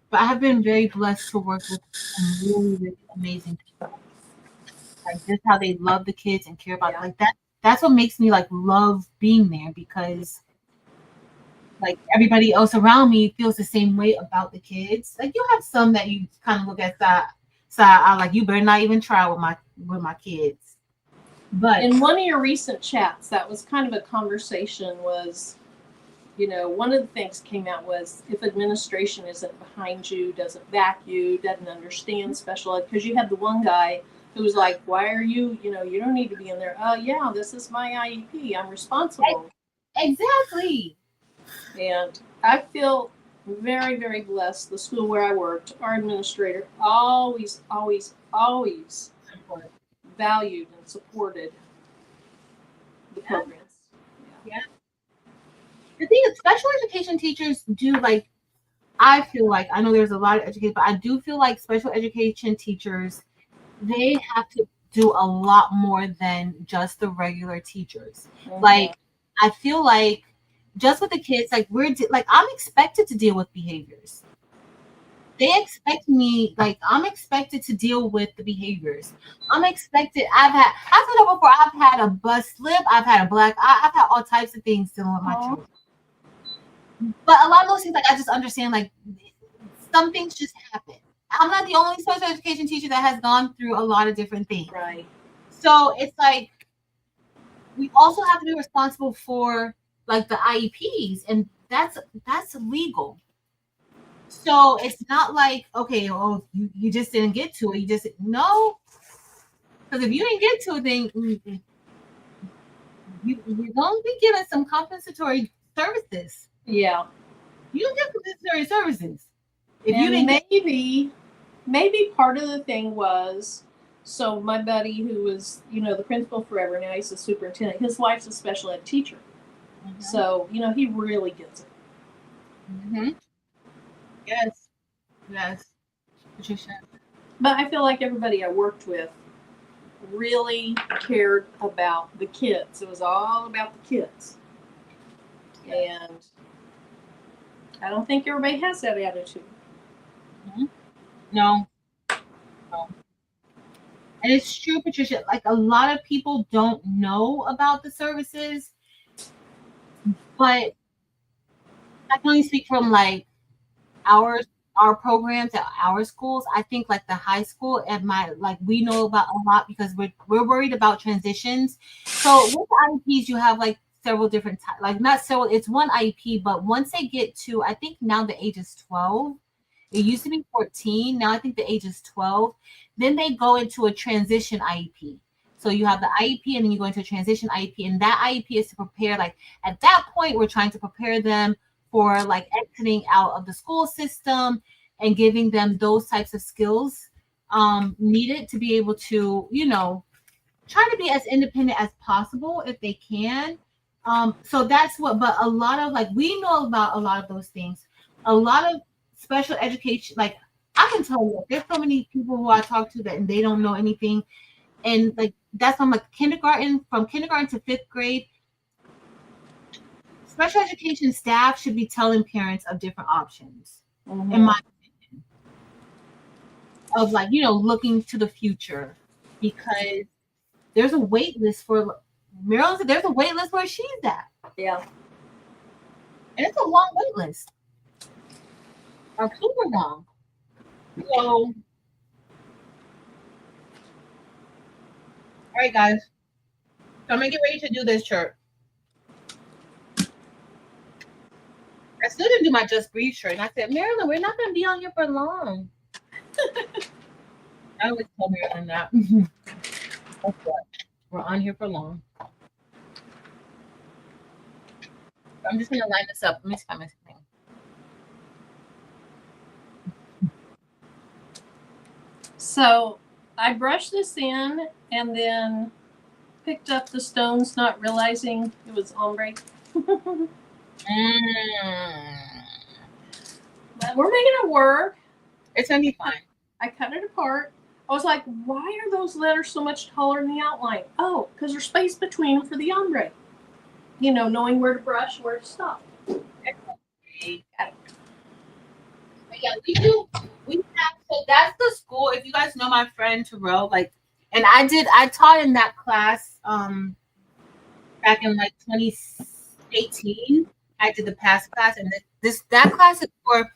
But I have been very blessed to work with some really, really amazing people. Like just how they love the kids and care about like that. That's what makes me like love being there, because like everybody else around me feels the same way about the kids. Like you have some that you kind of look at side like, you better not even try with my kids. But in one of your recent chats, that was kind of a conversation was, one of the things came out was if administration isn't behind you, doesn't back you, doesn't understand special ed, because you had the one guy who was like, why are you, you don't need to be in there. Yeah, this is my IEP. I'm responsible. Exactly. And I feel very, very blessed. The school where I worked, our administrator always, always, always valued and supported the programs. Yeah. The thing is, special education teachers do like, I feel like, I know there's a lot of education, but I do feel like special education teachers, they have to do a lot more than just the regular teachers. Mm-hmm. Like, I feel like just with the kids, like I'm expected to deal with behaviors. They expect me, like I'm expected to deal with the behaviors. I've said it before, I've had a bus slip, I've had a black eye, I've had all types of things dealing with my children. But a lot of those things, like I just understand, like some things just happen. I'm not the only special education teacher that has gone through a lot of different things. Right. So it's like we also have to be responsible for like the IEPs, and that's legal. So it's not like, okay, oh, you just didn't get to it. You just no, because if you didn't get to it, then you're going to be given some compensatory services. Yeah. You don't get compensatory services. If and you didn't maybe part of the thing was, so my buddy who was, the principal forever, now he's the superintendent, his wife's a special ed teacher. Mm-hmm. So, he really gets it. Mm-hmm. Yes, Patricia. But I feel like everybody I worked with really cared about the kids. It was all about the kids. And I don't think everybody has that attitude. Mm-hmm. No. And it's true, Patricia, like a lot of people don't know about the services, but I can only speak from like our programs at our schools. I think like the high school at we know about a lot because we're worried about transitions. So with the IEPs, you have like several different types, like not several, it's one IEP, but once they get to, I think now the age is 12. It used to be 14. Now I think the age is 12. Then they go into a transition IEP. So you have the IEP and then you go into a transition IEP. And that IEP is to prepare, like at that point, we're trying to prepare them for like exiting out of the school system and giving them those types of skills needed to be able to, try to be as independent as possible if they can. So that's but a lot of like, we know about a lot of those things. A lot of special education, like I can tell you, there's so many people who I talk to that and they don't know anything. And like, that's from like from kindergarten to 5th grade. Special education staff should be telling parents of different options, in my opinion, of like, looking to the future, because there's a wait list for Maryland. There's a wait list where she's at. Yeah. And it's a long wait list. Or super long. So, all right, guys. So I'm gonna get ready to do this shirt. I still didn't do my Just Breathe shirt. And I said, Marilyn, we're not gonna be on here for long. I always tell Marilyn that. That's what. We're on here for long. I'm just gonna line this up. Let me see if I miss anything. So I brushed this in and then picked up the stones, not realizing it was ombre. But we're making it work. It's gonna be fine. I cut it apart. I was like, why are those letters so much taller in the outline? Oh, because there's space between them for the ombre. You know, knowing where to brush, where to stop. Okay. But yeah, we do. We have, so that's the school. If you guys know my friend Terrell, like, and I taught in that class back in like 2018. I did the past class, and that class is for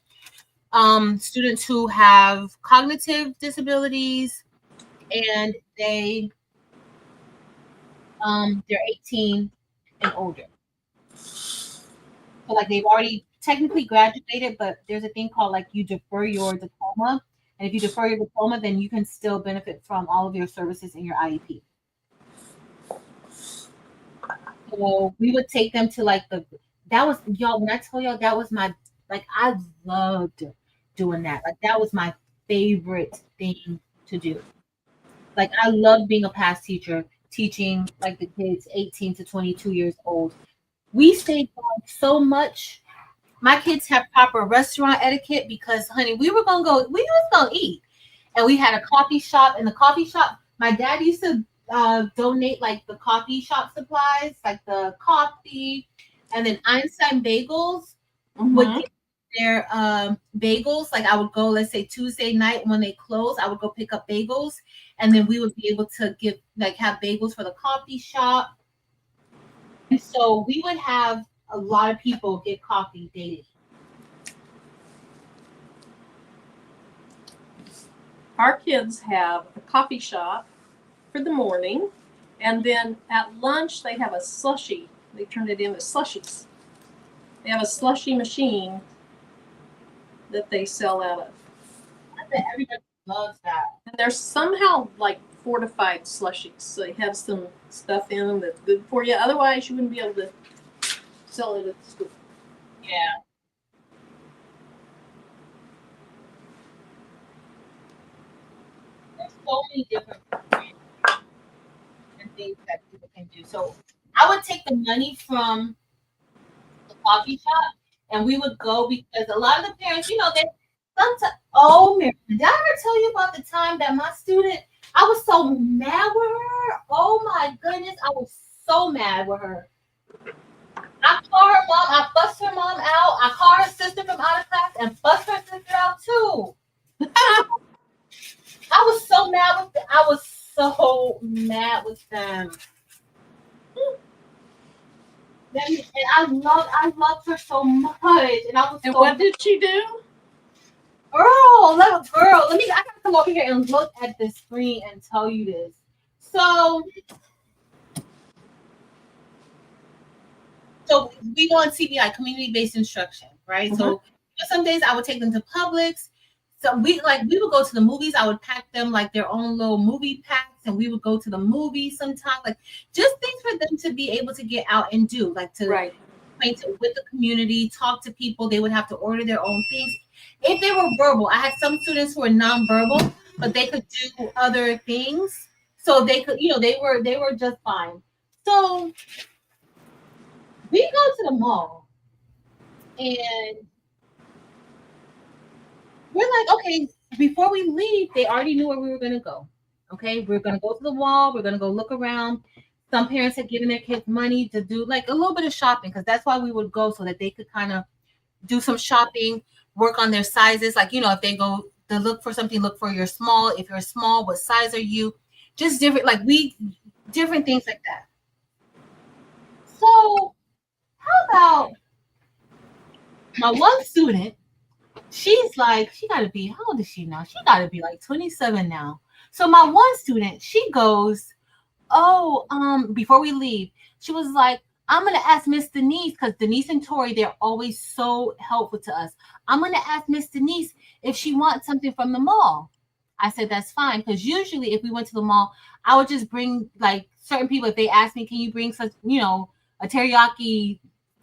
students who have cognitive disabilities, and they're 18 and older. So like they've already technically graduated, but there's a thing called like you defer your diploma. And if you defer your diploma, then you can still benefit from all of your services in your IEP. So we would take them to like that was y'all, when I tell y'all that was my, like, I loved doing that. Like that was my favorite thing to do. Like I loved being a past teacher, teaching like the kids 18 to 22 years old. We stayed on so much. My kids have proper restaurant etiquette because, honey, we was gonna eat, and we had a coffee shop. In the coffee shop, my dad used to donate like the coffee shop supplies, like the coffee, and then Einstein Bagels would get their bagels. Like I would go, let's say Tuesday night when they close, I would go pick up bagels, and then we would be able to have bagels for the coffee shop. And so we would have a lot of people get coffee daily. Our kids have a coffee shop for the morning, and then at lunch they have a slushie. They turn it into slushies. They have a slushie machine that they sell out of. I bet everybody loves that. And they're somehow like fortified slushies, so they have some stuff in them that's good for you. Otherwise, you wouldn't be able to sell it at the school. Yeah. There's so many different programs and things that people can do. So I would take the money from the coffee shop and we would go, because a lot of the parents, they sometimes, oh, Mary, did I ever tell you about the time that my student, I was so mad with her? Oh my goodness, I was so mad with her. I call her mom, I fussed her mom out, I call her sister from out of class and fussed her sister out too. I was so mad with them. I was so mad with them. And I loved her so much. And I was And what did she do? Girl, I gotta come over here and look at the screen and tell you this. So we go on CBI, community-based instruction, right? Mm-hmm. So some days I would take them to Publix. So we would go to the movies. I would pack them like their own little movie packs, and we would go to the movies sometimes, like just things for them to be able to get out and do, like to acquaint with the community, talk to people. They would have to order their own things. If they were verbal, I had some students who were nonverbal, but they could do other things. So they could, they were just fine. So we go to the mall and we're like, okay, before we leave, they already knew where we were going to go. Okay, we're going to go to the mall. We're going to go look around. Some parents had given their kids money to do like a little bit of shopping, because that's why we would go, so that they could kind of do some shopping, work on their sizes. Like, if they go to look for something, look for your small. If you're small, what size are you? Just different, different things like that. So how about my one student? She's like, she got to be, how old is she now? She got to be like 27 now. So my one student, she goes, before we leave, she was like, I'm going to ask Miss Denise, because Denise and Tori, they're always so helpful to us. I'm going to ask Miss Denise if she wants something from the mall. I said, that's fine. Because usually if we went to the mall, I would just bring like certain people. If they ask me, can you bring such, a teriyaki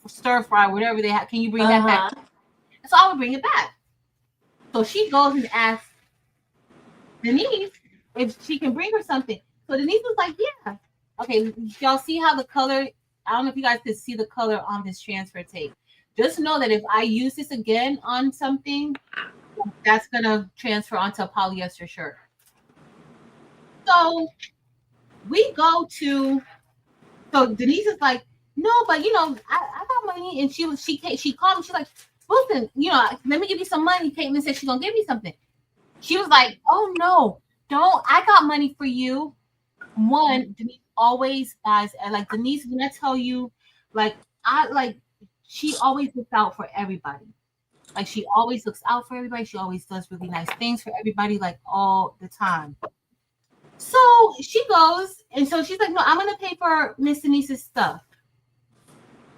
stir fry, whatever they have, can you bring that back? So I would bring it back. So she goes and asks Denise, if she can bring her something. So Denise was like, yeah. Okay, y'all see how the color, I don't know if you guys could see the color on this transfer tape. Just know that if I use this again on something, that's gonna transfer onto a polyester shirt. So we go to, so Denise is like, no, but I got money. And she called me, she's like, listen, let me give you some money. Caitlin said she's gonna give me something. She was like, oh no, don't, I got money for you. One, Denise always buys, and like Denise, when I tell you, like I like, she always looks out for everybody. Like she always looks out for everybody. She always does really nice things for everybody, like all the time. So she goes, and so she's like, no, I'm gonna pay for Miss Denise's stuff.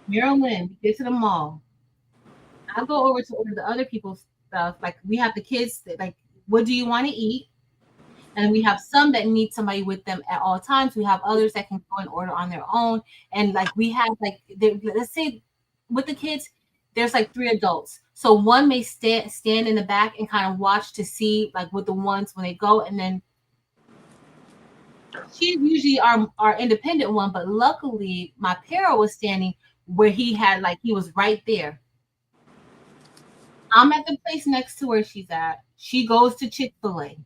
Marilyn, we get to the mall. I go over to order the other people's stuff. Like we have the kids that, like, what do you want to eat? And we have some that need somebody with them at all times. We have others that can go and order on their own. And like we have like, let's say with the kids, there's like 3 adults. So one may stand in the back and kind of watch to see like with the ones when they go. And then she's usually our independent one. But luckily my para was standing where he was right there. I'm at the place next to where she's at. She goes to Chick-fil-A.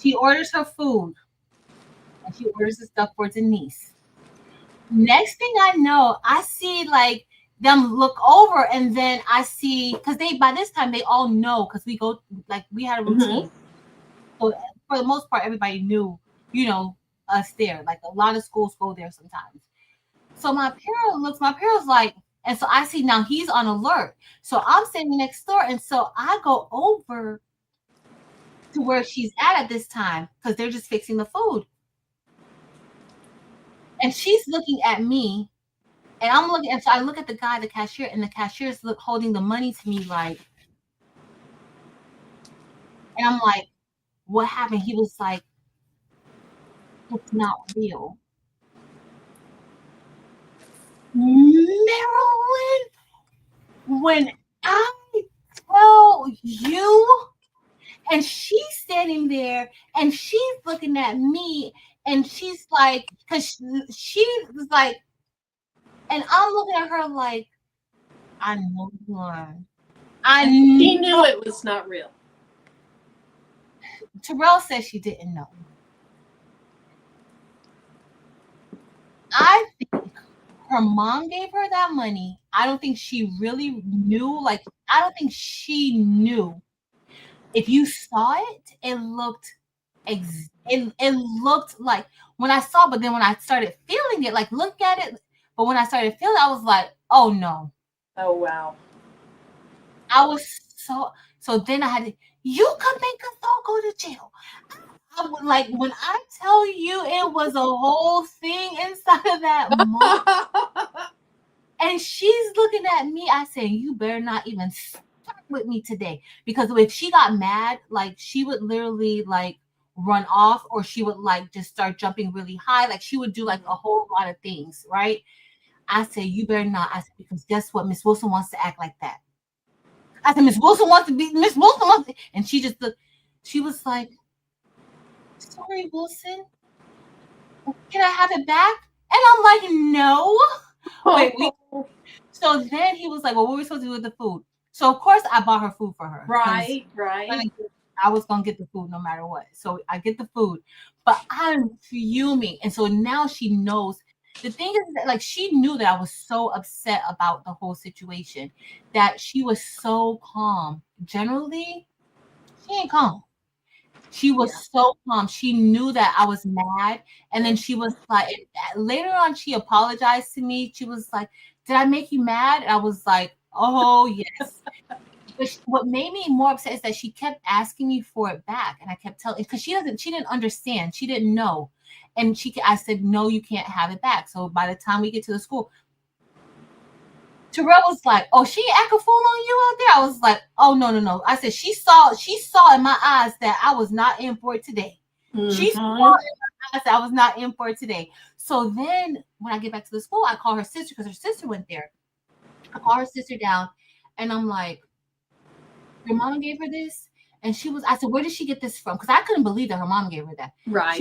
She orders her food and she orders the stuff for Denise. Next thing I know, I see like them look over, and then I see, because they, by this time they all know, because we go, like we had a routine. So for the most part, everybody knew, us there. Like a lot of schools go there sometimes. So my parent's like, and so I see now he's on alert. So I'm standing next door, and so I go over to where she's at this time because they're just fixing the food. And she's looking at me, and I'm looking, and so I look at the guy, the cashier, and the cashier's holding the money to me, like, and I'm like, what happened? He was like, it's not real. Marilyn, when I tell you, and she's standing there and she's looking at me, and she's like, because she was like, and I'm looking at her like, I know you are. He knew it was not real. Terrell says she didn't know. I think her mom gave her that money. I don't think she really knew. Like, I don't think she knew. If you saw it, it looked it looked like when I saw, but then when I started feeling it, like look at it, but when I started feeling it, I was like, oh no. Oh wow. I was so then I had to, you could make us all go to jail. I would, like, when I tell you, it was a whole thing inside of that moment. And she's looking at me. I said, you better not even start with me today. Because if she got mad, like she would literally like run off, or she would like just start jumping really high. Like she would do like a whole lot of things, right? I said, you better not. I said, because guess what? Miss Wilson wants to act like that. I said, Miss Wilson wants to be, Miss Wilson wants to, and she just looked, she was like, sorry, Wilson. Can I have it back? And I'm like, no. Wait, so then he was like, well, what were we supposed to do with the food? So of course I bought her food for her. Right. I was gonna get the food no matter what. So I get the food, but I'm fuming. And so now she knows. The thing is that like she knew that I was so upset about the whole situation that she was so calm. Generally, she ain't calm. She was so calm. She knew that I was mad. And then she was like, later on, she apologized to me. She was like, did I make you mad? And I was like, oh, yes. But what made me more upset is that she kept asking me for it back. And I kept telling, because she didn't understand. She didn't know. And I said, no, you can't have it back. So by the time we get to the school, Terrell was like, oh, she act a fool on you out there? I was like, oh, no. I said, she saw in my eyes that I was not in for it today. Mm-hmm. She saw in my eyes that I was not in for it today. So then when I get back to the school, I call her sister because her sister went there. I call her sister down and I'm like, your mom gave her this? And I said, where did she get this from? Because I couldn't believe that her mom gave her that. Right.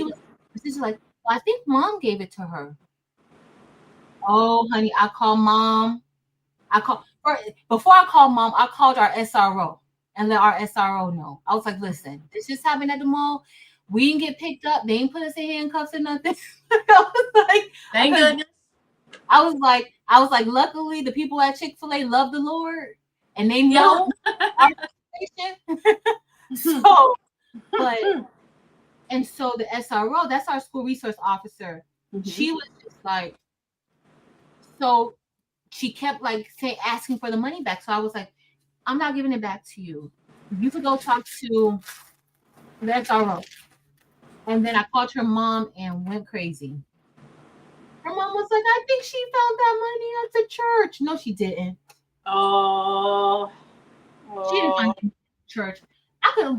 She's like, well, I think mom gave it to her. Oh, honey, I called mom. Before I called mom, I called our SRO and let our SRO know. I was like, listen, this just happened at the mall. We didn't get picked up. They didn't put us in handcuffs or nothing. I was like, thank goodness. I was like, luckily the people at Chick-fil-A love the Lord and they know our situation. So, and so the SRO, that's our school resource officer. Mm-hmm. She was just like, so she kept like asking for the money back. So I was like, I'm not giving it back to you. You could go talk to the SRO. And then I called her mom and went crazy. Her mom was like, I think she found that money at the church. No, she didn't. Oh. She didn't find it at church.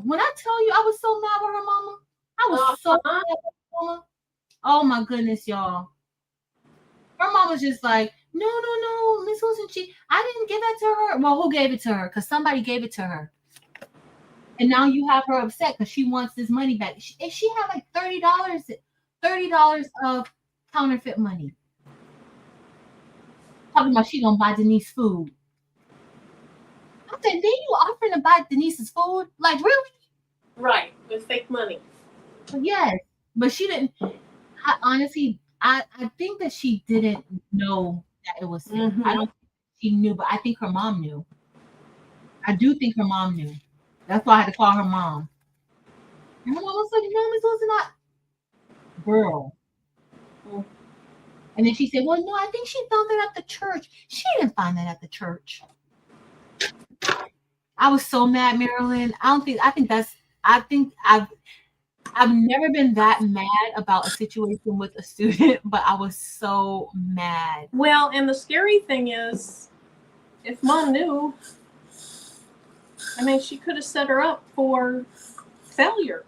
When I tell you, I was so mad with her mama. I was so mad with her mama. Oh my goodness, y'all. Her mom was just like, no, Miss Wilson, I didn't give that to her. Well, who gave it to her? Because somebody gave it to her. And now you have her upset because she wants this money back. She had like $30 of counterfeit money. Talking about she gonna buy Denise food. I said, then you offering to buy Denise's food? Like, really? Right, with fake money. Yes, but she didn't. Honestly, I think that she didn't know that it was fake. Mm-hmm. I don't think she knew, but I think her mom knew. I do think her mom knew. That's why I had to call her mom. And her mom was like, no, Miss Wilson, not girl. Mm. And then she said, well, no, I think she found that at the church. She didn't find that at the church. I was so mad, Marilyn. I think I've never been that mad about a situation with a student, but I was so mad. Well, and the scary thing is, if mom knew, I mean, she could have set her up for failure.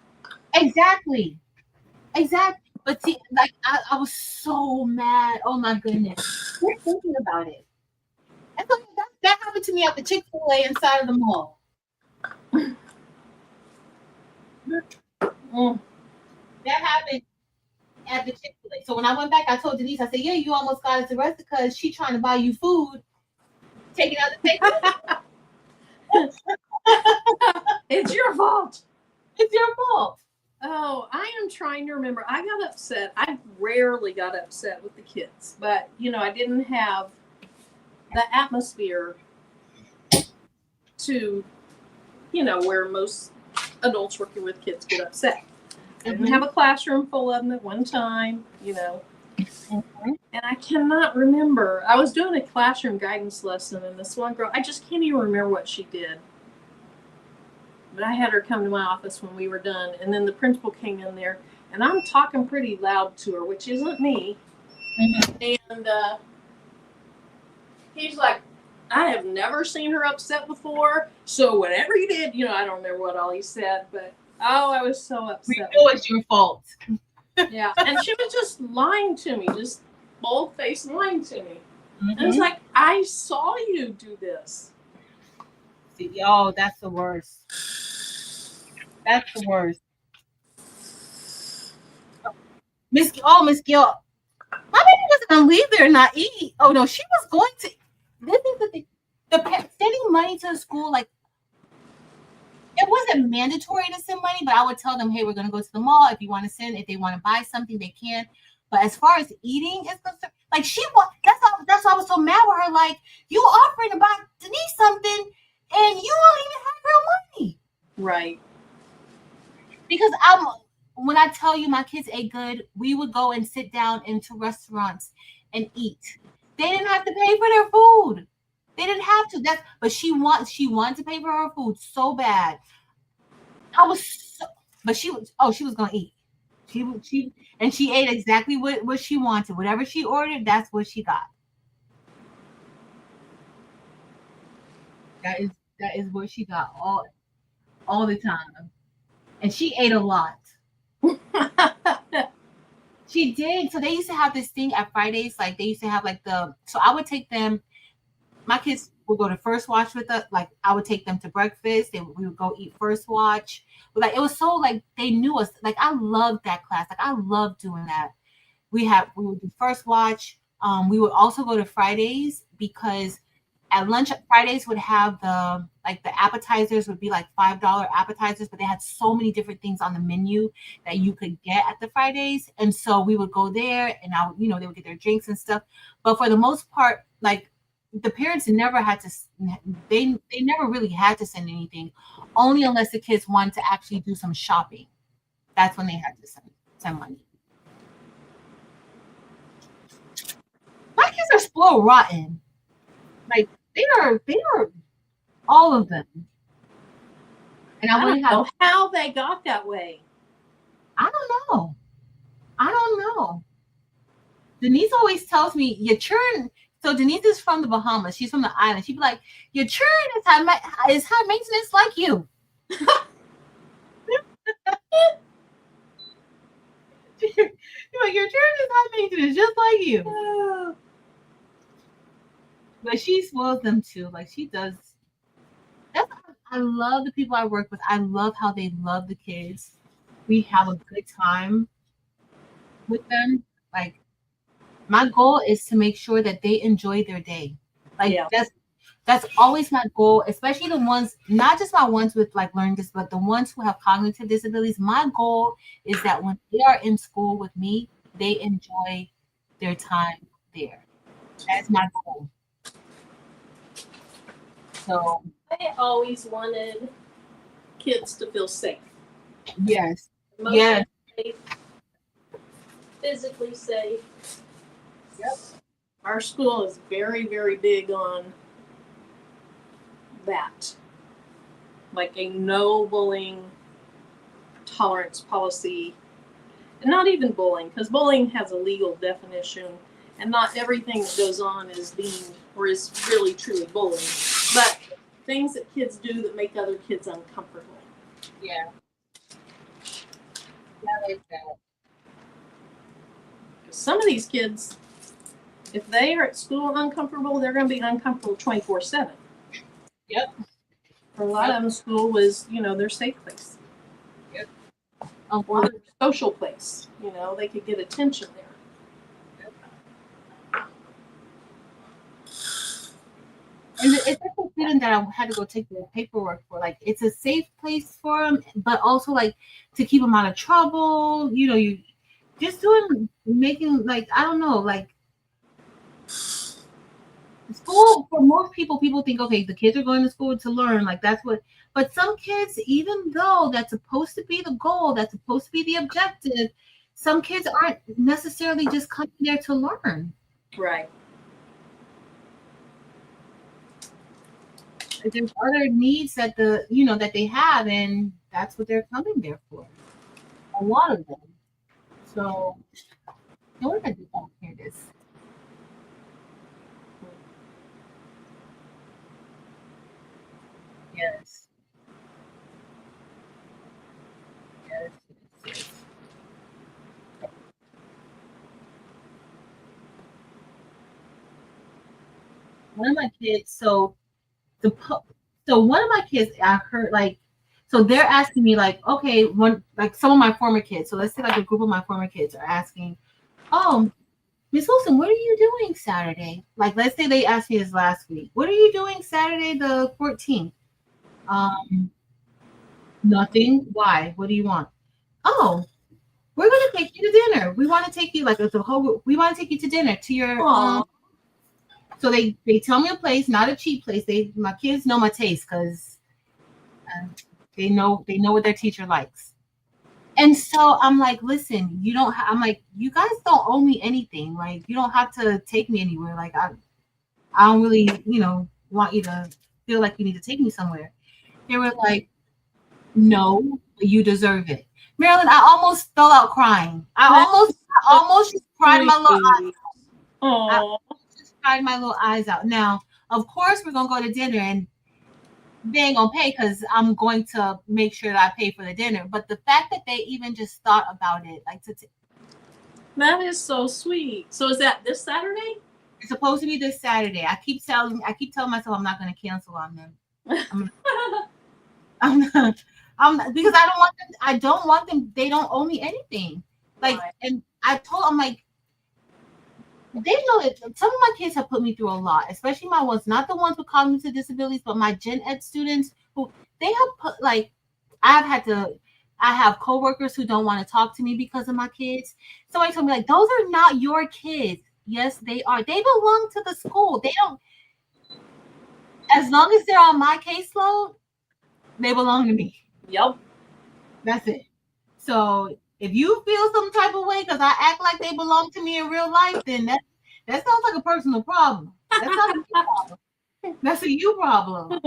Exactly. But see, like, I was so mad. Oh my goodness. We're thinking about it. That happened to me at the Chick-fil-A inside of the mall. That happened at the Chick-fil-A. So when I went back, I told Denise, I said, yeah, you almost got us arrested because she's trying to buy you food, taking out the take. It's your fault. It's your fault. Oh, I am trying to remember. I got upset. I rarely got upset with the kids, but I didn't have the atmosphere to, where most adults working with kids get upset. I didn't have a classroom full of them at one time, And I cannot remember. I was doing a classroom guidance lesson, and this one girl, I just can't even remember what she did. But I had her come to my office when we were done, and then the principal came in there, and I'm talking pretty loud to her, which isn't me. Mm-hmm. And he's like, I have never seen her upset before, so whatever you did, I don't remember what all he said, but I was so upset. We know it's your fault. Yeah, and she was just lying to me, just bold-faced lying to me. Mm-hmm. And it's like, I saw you do this. See, oh, that's the worst. That's the worst. Miss Gill, my baby wasn't gonna leave there and not eat. Oh no, she was going to. This is the thing. Sending money to the school, like, it wasn't mandatory to send money, but I would tell them, hey, we're gonna go to the mall. If you want to send, if they want to buy something, they can. But as far as eating is concerned, like, that's why I was so mad with her. Like, you offering to buy Denise something, and you don't even have real money. Right. Because when I tell you my kids ate good, we would go and sit down into restaurants and eat. They didn't have to pay for their food. They didn't have to. But she wanted to pay for her food so bad. She was gonna eat. She ate exactly what she wanted. Whatever she ordered, that's what she got. That is what she got all the time. And she ate a lot. She did. So they used to have this thing at Fridays, like they used to have like so I would take them, my kids would go to first watch with us. Like I would take them to breakfast. We would go eat first watch. But like it was so like they knew us. Like I loved that class. Like I loved doing that. We would do first watch. We would also go to Fridays because at lunch Fridays would have the appetizers would be like $5 appetizers, but they had so many different things on the menu that you could get at the Fridays. And so we would go there and they would get their drinks and stuff. But for the most part, like the parents never had to they never really had to send anything, only unless the kids wanted to actually do some shopping. That's when they had to send money. My kids are spoiled rotten. Like they are all of them. And I don't know how they got that way. I don't know. Denise always tells me your children. So Denise is from the Bahamas. She's from the island. She'd be like, your children is high maintenance like you. Like, your children is high maintenance just like you. But she spoils them too. Like she does. I love the people I work with. I love how they love the kids. We have a good time with them. Like my goal is to make sure that they enjoy their day. Like that's always my goal, especially the ones, not just my ones with like learning disabilities, but the ones who have cognitive disabilities. My goal is that when they are in school with me, they enjoy their time there. That's my goal. So I always wanted kids to feel safe. Yes. Emotionally safe, physically safe. Yep. Our school is very, very big on that. Like a no bullying tolerance policy. And not even bullying, because bullying has a legal definition, and not everything that goes on is deemed or is really truly bullying. But things that kids do that make other kids uncomfortable. Yeah. I like that. Some of these kids, if they are at school uncomfortable, they're going to be uncomfortable 24/7. Yep. For a lot of them, school was, their safe place. Yep. Or their social place. They could get attention there. And it's like a feeling that I had to go take the paperwork for. Like it's a safe place for them, but also like to keep them out of trouble. You just making like I don't know, like school for most people think okay, the kids are going to school to learn, like that's what. But some kids, even though that's supposed to be the goal, that's supposed to be the objective, some kids aren't necessarily just coming there to learn. Right. There's other needs that that they have, and that's what they're coming there for. A lot of them. So, what did I do? Oh, here it is. Yes. Yes. One of my kids, so one of my kids, I heard like, so they're asking me like, okay, some of my former kids. So let's say like a group of my former kids are asking, oh, Miss Wilson, what are you doing Saturday? Like, let's say they asked me this last week. What are you doing Saturday the 14th? Nothing. Why? What do you want? Oh, we're gonna take you to dinner. We want to take you like the whole group. We want to take you to dinner to your. So they tell me a place, not a cheap place. My kids know my taste because they know what their teacher likes. And so I'm like, listen, I'm like, you guys don't owe me anything. Like, you don't have to take me anywhere. Like, I don't really, want you to feel like you need to take me somewhere. They were like, no, you deserve it. Marilyn, I almost fell out crying. I almost just cried my little eyes out. I just cried my little eyes out. Now, of course, we're going to go to dinner and they ain't going to pay because I'm going to make sure that I pay for the dinner. But the fact that they even just thought about it, like that is so sweet. So is that this Saturday? It's supposed to be this Saturday. I keep telling myself I'm not going to cancel on them. I'm not, because I don't want them. They don't owe me anything. Like, Right. and I'm like, they know it. Some of my kids have put me through a lot, especially my ones, not the ones with cognitive disabilities, but my gen ed students who they have put like, I have coworkers who don't want to talk to me because of my kids. Somebody told me like, those are not your kids. Yes, they are. They belong to the school. They don't, as long as they're on my caseload, they belong to me. Yep. That's it. So if you feel some type of way because I act like they belong to me in real life, then that sounds like a personal problem. That's not a you problem. That's a you problem.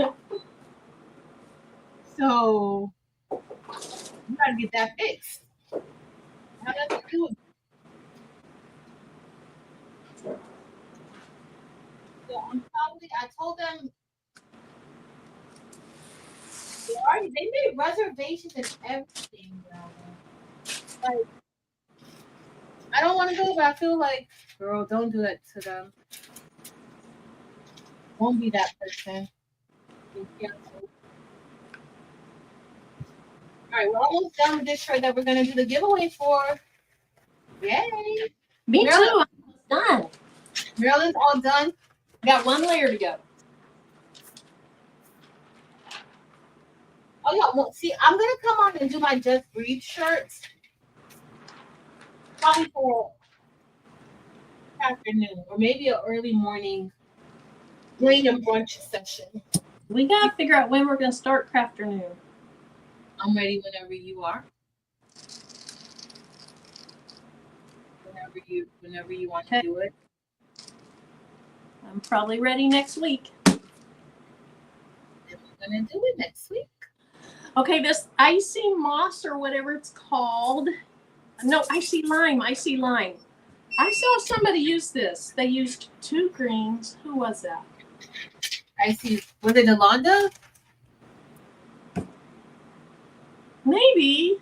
So you gotta get that fixed. How does it do it? So I told them they made reservations and everything, like, I don't want to go, but I feel like, girl, don't do that to them. Won't be that person. All right, we're almost done with this shirt that we're gonna do the giveaway for. Yay! Me Marilyn, too. I'm done. Marilyn's all done. Got one layer to go. Oh yeah, well, see, I'm gonna come on and do my Just Breathe shirts probably for afternoon or maybe an early morning brain and brunch session. We gotta figure out when we're gonna start Crafternoon. I'm ready whenever you are. Whenever you want to do it. I'm probably ready next week. And we're gonna do it next week. Okay, this icy moss or whatever it's called. No, icy lime. I saw somebody use this. They used 2 greens. Who was that? I see. Was it Yolanda? Maybe.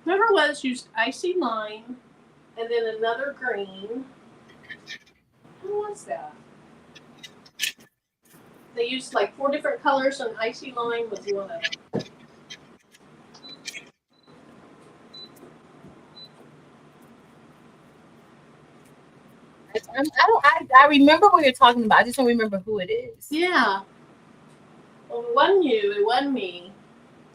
Whoever it was used icy lime and then another green. Who was that? They used like 4 different colors and icy lime was one of them. I remember what you're talking about. I just don't remember who it is. Yeah. Well, it wasn't you. It wasn't me.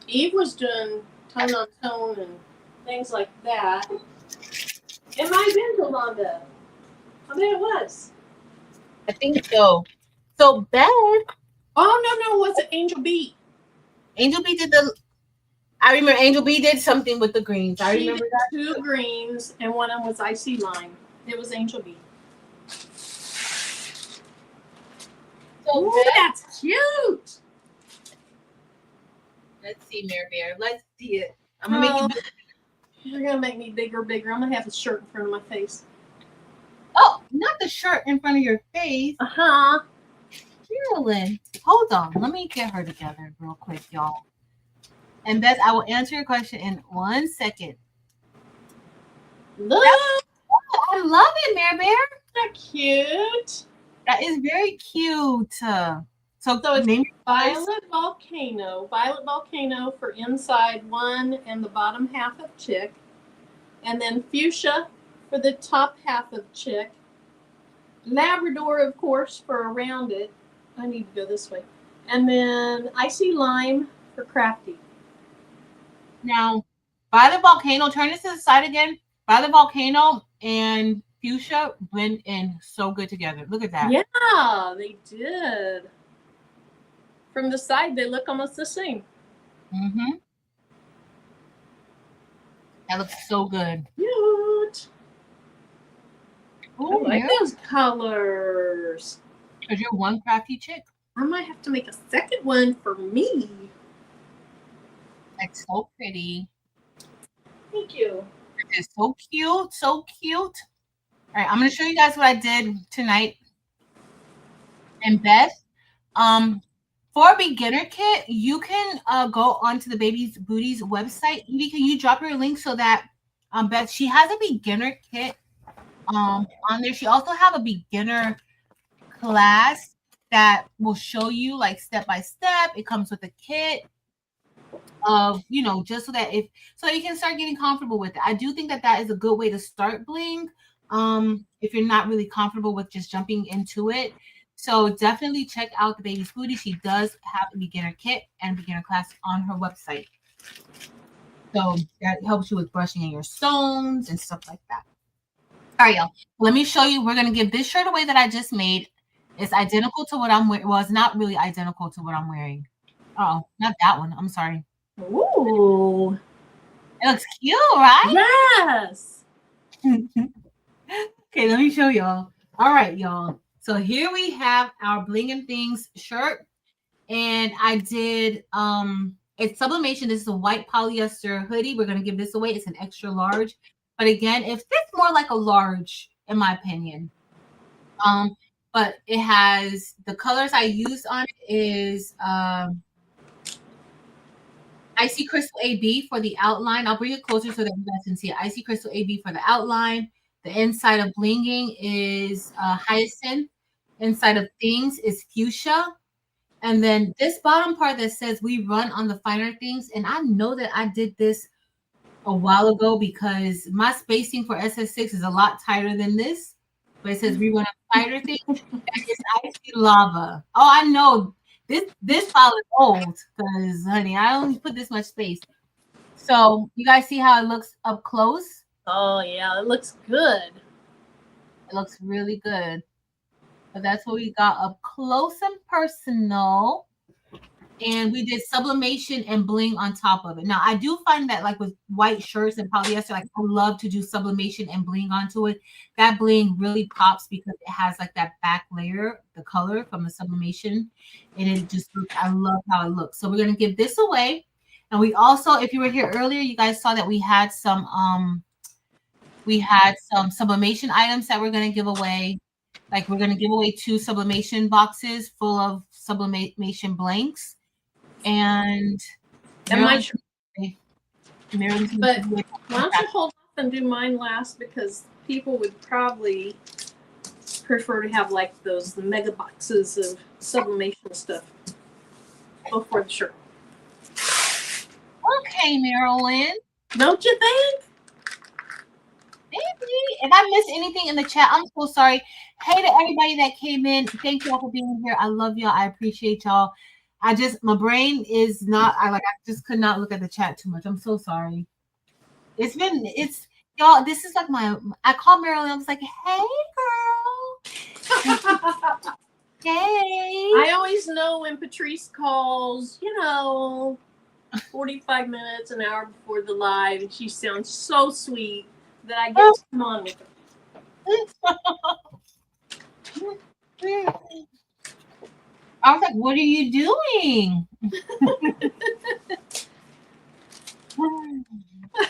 Eve was doing tone on tone and things like that. It might have been Yolanda. I mean, it was. I think so. So Beth. Oh, no. Was it Angel B? Angel B did I remember Angel B did something with the greens. I remember that. 2 greens and one of them was icy lime. It was Angel B. So Ooh, that's cute. Let's see, Mary Bear. Let's see it. I'm gonna make it. You're gonna make me bigger. I'm gonna have a shirt in front of my face. Oh, not the shirt in front of your face. Uh-huh. Carolyn, hold on. Let me get her together real quick, y'all. And Beth, I will answer your question in 1 second. Look, I love it, Mary Bear. that cute. That is very cute. So it's name Violet Volcano for inside one and the bottom half of chick. And then fuchsia for the top half of chick. Labrador, of course, for around it. I need to go this way. And then icy lime for crafty. Now, Violet Volcano, turn this to the side again. Violet Volcano and fuchsia blend in so good together. Look at that. Yeah, they did. From the side, they look almost the same. Mm-hmm. That looks so good. Cute. Ooh, I like those colors. Because you're one crafty chick. I might have to make a second one for me. That's so pretty. Thank you. It's so cute. So cute. All right, I'm going to show you guys what I did tonight. And Beth, for a beginner kit, you can go onto the Baby's Booties website. Can you drop your link so that Beth, she has a beginner kit on there. She also have a beginner class that will show you like step by step. It comes with a kit of, you know, just so that so you can start getting comfortable with it. I do think that that is a good way to start Bling, if you're not really comfortable with just jumping into it. So definitely check out the Baby's Booty. She does have a beginner kit and beginner class on her website. So that helps you with brushing in your stones and stuff like that. All right, y'all. Let me show you. We're going to give this shirt away that I just made. It's identical to what I'm wearing. Well, it's not really identical to what I'm wearing. Oh, not that one. I'm sorry. Ooh. It looks cute, right? Yes. Okay, let me show y'all. All right, y'all. So here we have our Bling and Things shirt. And I did it's Sublimation. This is a white polyester hoodie. We're gonna give this away. It's an extra large. But again, it fits more like a large, in my opinion. But it has the colors I used on it is Icy Crystal AB for the outline. I'll bring it closer so that you guys can see it. Icy Crystal AB for the outline. The inside of Blinging is Hyacinth. Inside of Things is Fuchsia. And then this bottom part that says we run on the finer things. And I know that I did this a while ago because my spacing for SS6 is a lot tighter than this. But it says we run on finer things. It's Icy Lava. Oh, I know. This file is old because, honey, I only put this much space. So you guys see how it looks up close? Oh yeah, it looks good. It looks really good. But that's what we got up close and personal. And we did sublimation and bling on top of it. Now, I do find that like with white shirts and polyester, like I love to do sublimation and bling onto it. That bling really pops because it has like that back layer, the color from the sublimation. And it just looks, I love how it looks. So we're going to give this away. And we also, if you were here earlier, you guys saw that we had some sublimation items that we're going to give away. Like we're going to give away 2 sublimation boxes full of sublimation blanks. And But why don't you hold off and do mine last, because people would probably prefer to have like those mega boxes of sublimation stuff before the shirt. Okay, Marilyn. Don't you think? Maybe. If I missed anything in the chat, I'm so sorry. Hey to everybody that came in. Thank y'all for being here. I love y'all. I appreciate y'all. My brain is not, I just could not look at the chat too much. I'm so sorry. Y'all, this is like I called Marilyn. I was like, hey, girl. Hey. I always know when Patrice calls, 45 minutes, an hour before the live, and she sounds so sweet that I get to come on with her. I was like, what are you doing?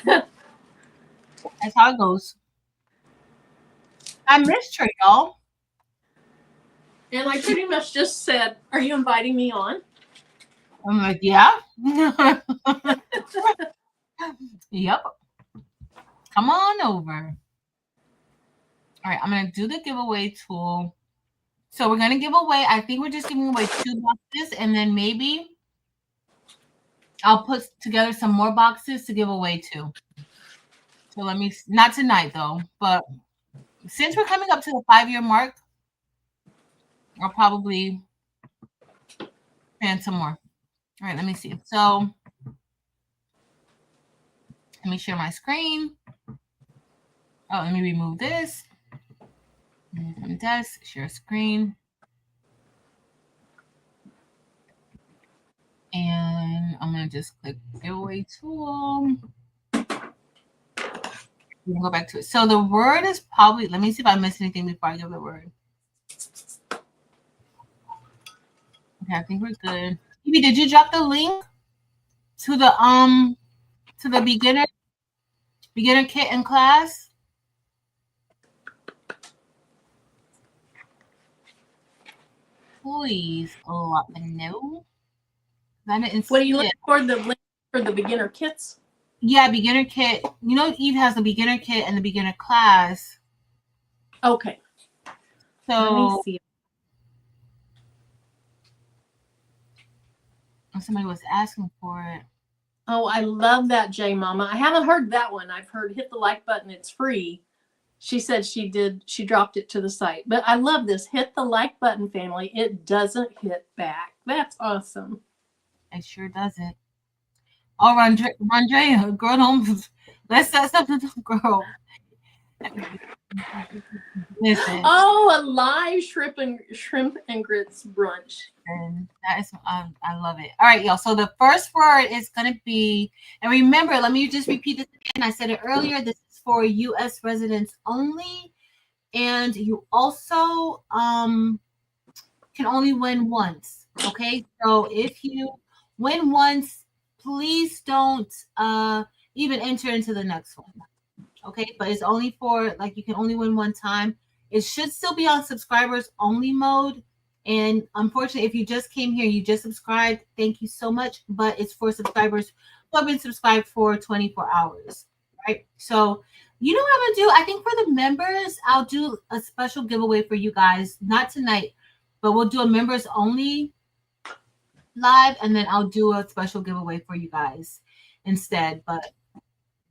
That's how it goes. I missed her, y'all. And I pretty much just said, are you inviting me on? I'm like, yeah. Yep. Come on over. All right, I'm going to do the giveaway tool. So we're going to give away, I think we're just giving away 2 boxes, and then maybe I'll put together some more boxes to give away too. So let me, not tonight though, but since we're coming up to the 5-year mark, I'll probably plan some more. All right, let me see. So let me share my screen. Oh, let me remove this. From desk, share screen. And I'm going to just click giveaway tool. We can go back to it. So the word is probably, let me see if I missed anything before I give the word. Okay, I think we're good. Evie, did you drop the link to the beginner kit in class? Please let me know. What are you looking for? The link for the beginner kits? Yeah, beginner kit. Eve has the beginner kit and the beginner class. Okay. Let me So see. somebody was asking for it. Oh, I love that, J Mama. I haven't heard that one. I've heard hit the like button. It's free. She said she dropped it to the site. But I love this. Hit the like button, family. It doesn't hit back. That's awesome. It sure doesn't. Oh, Randrea, girl, don't let's set something to girl. Listen, Oh, a live shrimp and grits brunch. and that is I love it. All right, y'all. So the first word is gonna be, and remember, let me just repeat this again. I said it earlier. This is for U.S. residents only, and you also can only win once. Okay, so if you win once, please don't even enter into the next one. Okay, but it's only for like you can only win one time. It should still be on subscribers only mode. And unfortunately, if you just came here, you just subscribed, thank you so much. But it's for subscribers who have been subscribed for 24 hours, right? So you know what I'm gonna do? I think for the members, I'll do a special giveaway for you guys. Not tonight, but we'll do a members only live, and then I'll do a special giveaway for you guys instead. But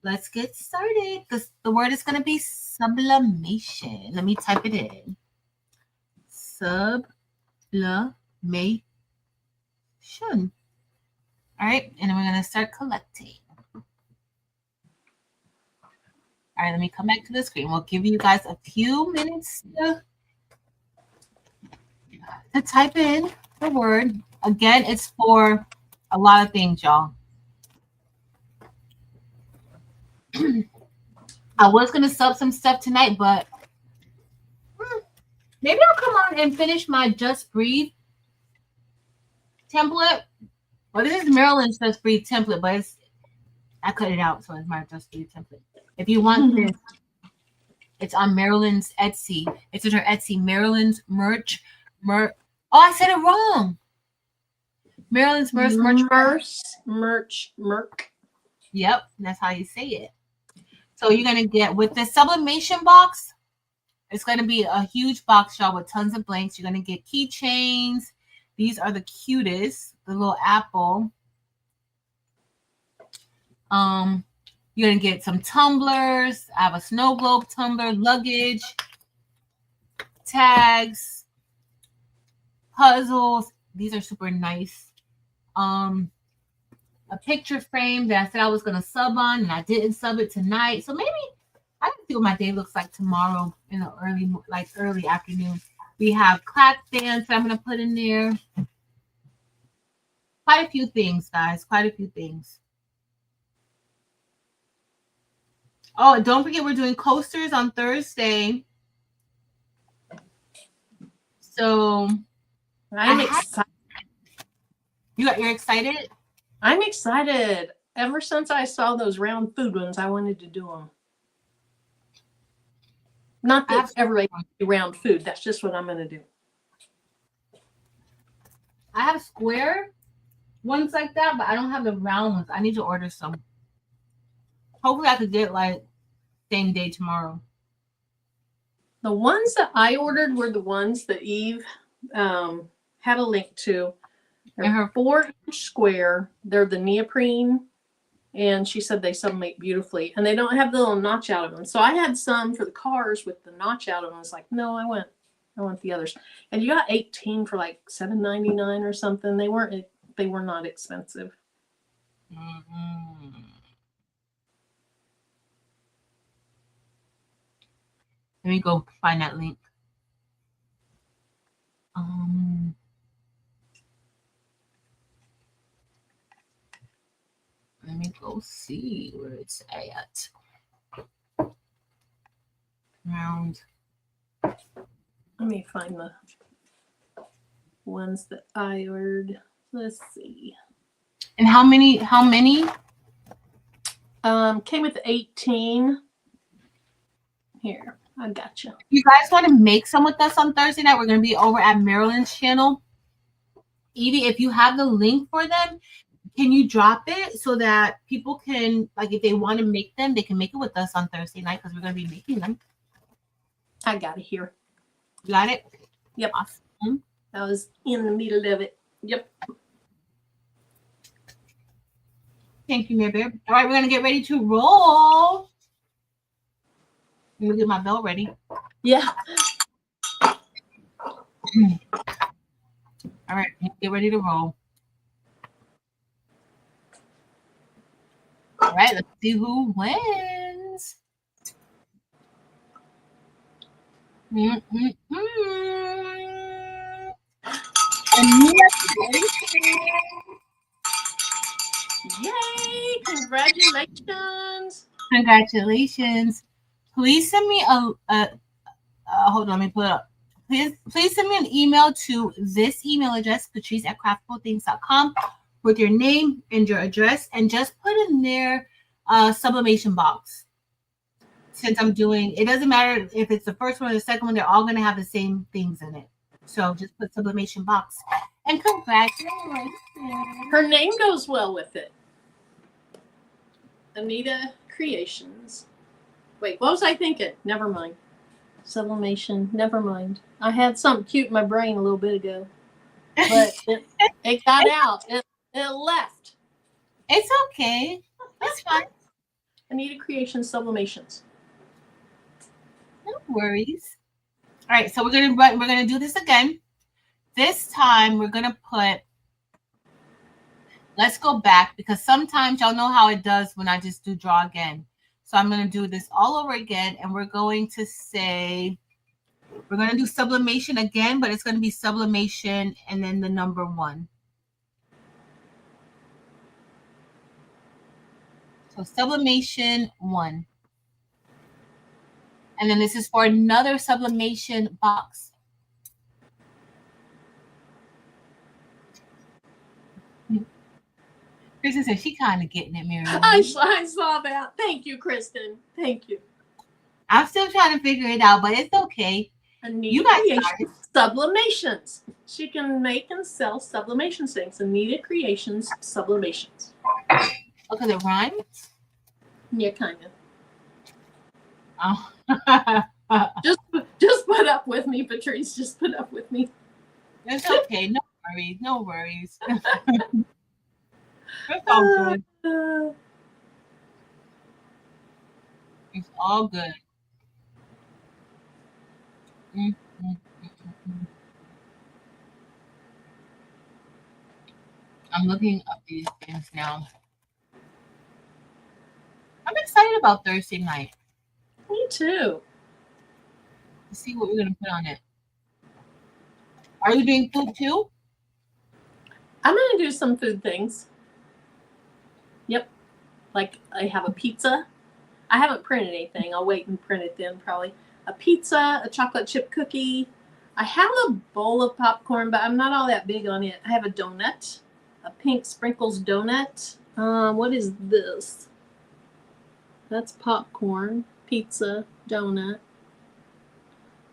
let's get started because the word is going to be sublimation. Let me type it in. Sublimation. All right, and then we're going to start collecting. All right, let me come back to the screen. We'll give you guys a few minutes to type in the word. Again, it's for a lot of things, y'all. I was going to sub some stuff tonight, but maybe I'll come on and finish my Just Breathe template. Well, this is Maryland's Just Breathe template, but I cut it out, so it's my Just Breathe template. If you want this, it's on Maryland's Etsy. It's in her Etsy, Maryland's merch. Oh, I said it wrong. Maryland's merch. Yep, that's how you say it. So you're going to get, with the sublimation box, it's going to be a huge box, y'all, with tons of blanks. You're going to get keychains. These are the cutest, the little apple. You're going to get some tumblers. I have a snow globe tumbler, luggage, tags, puzzles. These are super nice. A picture frame that I said I was going to sub on, and I didn't sub it tonight. So maybe I can see what my day looks like tomorrow in the early afternoon. We have clap stands that I'm going to put in there. Quite a few things, guys. Quite a few things. Oh, and don't forget we're doing coasters on Thursday. So I'm excited. You're excited? I'm excited. Ever since I saw those round food ones, I wanted to do them. Not that everybody do round food. That's just what I'm going to do. I have square ones like that, but I don't have the round ones. I need to order some. Hopefully I could get like same day tomorrow. The ones that I ordered were the ones that Eve had a link to. They're her 4-inch square. They're the neoprene, and she said they sublimate beautifully. And they don't have the little notch out of them. So I had some for the cars with the notch out of them. I was like, no, I want the others. And you got 18 for like $7.99 or something. They were not expensive. Mm-hmm. Let me go find that link. Let me go see where it's at. Round. Let me find the ones that I ordered. Let's see. And how many? Came with 18. Here, I gotcha. You guys want to make some with us on Thursday night? We're going to be over at Maryland's channel. Evie, if you have the link for them, can you drop it so that people can, like, if they want to make them, they can make it with us on Thursday night because we're going to be making them. I got it here. Got it? Yep. Awesome. I was in the middle of it. Yep. Thank you, Mary Bear. All right, we're going to get ready to roll. Let me get my bell ready. Yeah. All right, get ready to roll. All right, let's see who wins. Yay! Congratulations! Congratulations! Please send me hold on, let me put it up. Please send me an email to this email address, patrice@craftfulthings.com, with your name and your address, and just put in there sublimation box. Since I'm doing, it doesn't matter if it's the first one or the second one, they're all going to have the same things in it. So just put sublimation box. And congratulations. Her name goes well with it. Anita Creations. Wait, what was I thinking? Never mind. Sublimation. Never mind. I had something cute in my brain a little bit ago, but it got out. It left. It's okay. It's fine. Anita Creations Sublimations. No worries. All right, so we're gonna do this again. This time we're gonna put. Let's go back, because sometimes y'all know how it does when I just do draw again. So I'm gonna do this all over again, and we're going to say we're gonna do sublimation again, but it's gonna be sublimation and then the number 1. So sublimation 1. And then this is for another sublimation box. Kristen said she kind of getting it, Mary. I saw that. Thank you, Kristen. Thank you. I'm still trying to figure it out, but it's okay. Anita Creations Sublimations. She can make and sell sublimation things. Anita Creations Sublimations. Because it rhymes? Yeah, kind of. Oh. just put up with me, Patrice. Just put up with me. It's okay. No worries. No worries. It's all good. It's all good. I'm looking up these things now. I'm excited about Thursday night. Me too. Let's see what we're going to put on it. Are you doing food too? I'm going to do some food things. Yep. Like I have a pizza. I haven't printed anything. I'll wait and print it then probably. A pizza, a chocolate chip cookie. I have a bowl of popcorn, but I'm not all that big on it. I have a donut, a pink sprinkles donut. What is this? That's popcorn, pizza, donut.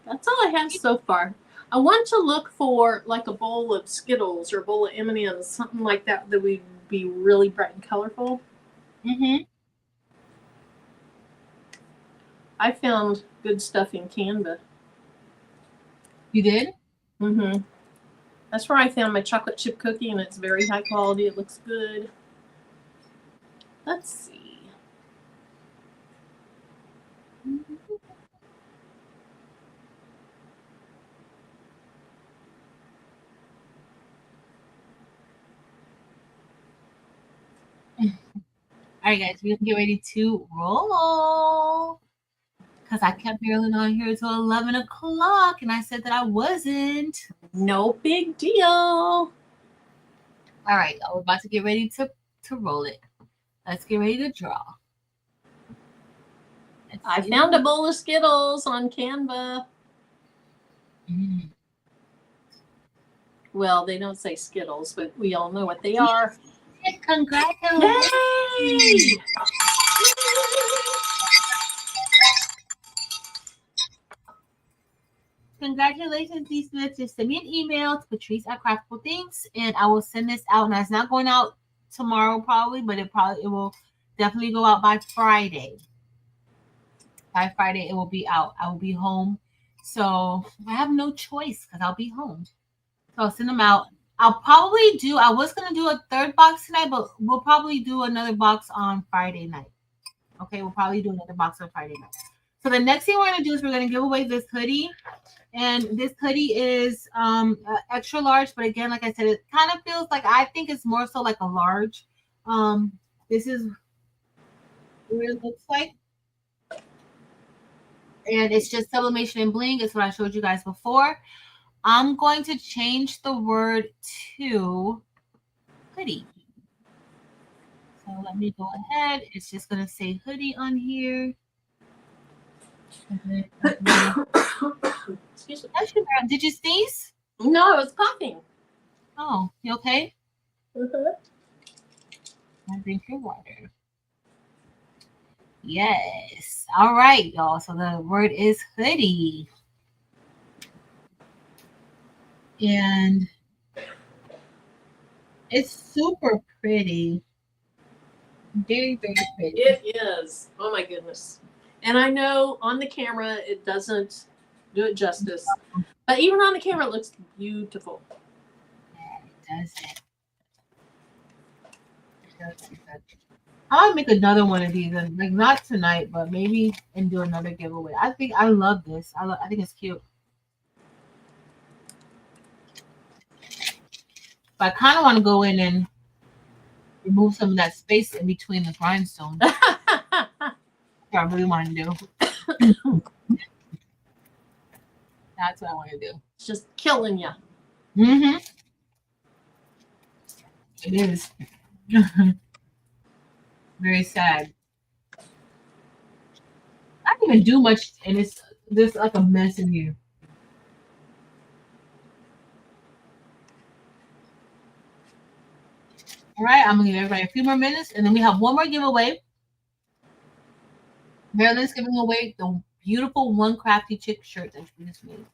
That's all I have so far. I want to look for like a bowl of Skittles or a bowl of M&Ms, something like that that would be really bright and colorful. Mm-hmm. I found good stuff in Canva. You did? Mm-hmm. That's where I found my chocolate chip cookie, and it's very high quality. It looks good. Let's see. All right, guys, we can get ready to roll. Because I kept barreling on here till 11 o'clock, and I said that I wasn't. No big deal. All right, we're about to get ready to roll it. Let's get ready to draw. I found a bowl of Skittles on Canva. Mm. Well, they don't say Skittles, but we all know what they are. Congratulations. Yay! Congratulations, D. Smith. Just send me an email to patrice@craftfulthings, and I will send this out. Now, it's not going out tomorrow probably, but it will definitely go out by Friday. By Friday, it will be out. I will be home So I have no choice because I'll be home. So I'll send them out. I'll probably do. I was gonna do a third box tonight, but we'll probably do another box on Friday night. Okay, we'll probably do another box on Friday night. So the next thing we're gonna do is we're gonna give away this hoodie, and this hoodie is extra large. But again, like I said, it kind of feels like I think it's more so like a large. This is what it looks like, and it's just sublimation and bling. It's what I showed you guys before. I'm going to change the word to hoodie. So let me go ahead. It's just going to say hoodie on here. Excuse me. Did you sneeze? No, I was coughing. Oh, you okay? Mm-hmm. I drink your water. Yes. All right, y'all. So the word is hoodie. And it's super pretty. Very, very pretty. It is. Oh my goodness. And I know on the camera it doesn't do it justice. But even on the camera it looks beautiful. Yeah, it does. I'll make another one of these, and like not tonight, but maybe and do another giveaway. I think I love this. I think it's cute. But I kind of want to go in and remove some of that space in between the rhinestone. That's what I really want to do. That's what I want to do. It's just killing you. Mm-hmm. It is. Very sad. I didn't even do much, and it's there's like a mess in here. All right, I'm gonna give everybody a few more minutes, and then we have one more giveaway. Marilyn's giving away the beautiful One Crafty Chick shirt that we just made.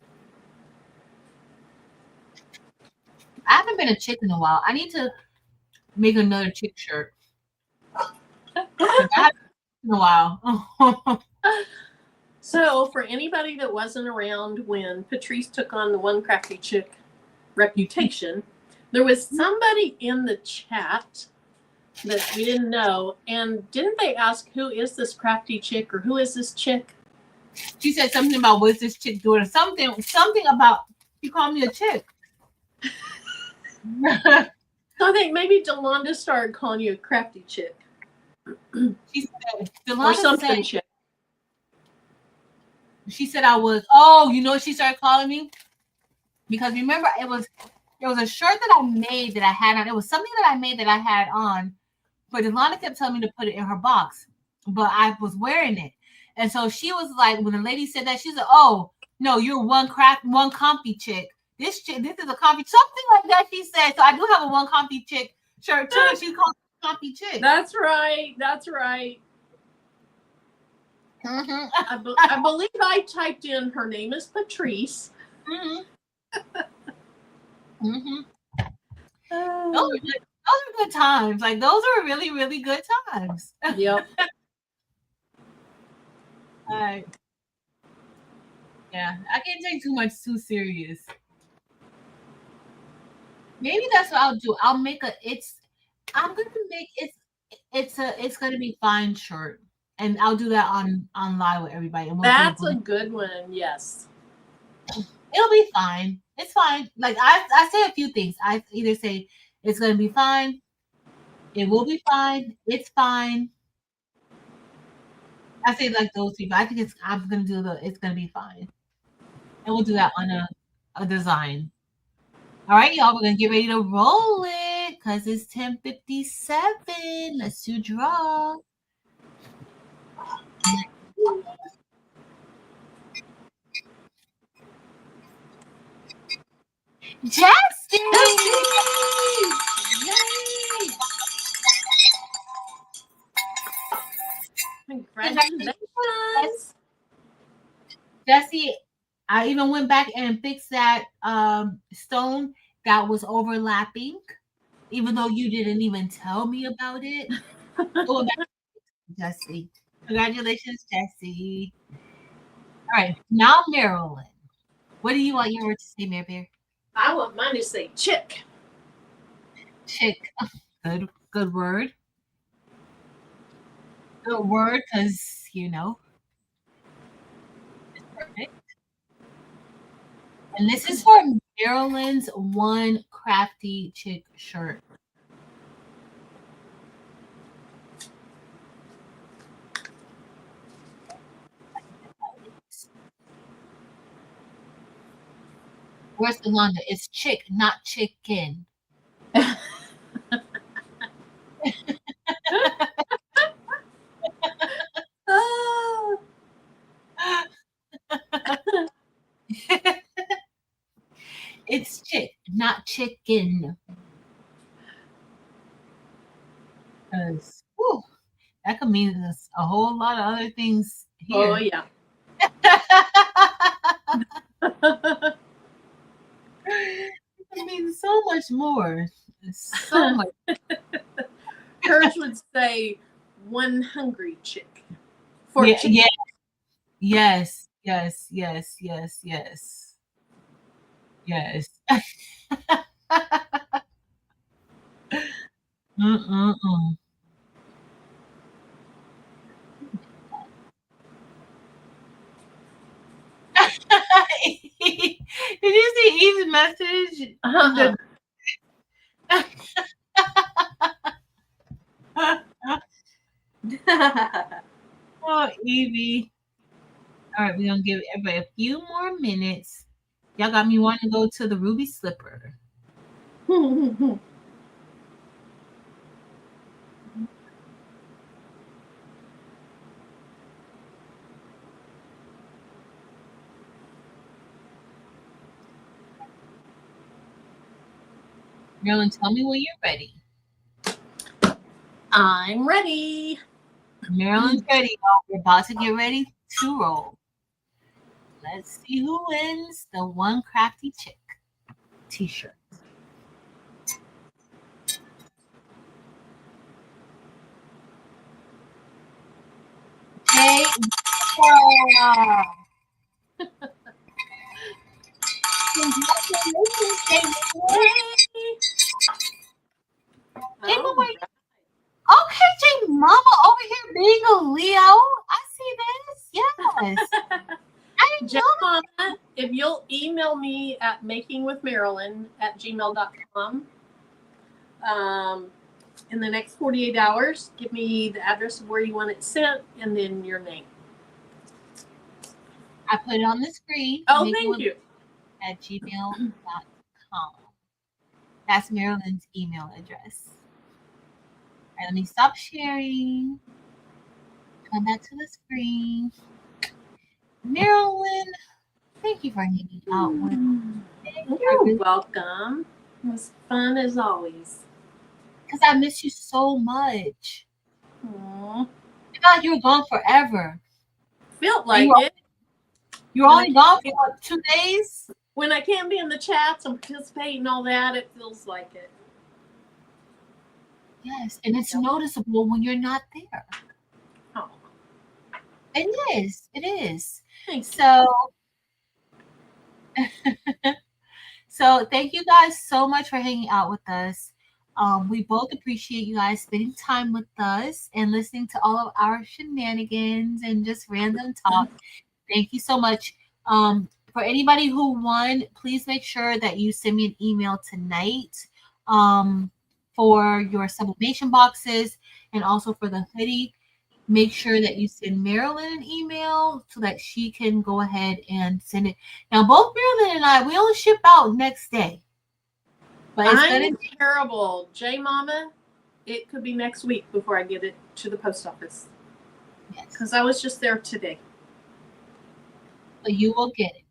I haven't been a chick in a while. I need to make another chick shirt. I haven't in a while. So for anybody that wasn't around when Patrice took on the One Crafty Chick reputation, there was somebody in the chat that we didn't know, and didn't they ask who is this crafty chick or who is this chick? She said something about what's this chick doing? Something about you called me a chick. I think maybe Delonda started calling you a crafty chick. She said or something chick. She said I was. Oh, you know what she started calling me? Because remember, there was a shirt that I made that I had on. It was something that I made that I had on, but Delonda kept telling me to put it in her box, but I was wearing it, and so she was like, when the lady said that, she said, "Oh no, you're one comfy chick. This is a comfy," something like that. She said. So I do have a one comfy chick shirt too. She called me comfy chick. That's right. That's right. Mm-hmm. I believe I typed in her name is Patrice. Mm-hmm. Mm-hmm. Those are good times. Like those are really, really good times. Yep. All right. Yeah, I can't take too serious. Maybe that's what I'll do. I'll make I'm gonna make it's gonna be fine shirt. And I'll do that on live with everybody. And that's a good one, yes. It'll be fine. It's fine. Like I say a few things. I either say it's gonna be fine, it will be fine, it's fine. I say like those people. I think I'm gonna do it's gonna be fine. And we'll do that on a design. All right, y'all, we're gonna get ready to roll it because it's 10:57. Let's do draw. Jessie! Yay! Congratulations. Jessie, I even went back and fixed that stone that was overlapping, even though you didn't even tell me about it. Go back, Jessie. Congratulations, Jessie. All right, now Marilyn. What do you want your word to say, Mare Bear? I want mine to say chick. Chick. Good word. Good word, because it's perfect. And this is for Maryland's One Crafty Chick shirt. Where's the Londa? It's chick, not chicken. Oh. It's chick, not chicken. Because that could mean a whole lot of other things here. Oh yeah. It means so much more. So much. Hers would say one hungry chick. For Yeah, chicken. yes, yes, yes, yes, yes, yes. Mm-mm-mm. Did you see Eve's message? Uh-huh. Oh, Evie. All right, we're going to give everybody a few more minutes. Y'all got me wanting to go to the Ruby Slipper. Marilyn, tell me when you're ready. I'm ready. Marilyn's ready, y'all. We're about to get ready to roll. Let's see who wins the One Crafty Chick t-shirt. Hey, wow. Okay, J Mama over here being a Leo. I see this. Yes. I didn't know. Mama, if you'll email me at makingwithmarilyn@gmail.com in the next 48 hours, give me the address of where you want it sent and then your name. I put it on the screen. Oh, thank you. At gmail.com. That's Marilyn's email address. All right, let me stop sharing. Come back to the screen. Marilyn, thank you for hanging out with me. You're welcome. It was fun as always. Because I miss you so much. Aww. I thought you were gone forever. Felt like it. You were only gone for what, 2 days? When I can't be in the chats and participate and all that, it feels like it. Yes, and it's noticeable when you're not there. Oh. It is. It is. Thanks. So thank you guys so much for hanging out with us. We both appreciate you guys spending time with us and listening to all of our shenanigans and just random talk. Thank you so much. For anybody who won, please make sure that you send me an email tonight for your sublimation boxes and also for the hoodie. Make sure that you send Marilyn an email so that she can go ahead and send it. Now, both Marilyn and I, we only ship out next day. But I'm terrible. J Mama, it could be next week before I get it to the post office. Yes. Because I was just there today. But you will get it.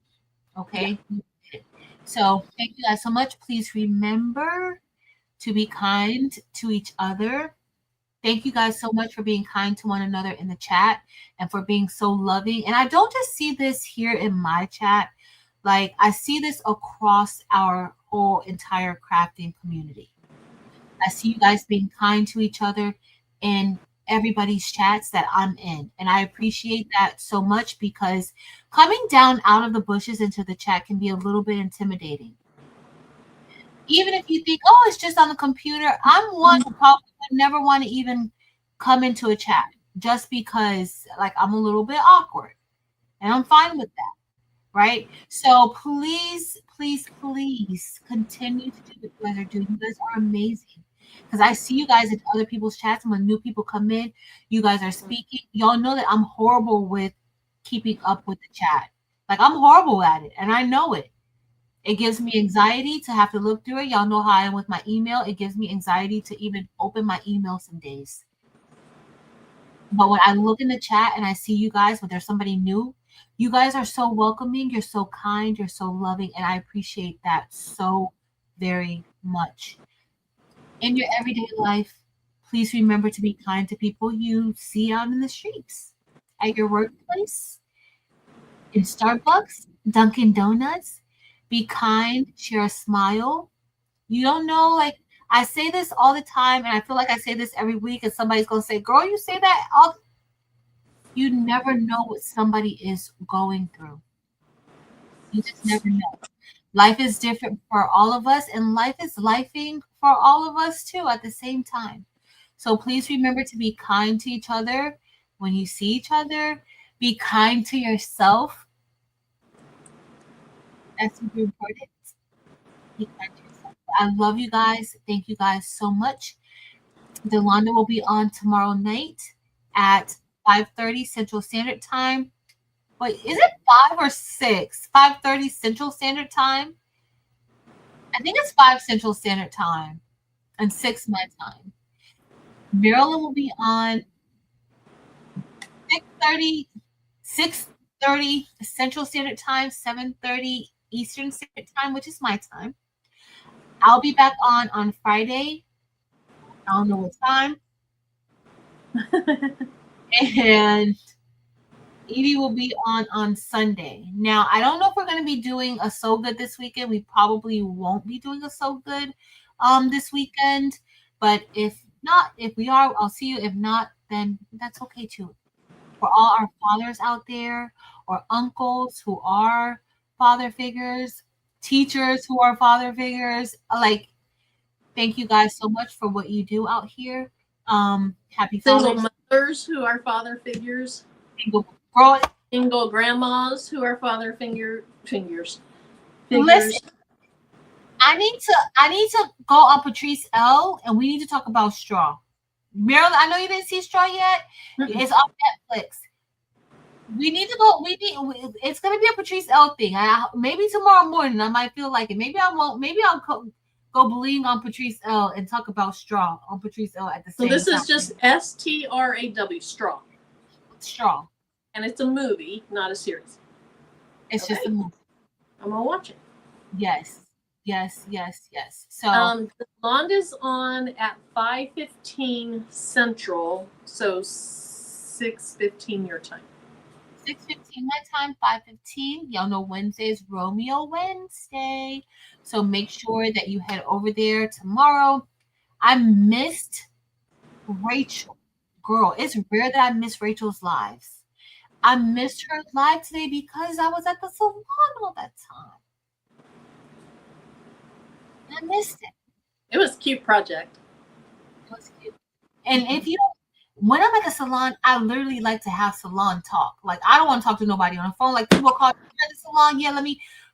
Okay? Yeah. So thank you guys so much. Please remember to be kind to each other. Thank you guys so much for being kind to one another in the chat and for being so loving. And I don't just see this here in my chat. Like, I see this across our whole entire crafting community. I see you guys being kind to each other. And everybody's chats that I'm in. And I appreciate that so much because coming down out of the bushes into the chat can be a little bit intimidating. Even if you think, oh, it's just on the computer, I'm one who probably would never want to even come into a chat just because like I'm a little bit awkward. And I'm fine with that. Right? So please, please, please continue to do what you guys are doing. You guys are amazing. Because I see you guys in other people's chats, and when new people come in, you guys are speaking. Y'all know that I'm horrible with keeping up with the chat. Like I'm horrible at it, and I know it. It gives me anxiety to have to look through it. Y'all know how I am with my email. It gives me anxiety to even open my email some days. But when I look in the chat and I see you guys, when there's somebody new, you guys are so welcoming. You're so kind. You're so loving. And I appreciate that so very much. In your everyday life, please remember to be kind to people you see out in the streets, at your workplace, in Starbucks, Dunkin' Donuts. Be kind, share a smile. You don't know, like, I say this all the time, and I feel like I say this every week, and somebody's going to say, girl, you say that all. You never know what somebody is going through. You just never know. Life is different for all of us, and life is lifing for all of us too at the same time. So please remember to be kind to each other when you see each other. Be kind to yourself. That's super important. Be kind to yourself. I love you guys. Thank you guys so much. Delonda will be on tomorrow night at 5:30 Central Standard Time. Wait, is it 5 or 6? 5:30 Central Standard Time? I think it's 5 Central Standard Time and 6 my time. Marilyn will be on 6:30 Central Standard Time, 7:30 Eastern Standard Time, which is my time. I'll be back on Friday. I don't know what time. And Edie will be on Sunday. Now, I don't know if we're going to be doing a So Good this weekend. We probably won't be doing a So Good this weekend. But if not, if we are, I'll see you. If not, then that's okay too. For all our fathers out there or uncles who are father figures, teachers who are father figures, like, thank you guys so much for what you do out here. Happy Single Father's mothers who are father figures. Single grandmas who are father figures. Listen, I need to go on Patrice L and we need to talk about Straw. Marilyn, I know you didn't see Straw yet. Mm-hmm. It's on Netflix. We need to go. It's gonna be a Patrice L thing. Maybe tomorrow morning I might feel like it. Maybe I won't. Maybe I'll go Bling on Patrice L and talk about Straw on Patrice L at the same time. So this is just STRAW, Straw. Straw. And it's a movie, not a series. It's just a movie. I'm gonna watch it. Yes. So Londa's on at 5:15 Central, so 6:15 your time. 6:15 my time, 5:15. Y'all know Wednesday is Romeo Wednesday. So make sure that you head over there tomorrow. I missed Rachel. Girl, it's rare that I miss Rachel's lives. I missed her live today because I was at the salon all that time. I missed it. It was a cute project. It was cute. And if you when I'm at the salon, I literally like to have salon talk. Like, I don't want to talk to nobody on the phone. Like, people call me at the salon. Yeah,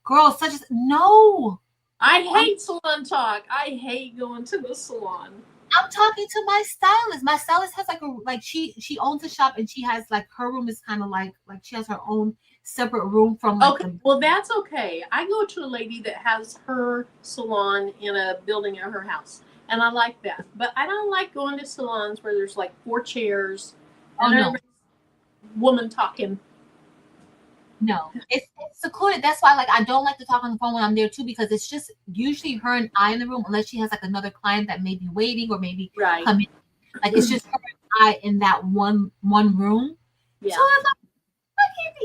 girl, such as, no. I hate salon talk. I hate going to the salon. I'm talking to my stylist. My stylist has she owns a shop and she has her room is kind of like she has her own separate room from okay. Well, that's okay. I go to a lady that has her salon in a building at her house. And I like that. But I don't like going to salons where there's 4 chairs and no. Woman talking. No, it's secluded. That's why I don't like to talk on the phone when I'm there too, because it's just usually her and I in the room, unless she has another client that may be waiting or maybe coming. It's just her and I in that one room. Yeah. So I was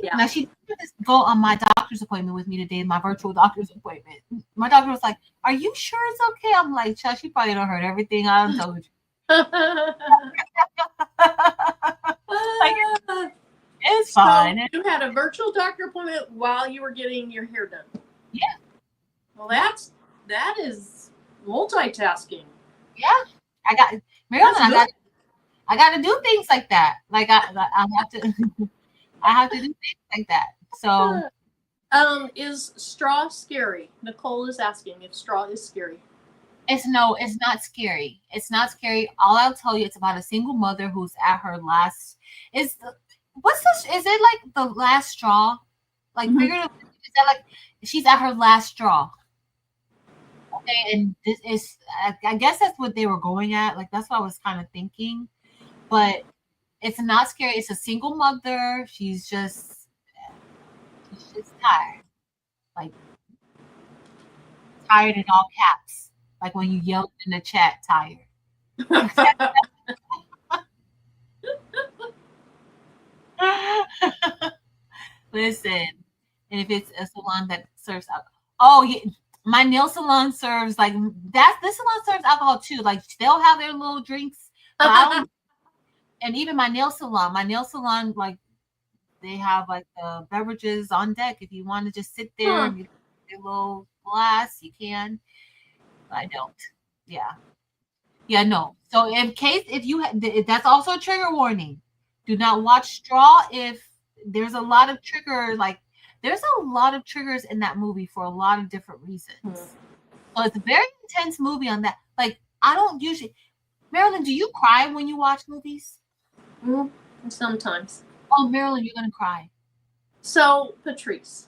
yeah. Now she did go on my doctor's appointment with me today, my virtual doctor's appointment. My doctor was like, "Are you sure it's okay?" I'm like, "She probably don't heard everything I told you." fun. So you had a virtual doctor appointment while you were getting your hair done. Yeah. Well, that is multitasking. Yeah, I got Marilyn. I got to do things like that. Like I have to I have to do things like that. So is straw scary? Nicole is asking if straw is scary. it's not scary. It's not scary. All I'll tell you, it's about a single mother who's at her last. What's this? Is it like the last straw? Like figuratively, is that like she's at her last straw? Okay, and this is I guess that's what they were going at. Like that's what I was kind of thinking, but it's not scary. It's a single mother. She's just tired, like tired in all caps, like when you yelled in the chat, tired. Listen, and if it's a salon that serves alcohol, oh yeah, my nail salon serves like that. This salon serves alcohol too. Like they'll have their little drinks, but I don't. And even my nail salon, like they have like the beverages on deck. If you want to just sit there and get your little glass, you can. But I don't. Yeah. Yeah, no. So in case if you that's also a trigger warning. Do not watch Straw if there's a lot of there's a lot of triggers in that movie for a lot of different reasons. So it's a very intense movie on that. Like I don't usually Marilyn, do you cry when you watch movies? Sometimes. Oh, Marilyn, you're gonna cry. So, Patrice,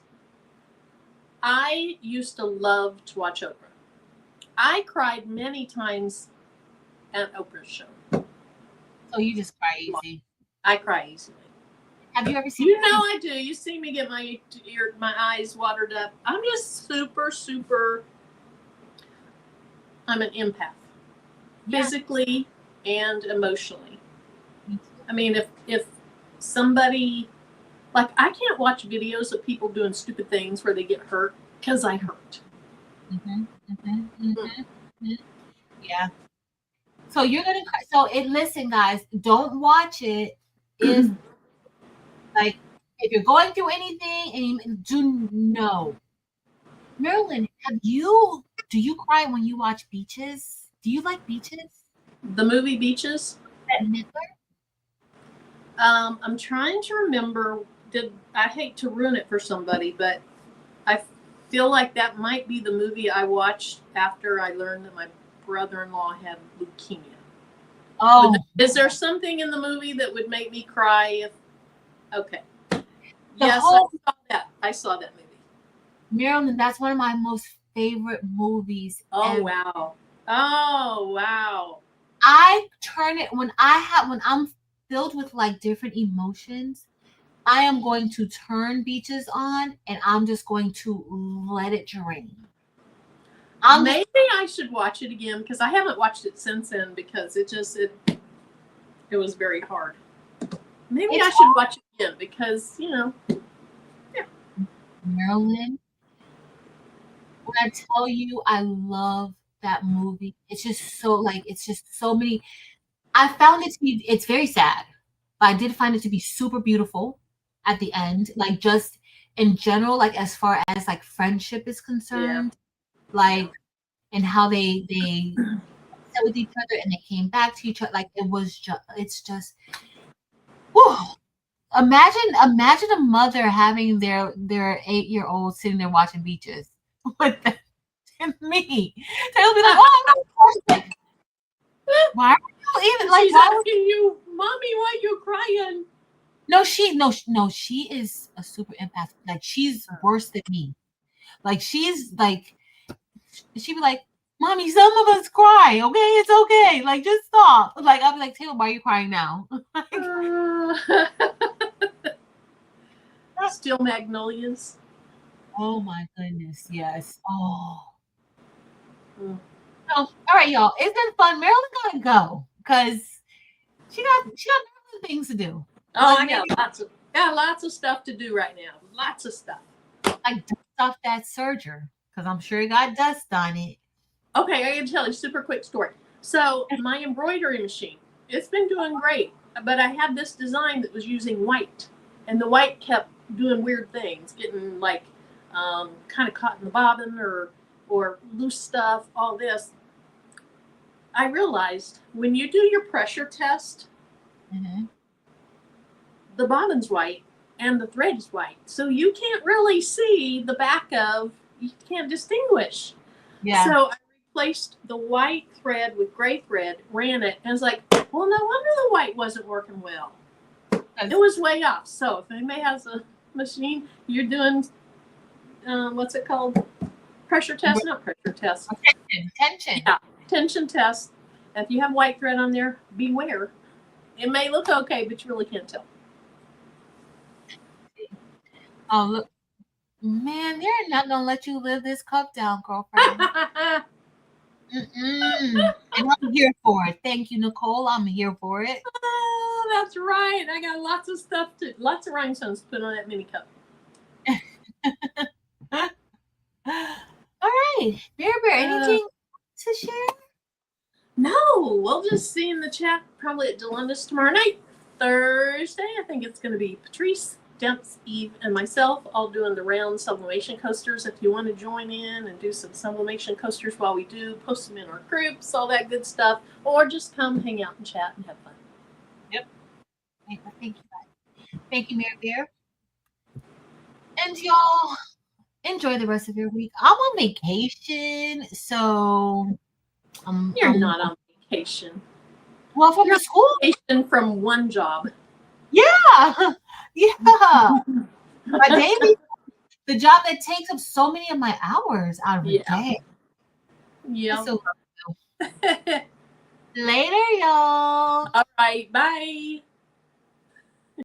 I used to love to watch Oprah. I cried many times at Oprah's show. So you just cry easy. I cry easily. Have you ever seen? You know I do. You see me get my eyes watered up. I'm just super. I'm an empath, physically and emotionally. I mean, if somebody, like, I can't watch videos of people doing stupid things where they get hurt because I hurt. Yeah. So you're gonna cry. So listen, guys, don't watch it if like if you're going through anything and you do know. Marilyn, do you cry when you watch Beaches? Do you like Beaches? The movie Beaches? That Midler? I'm trying to remember. I hate to ruin it for somebody, but I feel like that might be the movie I watched after I learned that my brother-in-law had leukemia. Oh, is there something in the movie that would make me cry? Okay. I saw that movie. Marilyn, that's one of my most favorite movies. Oh wow. Oh wow. I turn it when I'm filled with like different emotions. I am going to turn Beaches on and I'm just going to let it drain. Maybe I should watch it again because I haven't watched it since then because it was very hard. Maybe I should watch it again because, yeah. Marilyn, when I tell you I love that movie, it's just so many. I found it to be, it's very sad, but I did find it to be super beautiful at the end. Like just in general, like as far as like friendship is concerned, and how they sat with each other and they came back to each other. Like it's just, whew. Imagine a mother having their 8-year-old sitting there watching Beaches with them and me. They'll be like, "Oh no, why are you even like? She's asking you, mommy, why are you crying?" No, she is a super empath. Like she's worse than me. Like she's like, she'd be like, "Mommy, some of us cry. Okay, it's okay. Like just stop." Like I'll be like, "Taylor, why are you crying now?" Still Magnolias. Oh my goodness, yes. Oh. Oh, all right, y'all. It's been fun. Marilyn gotta go because she got other things to do. Oh, I got lots of stuff to do right now. Lots of stuff. Like dust off that serger because I'm sure it got dust on it. Okay, I gotta tell you a super quick story. So my embroidery machine, it's been doing great, but I had this design that was using white. and the white kept doing weird things, getting like kind of caught in the bobbin or loose stuff, all this. I realized when you do your pressure test, Mm-hmm. the bobbin's white and the thread is white. So you can't really see the back of, you can't distinguish. Yeah. So I replaced the white thread with gray thread, ran it, and I was like, well, no wonder the white wasn't working well. It was way off. So if anybody has a machine, you're doing, what's it called? Pressure test? Not pressure test. Tension. Yeah, tension test. If you have white thread on there, beware. It may look okay, but you really can't tell. Oh, look. Man, they're not going to let you live this cup down, girlfriend. And I'm here for it. Thank you, Nicole. I'm here for it. Oh, that's right. I got lots of stuff lots of rhinestones to put on that mini cup. All right. Bear, anything to share? No, we'll just see in the chat probably at Delunda's tomorrow night. Thursday, I think it's going to be Patrice, Demps, Eve, and myself all doing the round sublimation coasters. If you want to join in and do some sublimation coasters while we do, post them in our groups, all that good stuff, or just come hang out and chat and have fun. Yep. Thank you. Thank you, Mary Bear. And y'all, enjoy the rest of your week. I'm on vacation, so you're not on vacation. Well, from you're the school. Vacation from one job. Yeah, yeah. My baby, the job that takes up so many of my hours out of the day. Yeah. So later, y'all. All right, bye.